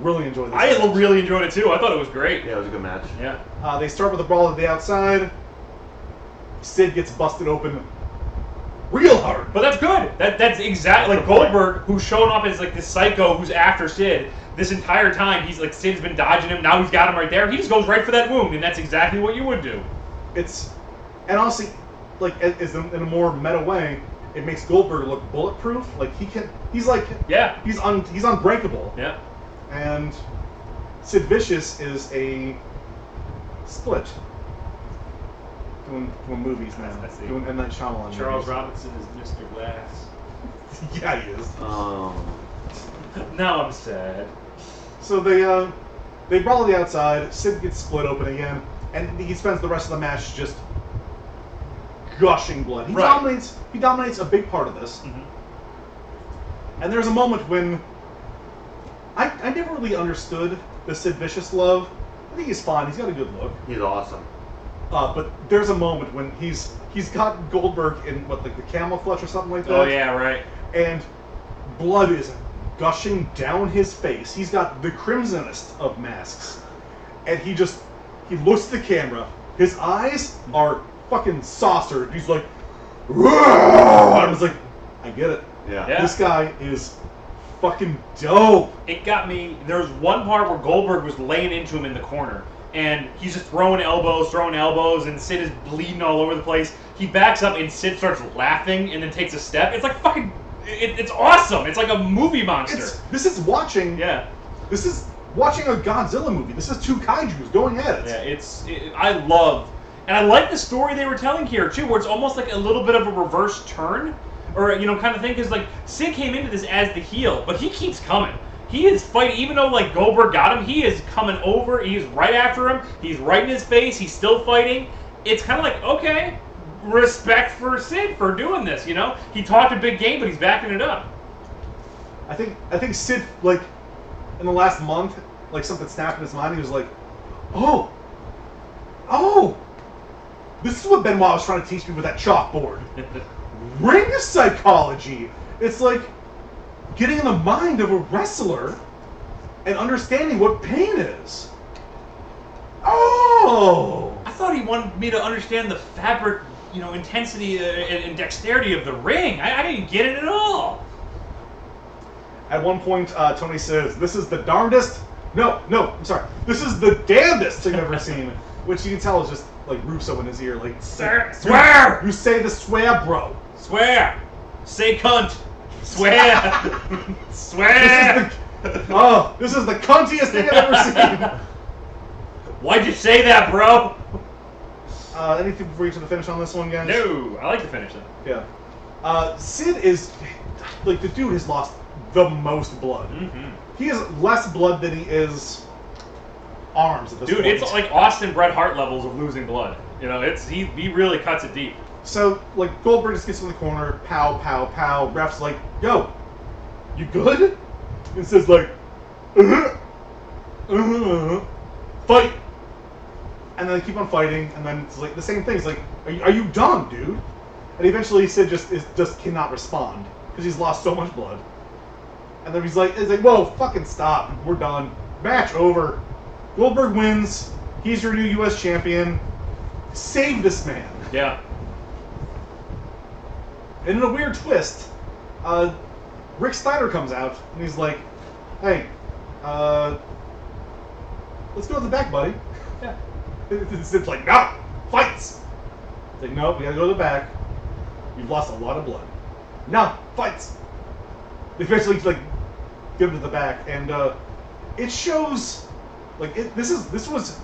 really enjoyed this. I match. really enjoyed it too. I thought it was great. Yeah, it was a good match. Yeah. They start with a brawl at the outside. Sid gets busted open real hard. But that's good. That's exactly like Goldberg, who's shown up as like this psycho who's after Sid this entire time. He's like Sid's been dodging him. Now he's got him right there. He just goes right for that wound, and that's exactly what you would do. And honestly, like in a more meta way, it makes Goldberg look bulletproof. Like he's unbreakable. Yeah. And Sid Vicious is a split. Doing movies now. I see. Doing M. Night Shyamalan Charles movies. Robinson is Mr. Glass. Yeah, he is. Now I'm sad. So they brawl to the outside. Sid gets split open again, and he spends the rest of the match just gushing blood. He dominates a big part of this. Mm-hmm. And there's a moment when I never really understood the Sid Vicious love. I think he's fine. He's got a good look. He's awesome. But there's a moment when he's got Goldberg in the camel clutch or something like that. Oh yeah, right. And blood is gushing down his face. He's got the crimsonest of masks. And he looks at the camera. His eyes are fucking saucered. He's like, "Roar!" I was like, I get it. Yeah. This guy is fucking dope. It got me. There was one part where Goldberg was laying into him in the corner, and he's just throwing elbows, and Sid is bleeding all over the place. He backs up, and Sid starts laughing, and then takes a step. It's like fucking, it's awesome. It's like a movie monster. This is watching a Godzilla movie. This is two kaijus going at it. Yeah, I like the story they were telling here too, where it's almost like a little bit of a reverse turn, or kind of thing, because like Sid came into this as the heel, but he keeps coming. He is fighting, even though like Goldberg got him, he is coming over. He's right after him. He's right in his face. He's still fighting. It's kind of like, okay, respect for Sid for doing this. He talked a big game, but he's backing it up. I think Sid, like, in the last month, like something snapped in his mind. He was like, oh, this is what Benoit was trying to teach me with that chalkboard. Ring psychology. It's like getting in the mind of a wrestler and understanding what pain is. Oh! I thought he wanted me to understand the fabric, intensity and dexterity of the ring. I didn't get it at all. At one point, Tony says, "This is the darndest." No, I'm sorry. This is the damnedest I've ever seen. Which you can tell is just like Russo in his ear, like, swear! You say the swear, bro. Swear! Say cunt! Swear! Swear! This is the cuntiest thing I've ever seen. Why'd you say that, bro? Anything before you to the finish on this one, guys? No, I like to finish it. Yeah. Sid is, like, the dude has lost the most blood. Mm-hmm. He has less blood than he is arms at this point. Dude, it's like Austin Bret Hart levels of losing blood. He really cuts it deep. So, like, Goldberg just gets in the corner, pow, pow, pow. Ref's like, yo, you good? And Sid's like, fight. And then they keep on fighting, and then it's like the same thing. It's like, are you done, dude? And eventually Sid just cannot respond because he's lost so much blood. And then he's like, whoa, fucking stop. We're done. Match over. Goldberg wins. He's your new U.S. champion. Save this man. Yeah. And in a weird twist, Rick Steiner comes out, and he's like, hey, let's go to the back, buddy. Yeah. It's like, no, fights. It's like, no, we gotta go to the back. You've lost a lot of blood. No, fights. They eventually, like, get him to the back, and it shows, like, this was,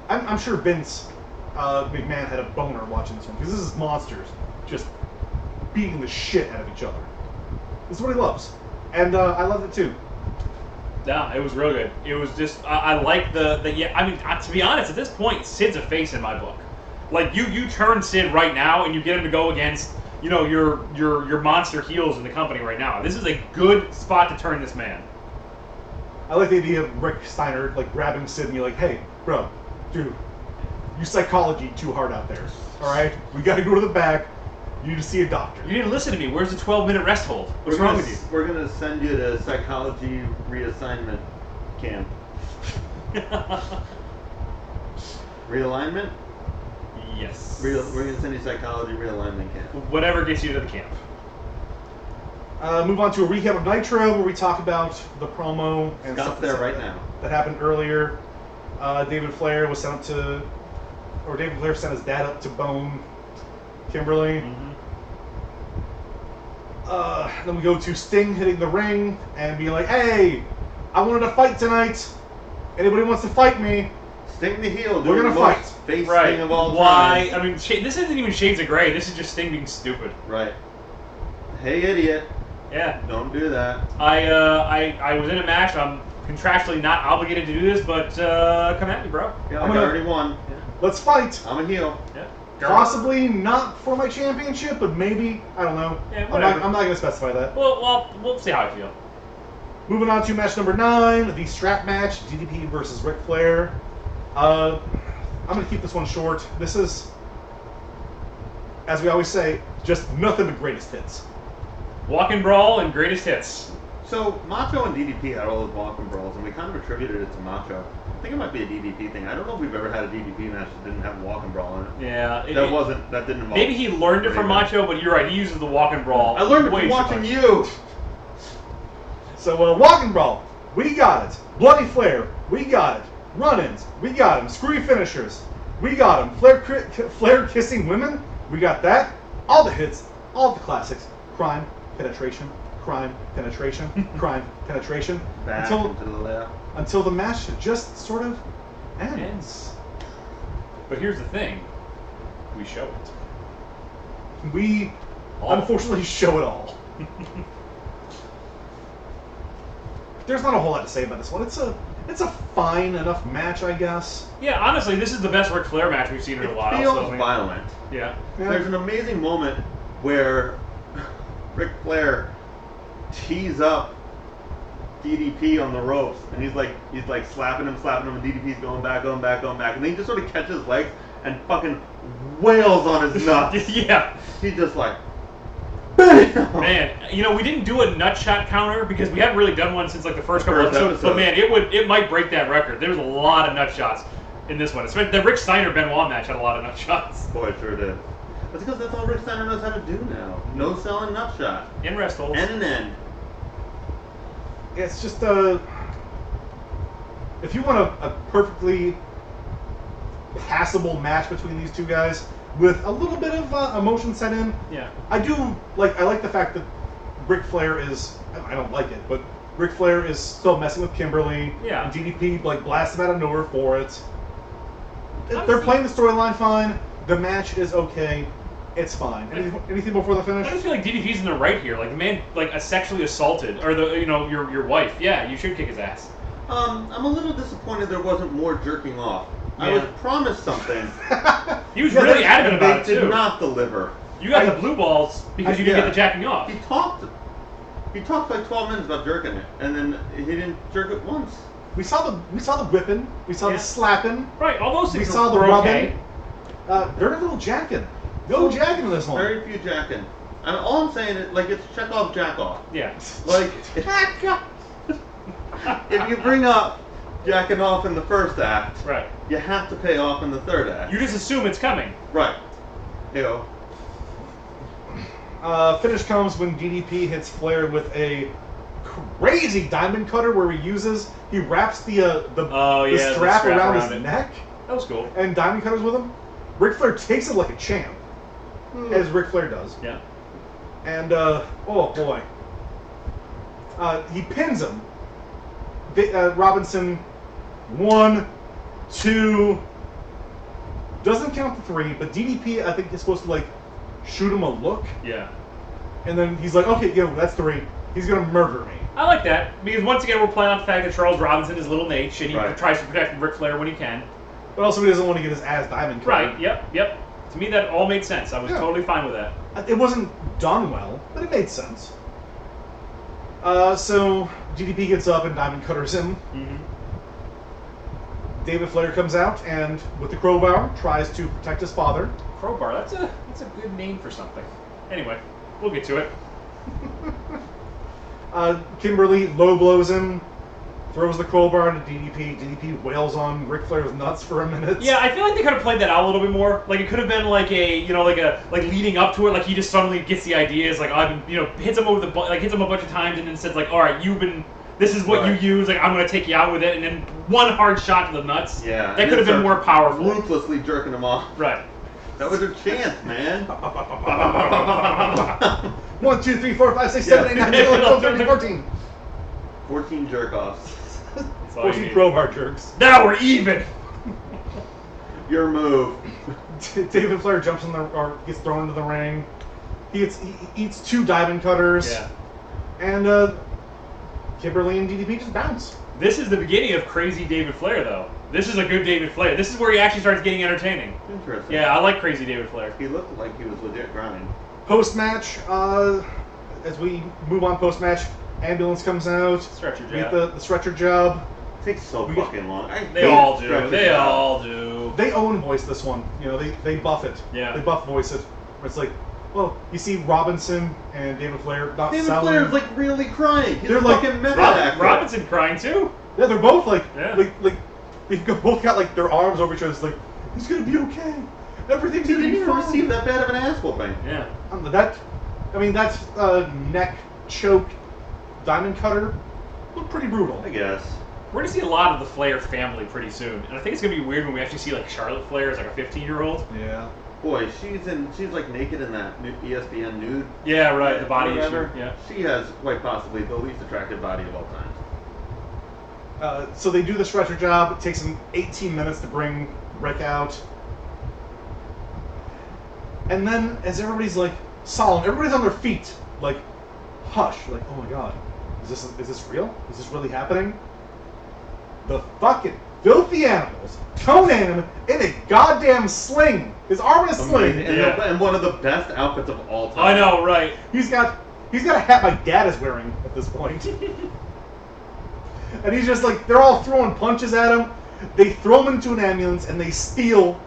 I'm sure Vince McMahon had a boner watching this one, because this is monsters just beating the shit out of each other. This is what he loves. And I loved it too. Yeah, it was real good. It was just, I like to be honest, at this point, Sid's a face in my book. Like, you turn Sid right now, and you get him to go against, your monster heels in the company right now. This is a good spot to turn this man. I like the idea of Rick Steiner, like, grabbing Sid and be like, hey, bro, dude, you psychology too hard out there. Alright? We gotta go to the back. You need to see a doctor. You didn't listen to me. Where's the 12-minute rest hold? What's wrong with you? We're going to send you to psychology reassignment camp. Realignment? Yes. We're going to send you psychology realignment camp. Whatever gets you to the camp. Move on to a recap of Nitro, where we talk about the promo and Scott's stuff there right now. That happened earlier. David Flair was sent up to, or David Flair sent his dad up to bone Kimberly. Mm-hmm. Then we go to Sting hitting the ring and being like, hey, I wanted to fight tonight. Anybody wants to fight me? Sting the heel. We're going to fight. Face right. thing of all Why? time. I mean, this isn't even Shades of Grey. This is just Sting being stupid. Right. Hey, idiot. Yeah. Don't do that. I was in a match. I'm contractually not obligated to do this, but come at me, bro. Yeah, I already won. Yeah. Let's fight. I'm a heel. Yeah. Possibly not for my championship, but maybe. I don't know. Yeah, I'm not going to specify that. Well, we'll see how I feel. Moving on to match number 9, the strap match, DDP versus Ric Flair. I'm going to keep this one short. This is, as we always say, just nothing but greatest hits. Walk and brawl and greatest hits. So, Macho and DDP had all those walk and brawls, and we kind of attributed it to Macho. I think it might be a DDP thing. I don't know if we've ever had a DDP match that didn't have a walk and brawl in it. Yeah. That didn't involve. Maybe he learned it from Macho, but you're right. He uses the walk and brawl. I learned it way from too watching much. you. So, walk and brawl, we got it. Bloody Flair, we got it. Run-ins, we got them. Screwy finishers, we got them. Flare kissing women, we got that. All the hits, all the classics. Crime, penetration, crime, penetration, crime, penetration. Back and to the left. Until the match just sort of ends. But here's the thing. We show it. We unfortunately show it all. There's not a whole lot to say about this one. It's a fine enough match, I guess. Yeah, honestly, this is the best Ric Flair match we've seen in a while. It feels so, violent. Yeah. There's an amazing moment where Ric Flair tees up DDP on the ropes, and he's like slapping him, and DDP's going back, and then he just sort of catches his legs and fucking wails on his nuts. Yeah. He's just like, bam! Man, we didn't do a nut shot counter because we haven't really done one since like the first couple episodes. But man, it might break that record. There's a lot of nut shots in this one. The Rick Steiner Benoit match had a lot of nut shots. Boy, it sure did. That's because that's all Rick Steiner knows how to do now. No selling nut shot. In rest holds. And an end. It's just if you want a perfectly passable match between these two guys with a little bit of emotion set in. Yeah. I like the fact that Ric Flair is, I don't like it, but Ric Flair is still messing with Kimberly. Yeah. And DDP blasts him out of nowhere for it. Honestly, they're playing the storyline fine. The match is okay. It's fine. Anything before the finish? I just feel like DDP's in the right here. Like the man, sexually assaulted, or your wife. Yeah, you should kick his ass. I'm a little disappointed there wasn't more jerking off. Yeah. I was promised something. He was really adamant about it They too. did not deliver. You got the blue balls because you didn't get the jacking off. He talked like 12 minutes about jerking it, and then he didn't jerk it once. We saw the whipping. We saw the slapping. Right, all those things. We saw the were rubbing. okay. Very little jacking. No jacking in this one. Very few jacking. And all I'm saying is, it's Chekhov jack off. Yeah. If you bring up jacking off in the first act, right, you have to pay off in the third act. You just assume it's coming. Right. Finish comes when DDP hits Flair with a crazy diamond cutter where he wraps the strap around his neck. That was cool. And diamond cutters with him. Ric Flair takes it like a champ, as Ric Flair does. Yeah. And oh boy, he pins him. Robinson, 1, 2, doesn't count to 3, but DDP I think is supposed to shoot him a look. Yeah. And then he's like, okay, that's 3. He's gonna murder me. I like that because once again we're playing on the fact that Charles Robinson is little Nate and he Right. tries to protect Ric Flair when he can. But also he doesn't want to get his ass diamond cut. Right. Yep. To me that all made sense. I was totally fine with that. It wasn't done well, but it made sense. So DDP gets up and diamond cutters him. Mm-hmm. David Flair comes out and with the crowbar tries to protect his father. Crowbar. That's a good name for something. Anyway, we'll get to it. Kimberly low blows him, throws the crowbar into DDP. DDP wails on Ric Flair's nuts for a minute. Yeah, I feel like they could have played that out a little bit more. It could have been like leading up to it. He just suddenly gets the ideas. Hits him over hits him a bunch of times and then says all right, this is what you use. I'm gonna take you out with it, and then one hard shot to the nuts. Yeah. That could have been more powerful. Ruthlessly jerking him off. Right. That was a chance, man. 1, 2, 3, 4, 5, 6, 7, 8, 9, 10, 11, 12, 13, 14. 14 jerk-offs. 14 crowbar jerks. Now we're even. Your move. David Flair jumps or gets thrown into the ring. He eats 2 diamond cutters. Yeah. And Kimberly and DDP just bounce. This is the beginning of crazy David Flair, though. This is a good David Flair. This is where he actually starts getting entertaining. Interesting. Yeah, I like crazy David Flair. He looked like he was legit grinding. Post-match, as we move on post-match, ambulance comes out. Stretcher We get job. the stretcher job. It takes so fucking long. They all do. They all do. They own voice this one. They buff it. Yeah. They buff voice it. It's you see Robinson and David Flair not David selling. Flair's really crying. He's They're a fucking method actor. Robinson crying too. Yeah, they're both Yeah. they've both got their arms over each other. It's he's gonna be okay. Everything's He gonna didn't be even fine. receive that bad of an ass whooping. Yeah. That's neck choke diamond cutter. Looked pretty brutal. I guess. We're gonna see a lot of the Flair family pretty soon, and I think it's gonna be weird when we actually see like Charlotte Flair as like a 15-year-old. Yeah. Boy, she's like naked in that new ESPN nude. Yeah, right. The body whatever. issue. Yeah. She has quite possibly the least attractive body of all time. So they do the stretcher job. It takes them 18 minutes to bring Rick out. And then, as everybody's like solemn, everybody's on their feet, like hush, like, oh my god, is this real? Is this really happening? The fucking filthy animals, Conan in a goddamn sling, his arm in a sling, and one of the best outfits of all time. I know, right? He's got a hat my dad is wearing at this point. And he's just like, they're all throwing punches at him. They throw him into an ambulance and they steal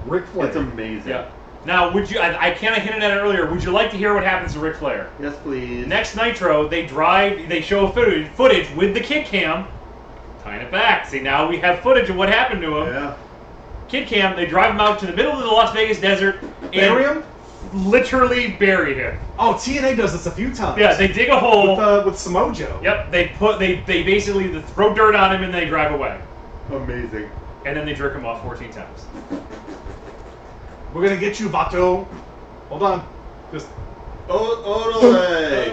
Ric Flair. It's amazing. Yeah. Now, would you? I kind of hinted at it earlier. Would you like to hear what happens to Ric Flair? Yes, please. Next Nitro, they show footage with the Kid Cam, tying it back. See, now we have footage of what happened to him. Yeah. Kid Cam, they drive him out to the middle of the Las Vegas desert Bury him? Literally bury him. Oh, TNA does this a few times. Yeah, they dig a hole. With Samojo. Yep, they basically throw dirt on him and they drive away. Amazing. And then they jerk him off 14 times. We're gonna get you, Vato. Hold on. Just Odole.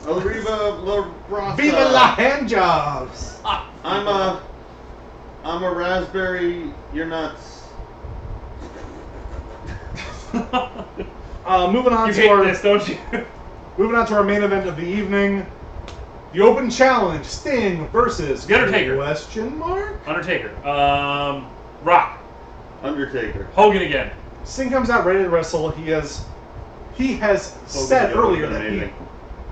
Arriba la Rasta. Viva la hand jobs. I'm a raspberry. You're nuts. Moving on You to hate our this, don't you? moving on to our main event of the evening. The Open Challenge, Sting versus The Undertaker. Question mark? Undertaker. Rock. Undertaker. Hogan again. Sting comes out ready to wrestle. He has said earlier that amazing.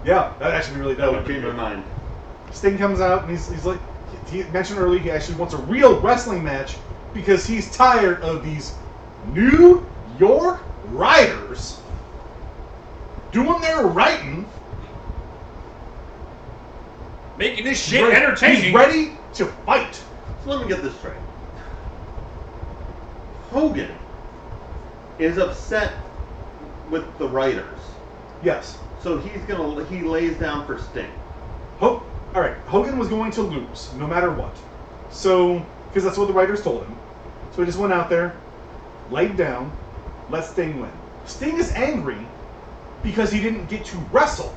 yeah, that actually really That does. would change my mind. Sting comes out and he's like, he mentioned earlier he actually wants a real wrestling match because he's tired of these New York Riders doing their writing. Making this shit entertaining. He's ready to fight. So let me get this straight. Hogan is upset with the writers, Yes. so he lays down for Sting. All right. Hogan was going to lose no matter what. So, because that's what the writers told him. So he just went out there, laid down, let Sting win. Sting is angry because he didn't get to wrestle.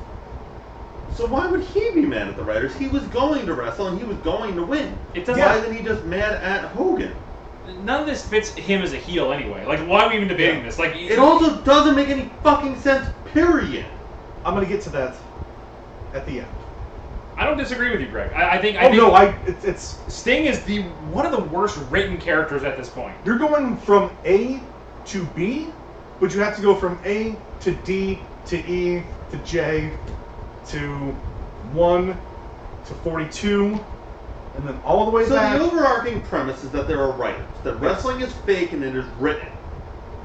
So why would he be mad at the writers? He was going to wrestle and he was going to win. It doesn't. Why isn't he just mad at Hogan? None of this fits him as a heel anyway. Like, why are we even debating this? Like, It also doesn't make any fucking sense, period. I'm gonna get to that at the end. I don't disagree with you, Greg. I think It's Sting is one of the worst written characters at this point. you're going from A to B, but you have to go from A to D to E to J to 1 to 42, and then all the way So back. the overarching premise is that there are writers, that wrestling is fake and it is written.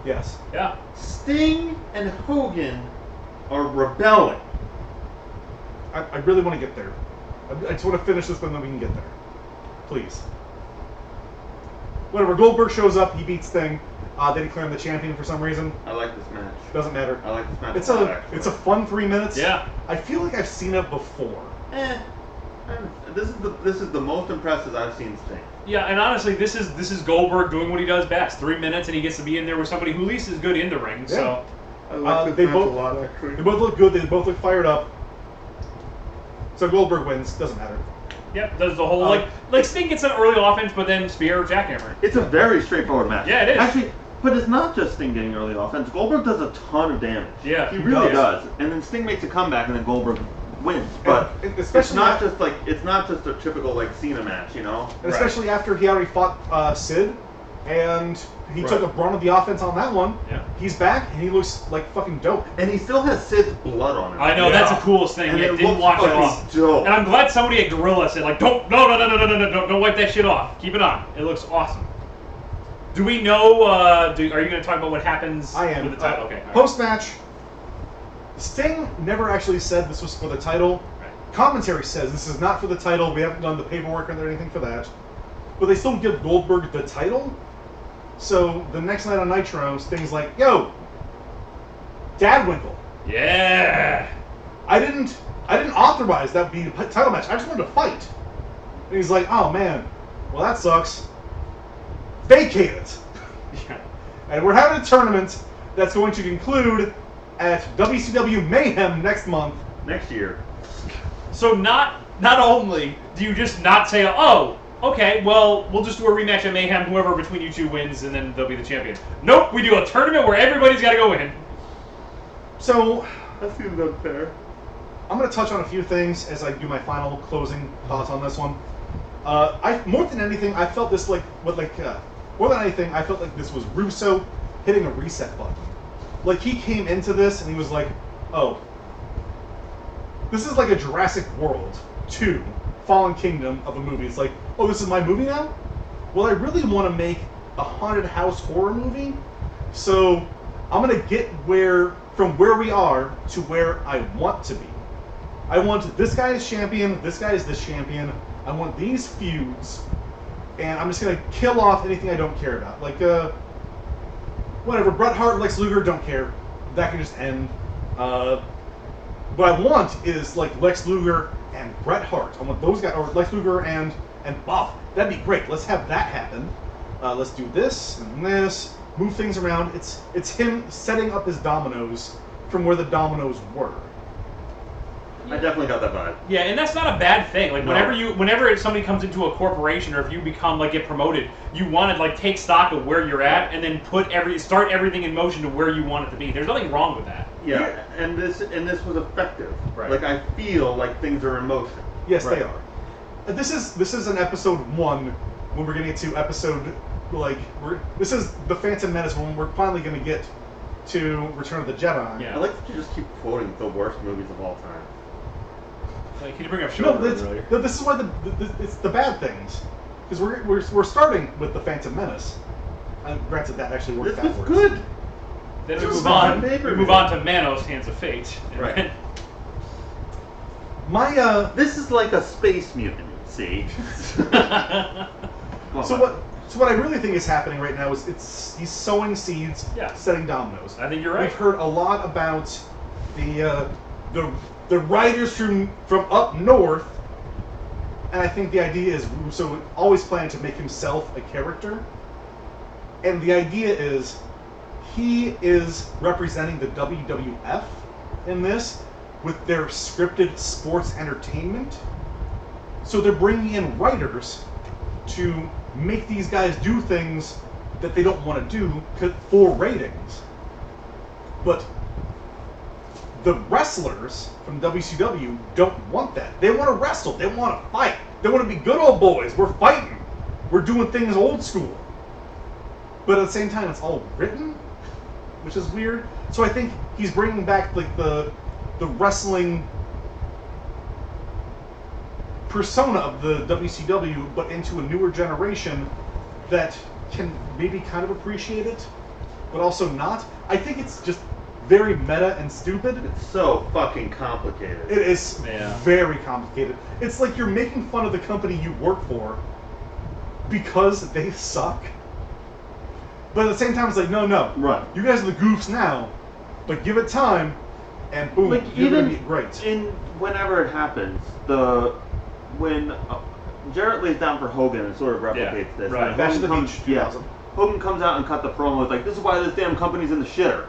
Yes. Yeah. Sting and Hogan are rebelling. I really want to get there. I just want to finish this one, then we can get there. Please. Whatever. Goldberg shows up. He beats Sting. They declare him the champion for some reason. I like this match. Doesn't matter. I like this match It's a lot, a actually. fun 3 minutes. Yeah. I feel like I've seen it before. This is the most impressive I've seen Sting. Yeah, and honestly, this is Goldberg doing what he does best. 3 minutes, and he gets to be in there with somebody who at least is good in the ring. So, I like they this match both- a lot, actually. They both look good. They both look fired up. So Goldberg wins. Doesn't matter. yep, does the whole like Sting gets an early offense, but then spear or jackhammer. It's a very straightforward match. Yeah, it is. Actually, but it's not just Sting getting early offense. Goldberg does a ton of damage. Yeah, he he really does. does. And then Sting makes a comeback, and then Goldberg wins. But And it's especially not after- just a typical like Cena match, you know. And especially after he already fought Sid, and he took Right. the brunt of the offense on that one. Yeah. He's back, and he looks like fucking dope. And he still has Sid's blood on him. I know, Yeah. that's the coolest thing. And Yeah, it didn't looks wash it fucking off. dope. And I'm glad somebody at Gorilla said, like, don't wipe that shit off. Keep it on. It looks awesome. Do we know, are you going to talk about what happens I am. with the title? Okay. all right. Post-match, Sting never actually said this was for the title. Right. Commentary says this is not for the title. We haven't done the paperwork or anything for that. But they still give Goldberg the title. So the next night on Nitro, Sting's like, yo, Dadwinkle, Yeah. I didn't authorize that be the title match. I just wanted to fight. And he's like, oh man, well that sucks. Vacate it. Yeah. And we're having a tournament that's going to conclude at WCW Mayhem next month. Next year. So not only do you just not say, oh, okay, well, we'll just do a rematch at Mayhem, whoever between you two wins, and then they'll be the champion. Nope, we do a tournament where everybody's got to go in. So, That seems unfair. I'm going to touch on a few things as I do my final closing thoughts on this one. More than anything, I felt this more than anything, I felt like this was Russo hitting a reset button. Like, he came into this and he was like, oh, this is like a Jurassic World 2 Fallen Kingdom of a movie. It's like, oh, this is my movie now? Well, I really want to make a haunted house horror movie, so I'm going to get from where we are to where I want to be. I want this guy as champion, this guy is this champion, I want these feuds, and I'm just going to kill off anything I don't care about. Like, whatever, Bret Hart, Lex Luger, don't care. That can just end. What I want is, like, Lex Luger and Bret Hart. I want those guys, or Lex Luger and Buff. That'd be great. Let's have that happen. Let's do this and this. Move things around. It's him setting up his dominoes from where the dominoes were. I definitely got that vibe. Yeah, and that's not a bad thing. Like, No. whenever somebody comes into a corporation, or if you become, like, get promoted, you want to, like, take stock of where you're at and then start everything in motion to where you want it to be. There's nothing wrong with that. Yeah, and this was effective. Right. Like, I feel like things are in motion. Yes, Right. they are. This is an episode 1 when we're getting to episode, this is the Phantom Menace when we're finally going to get to Return of the Jedi. Yeah. I like that you just keep quoting the worst movies of all time. Like, can you bring up No, Showroom earlier? this is why it's the bad things, because we're starting with the Phantom Menace. Granted, that actually worked This was backwards. good. Then This we is move fine. on. Paper We move movie. on to Manos, Hands of Fate. And Right. then- My This is like a space mutant. See. Come on, So man. what I really think is happening right now is he's sowing seeds, Yeah. setting dominoes. I think you're right. We've heard a lot about the writers from up north, and I think the idea is Russo always planning to make himself a character, and the idea is he is representing the WWF in this with their scripted sports entertainment. So they're bringing in writers to make these guys do things that they don't want to do for ratings. But the wrestlers from WCW don't want that. They want to wrestle. They want to fight. They want to be good old boys. We're fighting. We're doing things old school. But at the same time, it's all written, which is weird. So I think he's bringing back like the wrestling persona of the WCW, but into a newer generation that can maybe kind of appreciate it, but also not. I think it's just very meta and stupid. It's so fucking complicated. It is Yeah. very complicated. It's like you're making fun of the company you work for because they suck. But at the same time, it's like, no. Right. You guys are the goofs now, but give it time, and boom, Like, you're going even to be great. in whenever it happens, when Jarrett lays down for Hogan and sort of replicates Yeah, this. right. and Bash Hogan at the comes, Beach, yeah, 2000. Hogan comes out and cut the promo. It's like, this is why this damn company's in the shitter.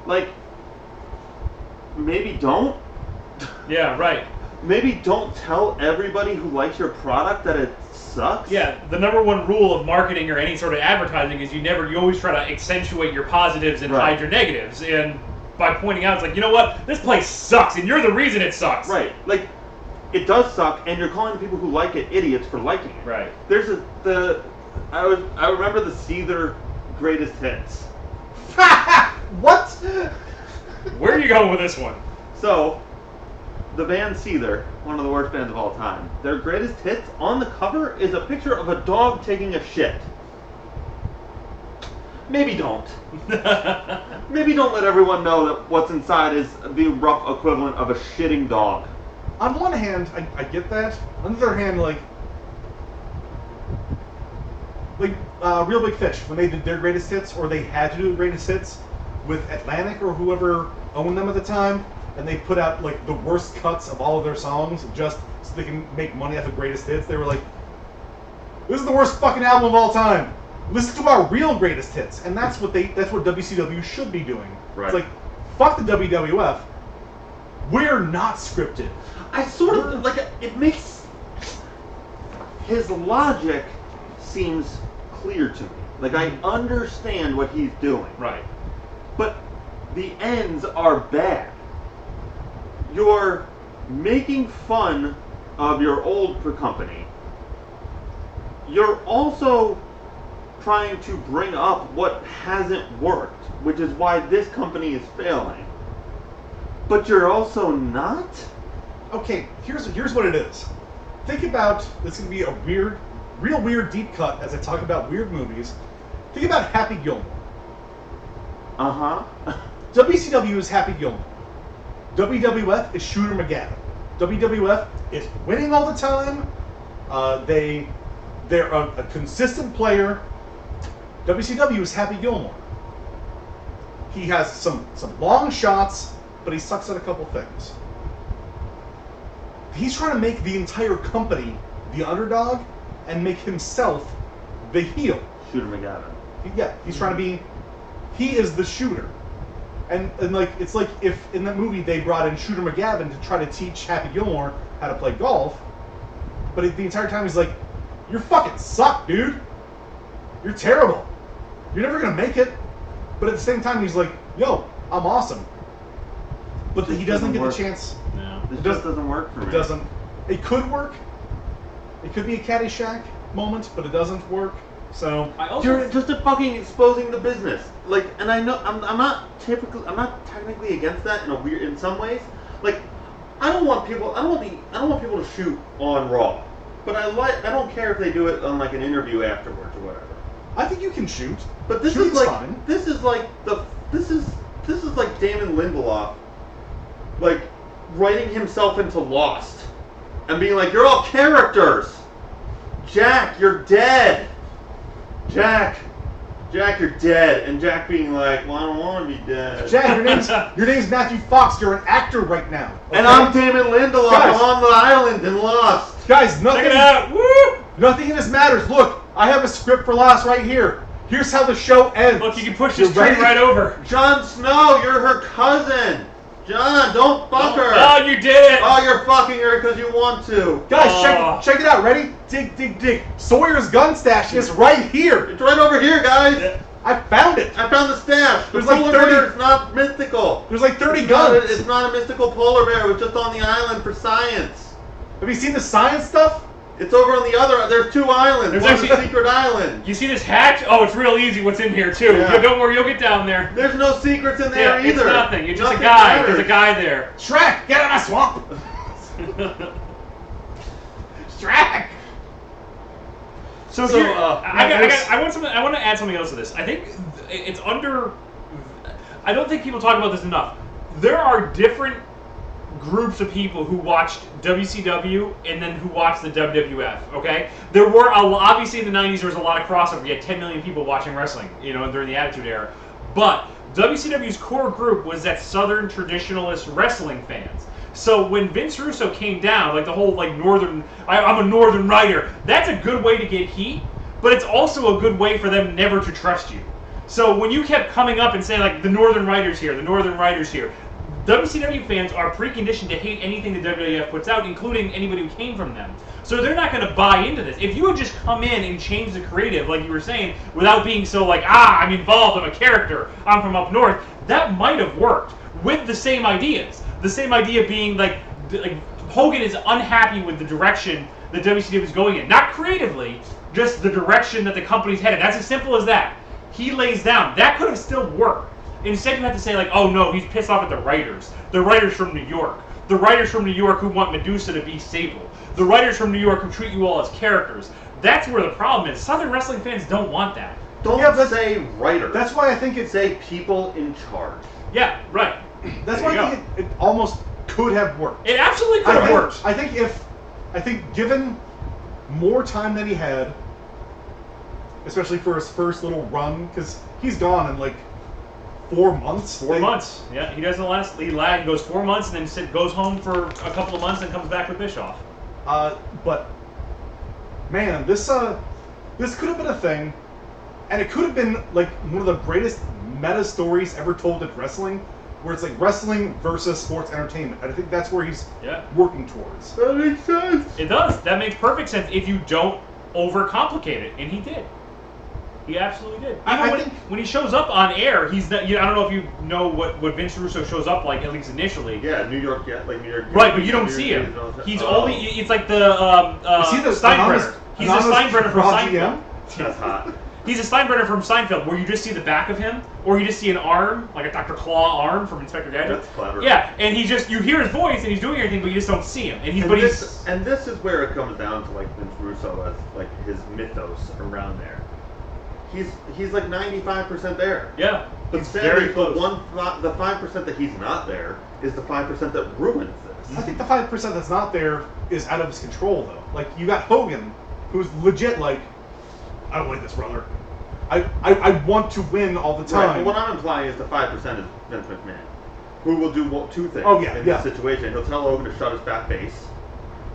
Like, maybe don't. Yeah, right. Maybe don't tell everybody who likes your product that it sucks. Yeah, the number one rule of marketing or any sort of advertising is you always try to accentuate your positives and Right. hide your negatives. And by pointing out, it's like, you know what? This place sucks, and you're the reason it sucks. Right. Like, it does suck, and you're calling people who like it idiots for liking it. Right. There's I remember the Seether greatest hits. What? Where are you going with this one? So, the band Seether, one of the worst bands of all time, their greatest hits on the cover is a picture of a dog taking a shit. Maybe don't. Maybe don't let everyone know that what's inside is the rough equivalent of a shitting dog. On one hand, I get that. On the other hand, like Real Big Fish, when they did their greatest hits, or they had to do the greatest hits with Atlantic or whoever owned them at the time, and they put out like the worst cuts of all of their songs just so they can make money off of greatest hits. They were like, "This is the worst fucking album of all time. Listen to our real greatest hits," and that's what WCW should be doing. Right. It's like, fuck the WWF. We're not scripted. I sort of like it makes his logic seems clear to me. Like I understand what he's doing. Right. But the ends are bad. You're making fun of your old company. You're also trying to bring up what hasn't worked, which is why this company is failing. But you're also not? Okay, here's what it is. Think about, this is going to be a real weird deep cut as I talk about weird movies. Think about Happy Gilmore. Uh-huh. WCW is Happy Gilmore. WWF is Shooter McGavin. WWF is winning all the time. They're a consistent player. WCW is Happy Gilmore. He has some long shots, but he sucks at a couple things. He's trying to make the entire company the underdog and make himself the heel. Shooter McGavin. He's trying to be. He is the shooter, and like it's like if in that movie they brought in Shooter McGavin to try to teach Happy Gilmore how to play golf, but the entire time he's like, "You're fucking suck, dude. You're terrible. You're never gonna make it." But at the same time, he's like, "Yo, I'm awesome." But he doesn't get the chance. No. This just doesn't work for me. It doesn't. It could work. It could be a Caddyshack moment, but it doesn't work. So You're just fucking exposing the business. Like, and I know I'm not technically against that in some ways. Like, I don't want people to shoot on Raw, but I don't care if they do it on like an interview afterwards or whatever. I think you can shoot. But this Shooting's is like fine. this is like Damon Lindelof, like writing himself into Lost, and being like, "You're all characters. Jack, you're dead. Jack, you're dead," and Jack being like, "Well, I don't want to be dead." Jack, your name's Matthew Fox. You're an actor right now. Okay? And I'm Damon Lindelof. Guys. I'm on the island and Lost. Guys, nothing. Check it out. Woo! Nothing in this matters. Look, I have a script for Lost right here. Here's how the show ends. Look, you can push You this train ready? right over. Jon Snow, you're her cousin. John, don't fuck her. Oh, you did it. Oh, you're fucking her because you want to. Guys, Oh. check it out. Ready? Dig. Sawyer's gun stash is right here. It's right over here, guys. I found it. I found the stash. The There's like polar 30 bear is not mystical. There's like 30 It's guns. not a mystical polar bear. It was just on the island for science. Have you seen the science stuff? It's over on the other. There's two islands. There's One's a actually- secret island. You see this hatch? Oh, it's real easy what's in here, too. Yeah. Don't worry, you'll get down there. There's no secrets in there Yeah, either. it's nothing. You're just Nothing a guy. matters. There's a guy there. Shrek, get out of my swamp. Shrek. So, So, here, there's- I want to add something else to this. I think it's under. I don't think people talk about this enough. There are different groups of people who watched WCW and then who watched the WWF. Okay, there were obviously in the '90s there was a lot of crossover. You had 10 million people watching wrestling, during the Attitude Era. But WCW's core group was that Southern traditionalist wrestling fans. So when Vince Russo came down, like the whole northern, I'm a northern writer, that's a good way to get heat, but it's also a good way for them never to trust you. So when you kept coming up and saying the northern writers here, WCW fans are preconditioned to hate anything the WWF puts out, including anybody who came from them. So they're not going to buy into this. If you had just come in and changed the creative, like you were saying, without being so I'm involved, I'm a character, I'm from up north, that might have worked with the same ideas. The same idea being like Hogan is unhappy with the direction that WCW is going in. Not creatively, just the direction that the company's headed. That's as simple as that. He lays down. That could have still worked. Instead, you have to say oh no, he's pissed off at the writers. The writers from New York. The writers from New York who want Medusa to be Sable. The writers from New York who treat you all as characters. That's where the problem is. Southern wrestling fans don't want that. Don't say writer. That's why I think it's. Say people in charge. Yeah, right. That's There why you I think it almost could have worked. It absolutely could have worked. I think given more time than he had, especially for his first little run, because he's gone in 4 months. 4 months. Yeah, he doesn't last. He goes 4 months and then goes home for a couple of months and comes back with Bischoff. But man, this could have been a thing, and it could have been like one of the greatest meta stories ever told in wrestling, where it's like wrestling versus sports entertainment. And I think that's where he's working towards. That makes sense. It does. That makes perfect sense if you don't overcomplicate it, and he did. He absolutely did. Even when he shows up on air, he's not, I don't know if you know what Vince Russo shows up like, at least initially. Yeah, New York. Right, but you don't see him. He's only. It's like the Steinbrenner. He's a Steinbrenner from Seinfeld. That's hot. He's a Steinbrenner from Seinfeld, where you just see the back of him, or you just see an arm, like a Dr. Claw arm from Inspector Gadget. That's clever. Yeah, and you hear his voice, and he's doing everything, but you just don't see him. And this is where it comes down to like Vince Russo as like his mythos around there. He's like 95% there. Yeah, But he's sadly, very close. the 5% that he's not there is the 5% that ruins this. I think the 5% that's not there is out of his control, though. Like, you got Hogan, who's legit like, I don't like this, brother. I want to win all the time. Right. Well, what I'm implying is the 5% is Vince McMahon, who will do two things in this situation. He'll tell Hogan to shut his fat face,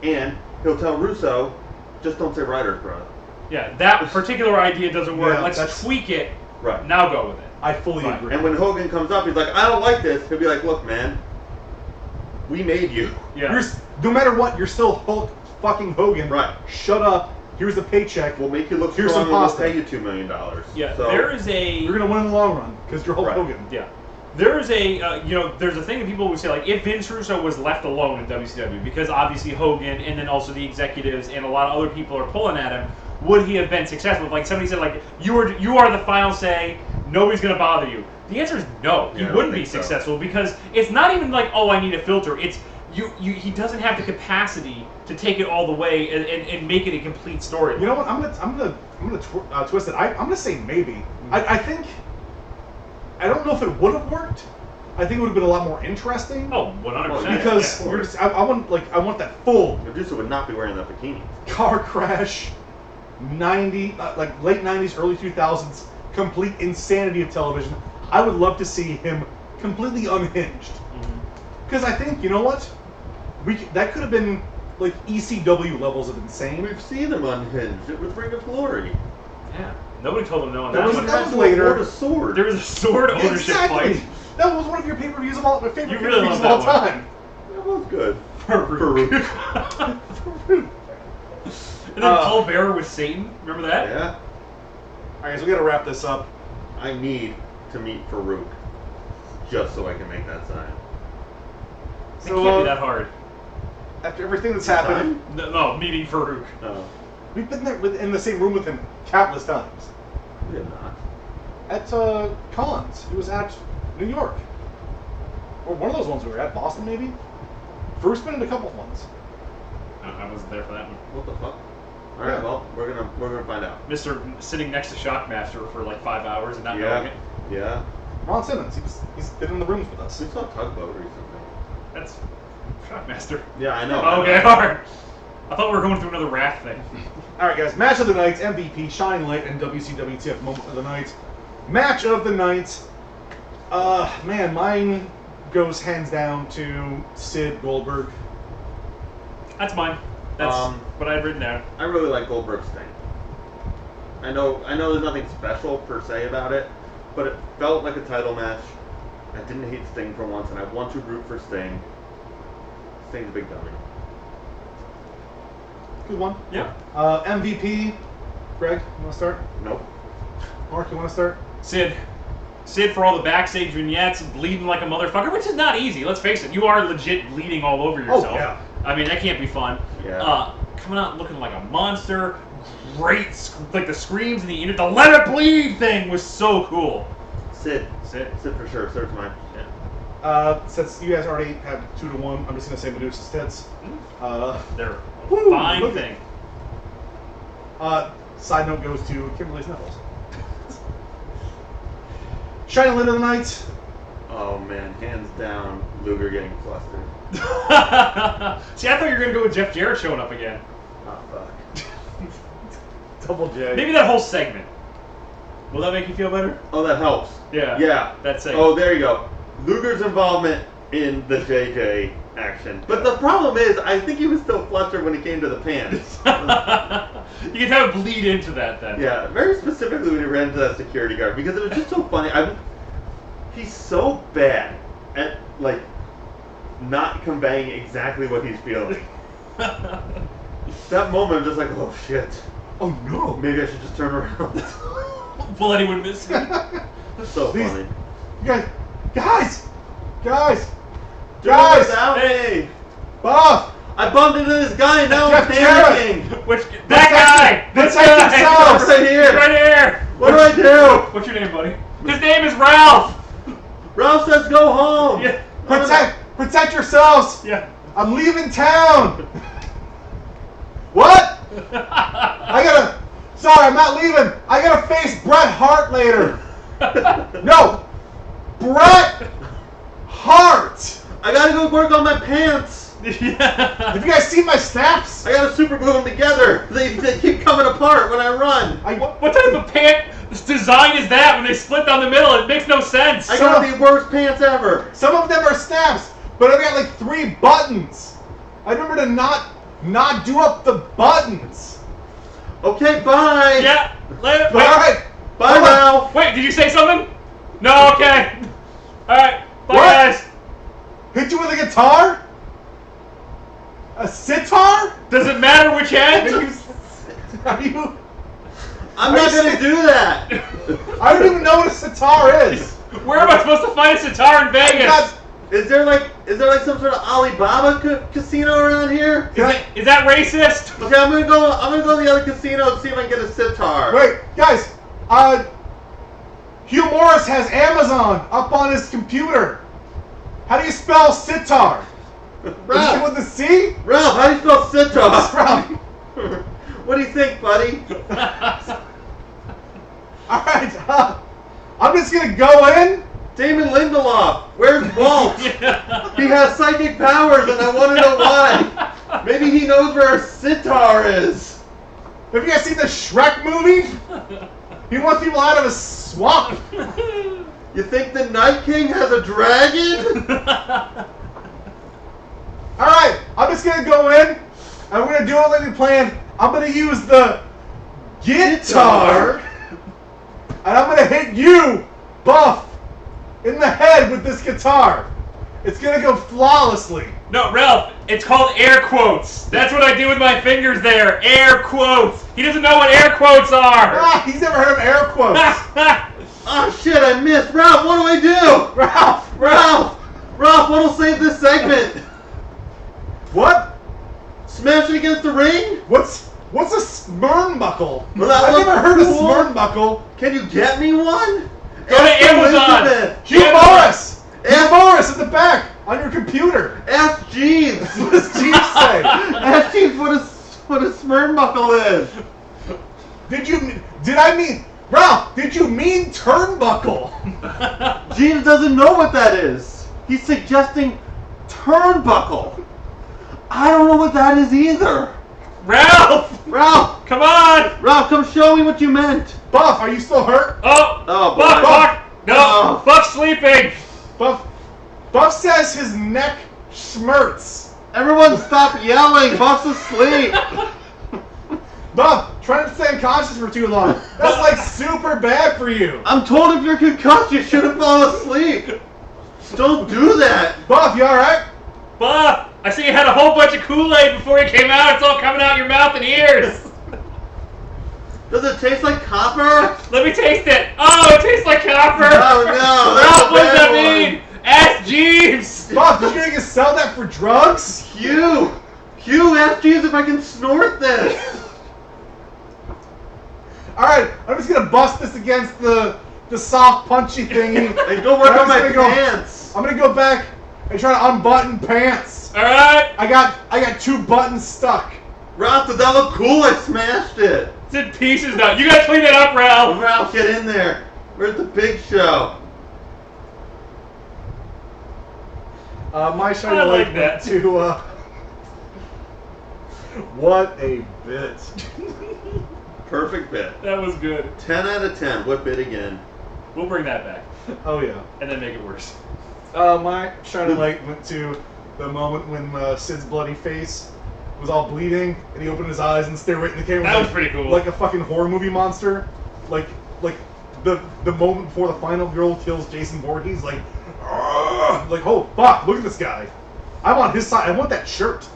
and he'll tell Russo, just don't say writers, bro. Yeah, that particular idea doesn't work. Yeah, Let's tweak it. Right. Now go with it. I fully agree. And when Hogan comes up, he's like, I don't like this. He'll be like, look, man, we made you. Yeah. No matter what, you're still Hulk fucking Hogan. Right. Shut up. Here's the paycheck. We'll make you look Here's strong some and we'll pasta. pay you $2 million. Yeah, So, there is a... You're going to win in the long run because you're Hulk Hogan. Yeah. There is a, there's a thing that people would say, like, if Vince Russo was left alone in WCW, because obviously Hogan and then also the executives and a lot of other people are pulling at him, would he have been successful? Like somebody said, like, you are the final say, nobody's going to bother you. The answer is no. He wouldn't be successful because it's not even like, oh, I need a filter. It's, he doesn't have the capacity to take it all the way and make it a complete story. You know what? I'm gonna twist it. I'm gonna say maybe. I think. I don't know if it would have worked. I think it would have been a lot more interesting. Oh, 100%. Because I want that full Medusa would not be wearing that bikini. car crash, late 90s, early 2000s, complete insanity of television. I would love to see him completely unhinged. Because I think, you know what? That could have been like ECW levels of insane. We've seen him unhinged. It was Ring of Glory. Yeah. Nobody told him no on That that was one. that was later. A sword. There was a sword ownership Exactly. fight. That was one of your pay-per-views of all my favorite You really pay-per-views love of all that one. time. That was good. Farouk. And then Paul Bearer with Satan. Remember that? Yeah. All right, so we got to wrap this up. I need to meet Farouk just so I can make that sign. It can't be that hard. After everything that's happened, No, meeting Farouk. No, we've been there in the same room with him countless times. we have not. At cons. He was at New York. Or one of those ones we were at. Boston, maybe? Bruce been in a couple of ones. I wasn't there for that one. What the fuck? All right, well, we're gonna find out. Mr. sitting next to Shockmaster for like 5 hours and not knowing it. Yeah. Ron Simmons. He's been in the rooms with us. We saw Tugboat recently. That's Shockmaster. Yeah, I know. Okay, alright. I thought we were going through another raft thing. All right, guys. Match of the night, MVP, Shine Light, and WCW TF Moment of the Night. Match of the night. Man, mine goes hands down to Sid Goldberg. That's mine. That's what I had written down. I really like Goldberg's thing. I know there's nothing special per se about it, but it felt like a title match. I didn't hate Sting for once, and I want to root for Sting. Sting's a big dummy. Good one. Yeah. MVP, Greg, you want to start? Nope. Mark, you want to start? Sid for all the backstage vignettes, bleeding like a motherfucker, which is not easy. Let's face it. You are legit bleeding all over yourself. Oh, yeah. I mean, that can't be fun. Yeah. Coming out looking like a monster. Great, like the screams and the "Let It Bleed" thing was so cool. Sid for sure. Sid's mine. Yeah. Since you guys already have 2-1, I'm just gonna say Medusa's tits. They're Woo, a fine look thing. Side note goes to Kimberly's nipples. Shining Light of the Night. Oh man, hands down, Luger getting flustered. See, I thought you were gonna go with Jeff Jarrett showing up again. Oh fuck. Double J. Maybe that whole segment. Will that make you feel better? Oh, that helps. Yeah. Yeah. That's it. Oh, there you go. Luger's involvement in the JJ action. But the problem is, I think he was still Fletcher when he came to the pants. You can have it bleed into that then. Yeah, very specifically when he ran into that security guard, because it was just so funny. He's so bad at, like, not conveying exactly what he's feeling. That moment, I'm just like, oh shit. Oh no. Maybe I should just turn around. Will anyone miss him? So funny. Guys! Do it without me! Buff! I bumped into this guy and now I'm panicking! That guy! This guy! Yourself right here! Right here! What do I do? What's your name, buddy? His name is Ralph! Ralph says go home! Yeah. Protect yourselves! Yeah. I'm leaving town! What? Sorry, I'm not leaving. I gotta face Bret Hart later. No! Bret Hart! I gotta go work on my pants! Yeah. Have you guys seen my snaps? I gotta super glue them together! They keep coming apart when I run! What type of pant design is that when they split down the middle? It makes no sense. I got the worst pants ever! Some of them are snaps, but I've got like 3 buttons. I remember to not do up the buttons. Okay, bye! Yeah. Later. Wait. Alright. Bye, Ralph! Wait, did you say something? No, okay. Alright. Bye, What? guys. Hit you with a guitar? A sitar? Does it matter which end? Are you? I'm not gonna do that! I don't even know what a sitar is. Where am I supposed to find a sitar in Vegas? Is there like some sort of Alibaba casino around here? Is that racist? Okay, I'm gonna go to the other casino and see if I can get a sitar. Wait, guys. Hugh Morris has Amazon up on his computer. How do you spell sitar? Ralph. Is it with a C? Ralph, how do you spell sitar? Ralph. What do you think, buddy? Alright, I'm just gonna go in. Damon Lindelof, where's Walt? Yeah. He has psychic powers and I want to know why. Maybe he knows where a sitar is. Have you guys seen the Shrek movie? He wants people out of a swamp. You think the Night King has a dragon? Alright, I'm just gonna go in. I'm gonna do it like we planned. I'm gonna use the guitar. And I'm gonna hit you, Buff, in the head with this guitar. It's gonna go flawlessly. No, Ralph, it's called air quotes. That's what I do with my fingers there. Air quotes. He doesn't know what air quotes are. Ah, he's never heard of air quotes. Oh shit, I missed. Ralph, what do I do? Ralph, what'll save this segment? What? Smash it against the ring? What's a smernbuckle? Well, that I've looks never heard of cool. smernbuckle. Can you get me one? Go to Amazon. Hugh Morris! Hugh Morris at the back on your computer. Ask Jeeves. What does Jeeves say? Ask Jeeves what a smernbuckle is. Ralph, did you mean turnbuckle? Jeeves doesn't know what that is. He's suggesting turnbuckle. I don't know what that is either. Ralph, come on. Ralph, come show me what you meant. Buff, are you still hurt? Oh, boy. Buck. No, Oh. Buck's sleeping. Buff says his neck schmerts. Everyone stop yelling. Buff's asleep. Buff, trying to stay unconscious for too long. That's like super bad for you. I'm told if you're concussed, you shouldn't fall asleep. Don't do that. Buff, you alright? Buck, I see you had a whole bunch of Kool-Aid before you came out. It's all coming out your mouth and ears. Does it taste like copper? Let me taste it. Oh, it tastes like copper. Oh no. Ralph, what does that one. mean? Ask Jeeves. Buff, you gonna sell that for drugs? Hugh, ask Jeeves if I can snort this. Alright, I'm just gonna bust this against the soft punchy thingy. And go work on my pants. I'm gonna go back and try to unbutton pants. All right. I got 2 buttons stuck. Ralph, did that look cool? I smashed it. It's in pieces now. You gotta clean that up, Ralph. Ralph, get in there. We're at the big show. My show I like that. What a bit. Perfect bit. That was good. 10 out of 10. What bit again? We'll bring that back. Oh yeah. And then make it worse. My shining light went to the moment when Sid's bloody face was all bleeding, and he opened his eyes and stared right in the camera. That was pretty cool. Like a fucking horror movie monster. Like the moment before the final girl kills Jason Voorhees, like, oh fuck, look at this guy. I'm on his side. I want that shirt.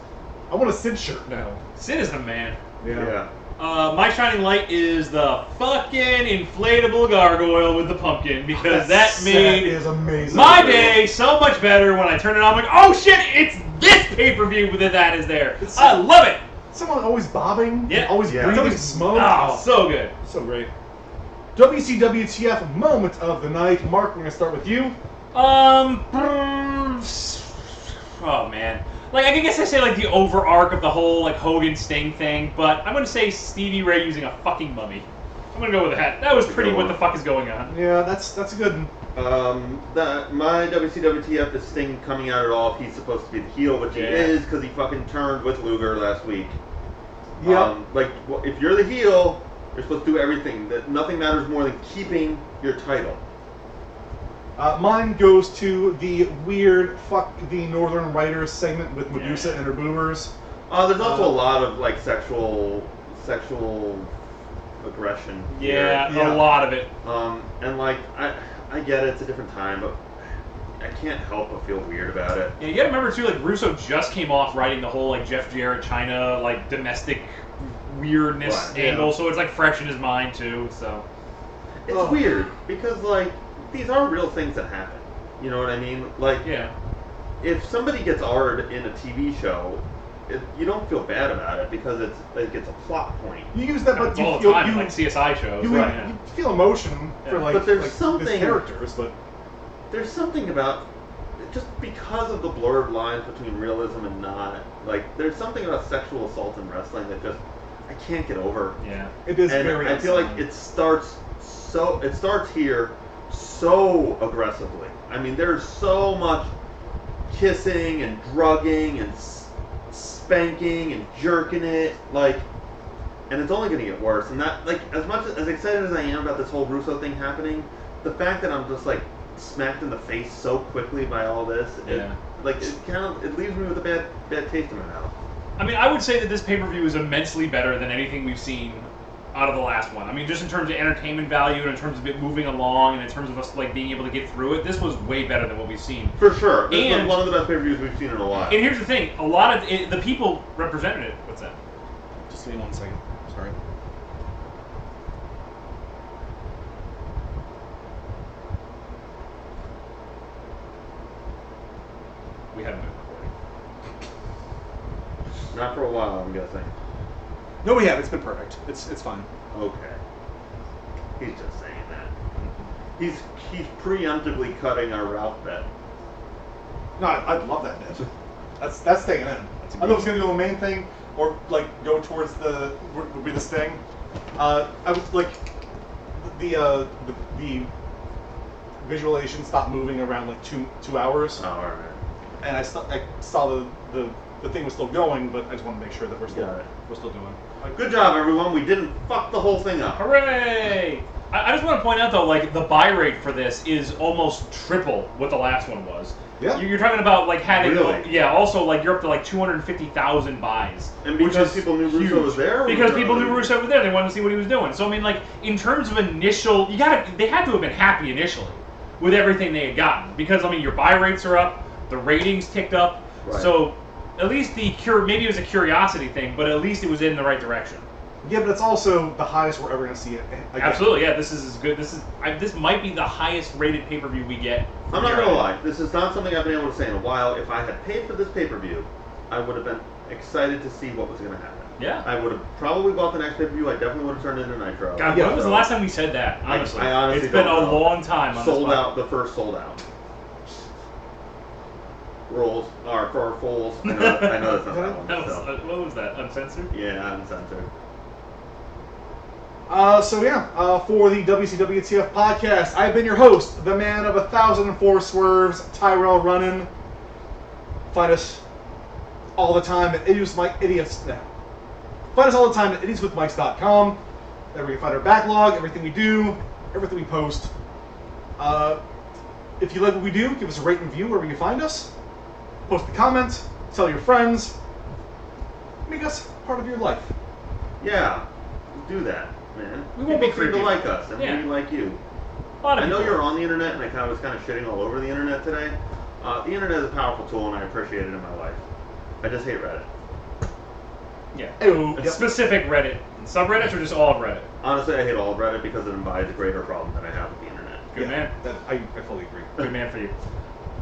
I want a Sid shirt now. Sid is the man. Yeah. My shining light is the fucking inflatable gargoyle with the pumpkin, because that made is amazing. my day so much better when I turn it on. I'm like, oh shit, it's this pay-per-view that is there. I love it. Someone always bobbing, Yeah. always breathing smoke. Oh, so good. So great. WCWTF moment of the night. Mark, we're gonna start with you. Oh man. Like, I guess I say like the over arc of the whole like Hogan Sting thing, but I'm gonna say Stevie Ray using a fucking mummy. I'm gonna go with that. That was pretty what the fuck is going on. Yeah, that's a good one. My WCWTF is Sting coming out at all if he's supposed to be the heel, which he is, because he fucking turned with Luger last week. Yeah. If you're the heel, you're supposed to do everything. That nothing matters more than keeping your title. Mine goes to the weird fuck the Northern Writers segment with Medusa and her boomers. There's also a lot of like sexual aggression. Yeah, here. a lot of it. And like I get it, it's a different time, but I can't help but feel weird about it. Yeah, you gotta remember too, like Russo just came off writing the whole like Jeff Jarrett China like domestic weirdness angle, so it's like fresh in his mind too. So it's weird because like these are real things that happen. You know what I mean? Like, if somebody gets R-ed in a TV show, you don't feel bad about it because it's a plot point. You use that, but all the time, like CSI shows. You feel emotion for but there's like something these characters, but there's something about just because of the blurred lines between realism and not. Like, there's something about sexual assault in wrestling that just I can't get over. Yeah, it is and very. I feel like it starts here so aggressively. I mean, there's so much kissing and drugging and spanking and jerking it, like, and it's only going to get worse. And that, like, as much as excited as I am about this whole Russo thing happening, the fact that I'm just like smacked in the face so quickly by all this, it leaves me with a bad taste in my mouth. I mean, I would say that this pay-per-view is immensely better than anything we've seen out of the last one. I mean, just in terms of entertainment value and in terms of it moving along and in terms of us like being able to get through it, this was way better than what we've seen. For sure. This was one of the best pay-per-views we've seen in a while. And here's the thing, a lot of the people represented it. What's that? Just give me 1 second. Sorry. We haven't been recording. Not for a while, I'm guessing. No, we have. It's been perfect. It's fine. Okay. He's just saying that. He's preemptively cutting our Ralph bet. No, I'd love that bit. That's staying in. I don't know if it's gonna go the main thing or like go towards would be the Sting. I was like the visualization stopped moving around like two hours. Oh, alright. And I saw the thing was still going, but I just want to make sure that we're still doing. Good job, everyone. We didn't fuck the whole thing up. Hooray! I just want to point out though, like the buy rate for this is almost triple what the last one was. Yeah. You're talking about like having Really? also like you're up to like 250,000 buys. And because people knew Russo was there? Because people knew Russo was there, they wanted to see what he was doing. So I mean, like in terms of initial, they had to have been happy initially with everything they had gotten because I mean your buy rates are up, the ratings ticked up, Right. so at least maybe it was a curiosity thing, but at least it was in the right direction. Yeah, but it's also the highest we're ever going to see it again. Absolutely, yeah. This is as good. This might be the highest rated pay-per-view we get. I'm not gonna lie. This is not something I've been able to say in a while. If I had paid for this pay-per-view, I would have been excited to see what was gonna happen. Yeah. I would have probably bought the next pay-per-view. I definitely would have turned into Nitro. God, when was the last time we said that? Honestly, I honestly it's been don't a know. long time. Sold out. The first sold out. Rolls are for our fools. I know that's not that one. What was that? Uncensored? Yeah, uncensored. For the WCWTF podcast, I've been your host, the man of 1,004 swerves, Tyrell Runnin. Find us all the time at idiotswithmics.com. There we can find our backlog, everything we do, everything we post. If you like what we do, give us a rate and review wherever you find us. Post a comment, tell your friends. Make us part of your life. Yeah, do that, man. We won't be People seem to creepy. like us, and we like you. I know you're on the internet, and I was kind of shitting all over the internet today. The internet is a powerful tool, and I appreciate it in my life. I just hate Reddit. Yeah. Ew. Specific Reddit. Subreddits or just all of Reddit? Honestly, I hate all of Reddit because it embodies a greater problem that I have with the internet. Good man. I fully agree. Good man for you.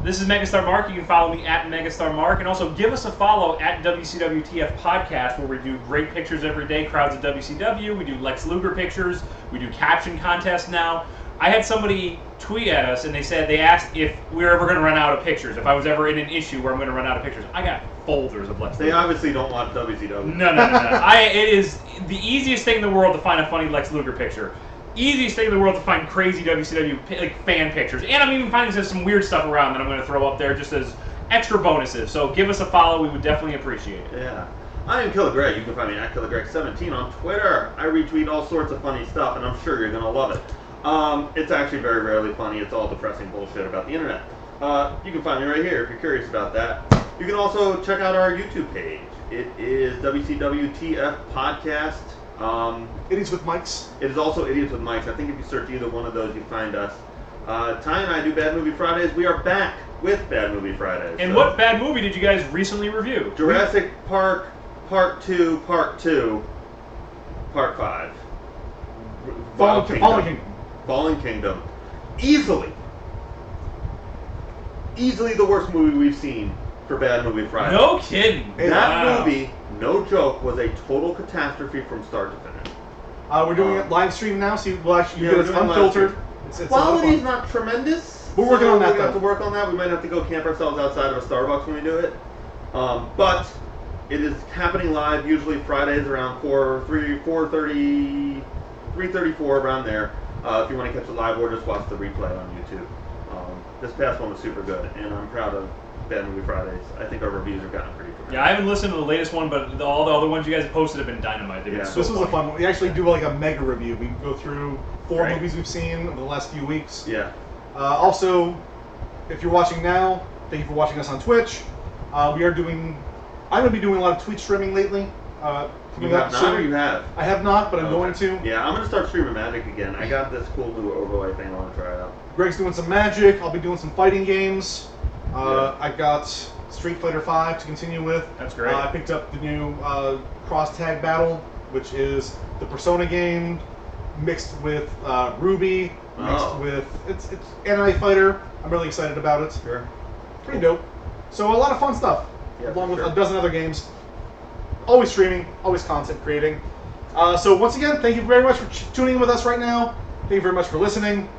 This is Megastar Mark. You can follow me at Megastar Mark, and also give us a follow at WCWTF Podcast, where we do great pictures every day, crowds at WCW. We do Lex Luger pictures. We do caption contests now. I had somebody tweet at us, and they asked if we were ever going to run out of pictures, if I was ever in an issue where I'm going to run out of pictures. I got folders of Lex Luger. They obviously don't want WCW. No. It is the easiest thing in the world to find a funny Lex Luger picture. Easiest thing in the world to find crazy WCW fan pictures. And I'm even finding some weird stuff around that I'm going to throw up there just as extra bonuses. So give us a follow. We would definitely appreciate it. Yeah. I am Killer Greg. You can find me at KillerGreg17 on Twitter. I retweet all sorts of funny stuff, and I'm sure you're going to love it. It's actually very rarely funny. It's all depressing bullshit about the internet. You can find me right here if you're curious about that. You can also check out our YouTube page. It is WCWTF Podcast. Idiots with Mics. It is also Idiots with Mics. I think if you search either one of those, you find us. Ty and I do Bad Movie Fridays. We are back with Bad Movie Fridays. And what bad movie did you guys recently review? Jurassic Park Part 2, Part 2, Part 5. Fallen Kingdom. Easily the worst movie we've seen for Bad Movie Friday. No kidding. That movie, no joke, was a total catastrophe from start to finish. We're doing it live stream now, so you get it unfiltered. It's Quality's not tremendous. We're working on that, We have to work on that. We might have to go camp ourselves outside of a Starbucks when we do it. But it is happening live, usually Fridays around 4:30, 3:34, around there. If you want to catch it live, or just watch the replay on YouTube. This past one was super good, and I'm proud of Bad Movie Fridays. I think our reviews have gotten pretty tremendous. Yeah, I haven't listened to the latest one, but all the other ones you guys have posted have been dynamite. They've been so this was fun. a fun one. We actually do like a mega review. We go through 4 Right. movies we've seen over the last few weeks. Yeah. Also, if you're watching now, thank you for watching us on Twitch. I'm going to be doing a lot of Twitch streaming lately. You have not, or you have? I have not, but I'm going to. Yeah, I'm going to start streaming Magic again. I got this cool new overlay thing I want to try out. Greg's doing some Magic. I'll be doing some fighting games. I got Street Fighter V to continue with. That's great. I picked up the new Cross Tag Battle, which is the Persona game mixed with Ruby, mixed with it's anime fighter. I'm really excited about it. Sure. Pretty dope. So a lot of fun stuff, Yeah, along with sure. a dozen other games. Always streaming, always content creating. So once again, thank you very much for tuning in with us right now. Thank you very much for listening.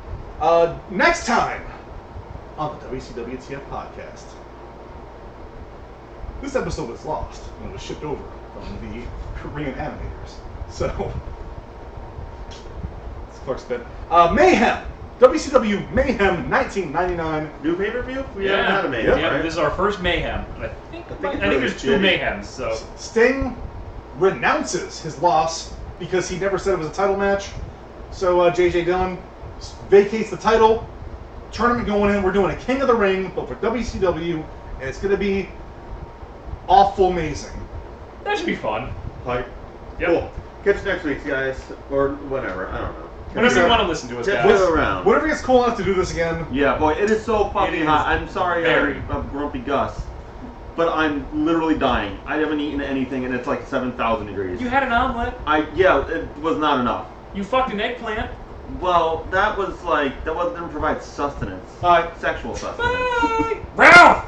Next time on the WCWTF podcast. This episode was lost when it was shipped over from the Korean animators. So, it's Clark's bit. Mayhem! WCW Mayhem 1999. New pay-per-view? We Yeah. haven't had a Mayhem, Yeah, right? this is our first Mayhem. I think there's two Mayhems, so. Sting renounces his loss because he never said it was a title match. So J.J. Dillon vacates the title. Tournament going in. We're doing a King of the Ring, but for WCW, and it's going to be awful amazing. That should be fun. Hype. Yep. Cool. Catch you next week, guys. Or whenever. I don't know. Whenever you want to listen to us, Just guys. go around. Whenever it gets cool enough to do this again. Yeah, boy, it is so fucking It is hot. I'm sorry, very. I'm Grumpy Gus. But I'm literally dying. I haven't eaten anything, and it's like 7,000 degrees. You had an omelet. Yeah, it was not enough. You fucked an eggplant. Well, that was like, that didn't provide sustenance. Bye. Sexual sustenance. Bye. Ralph!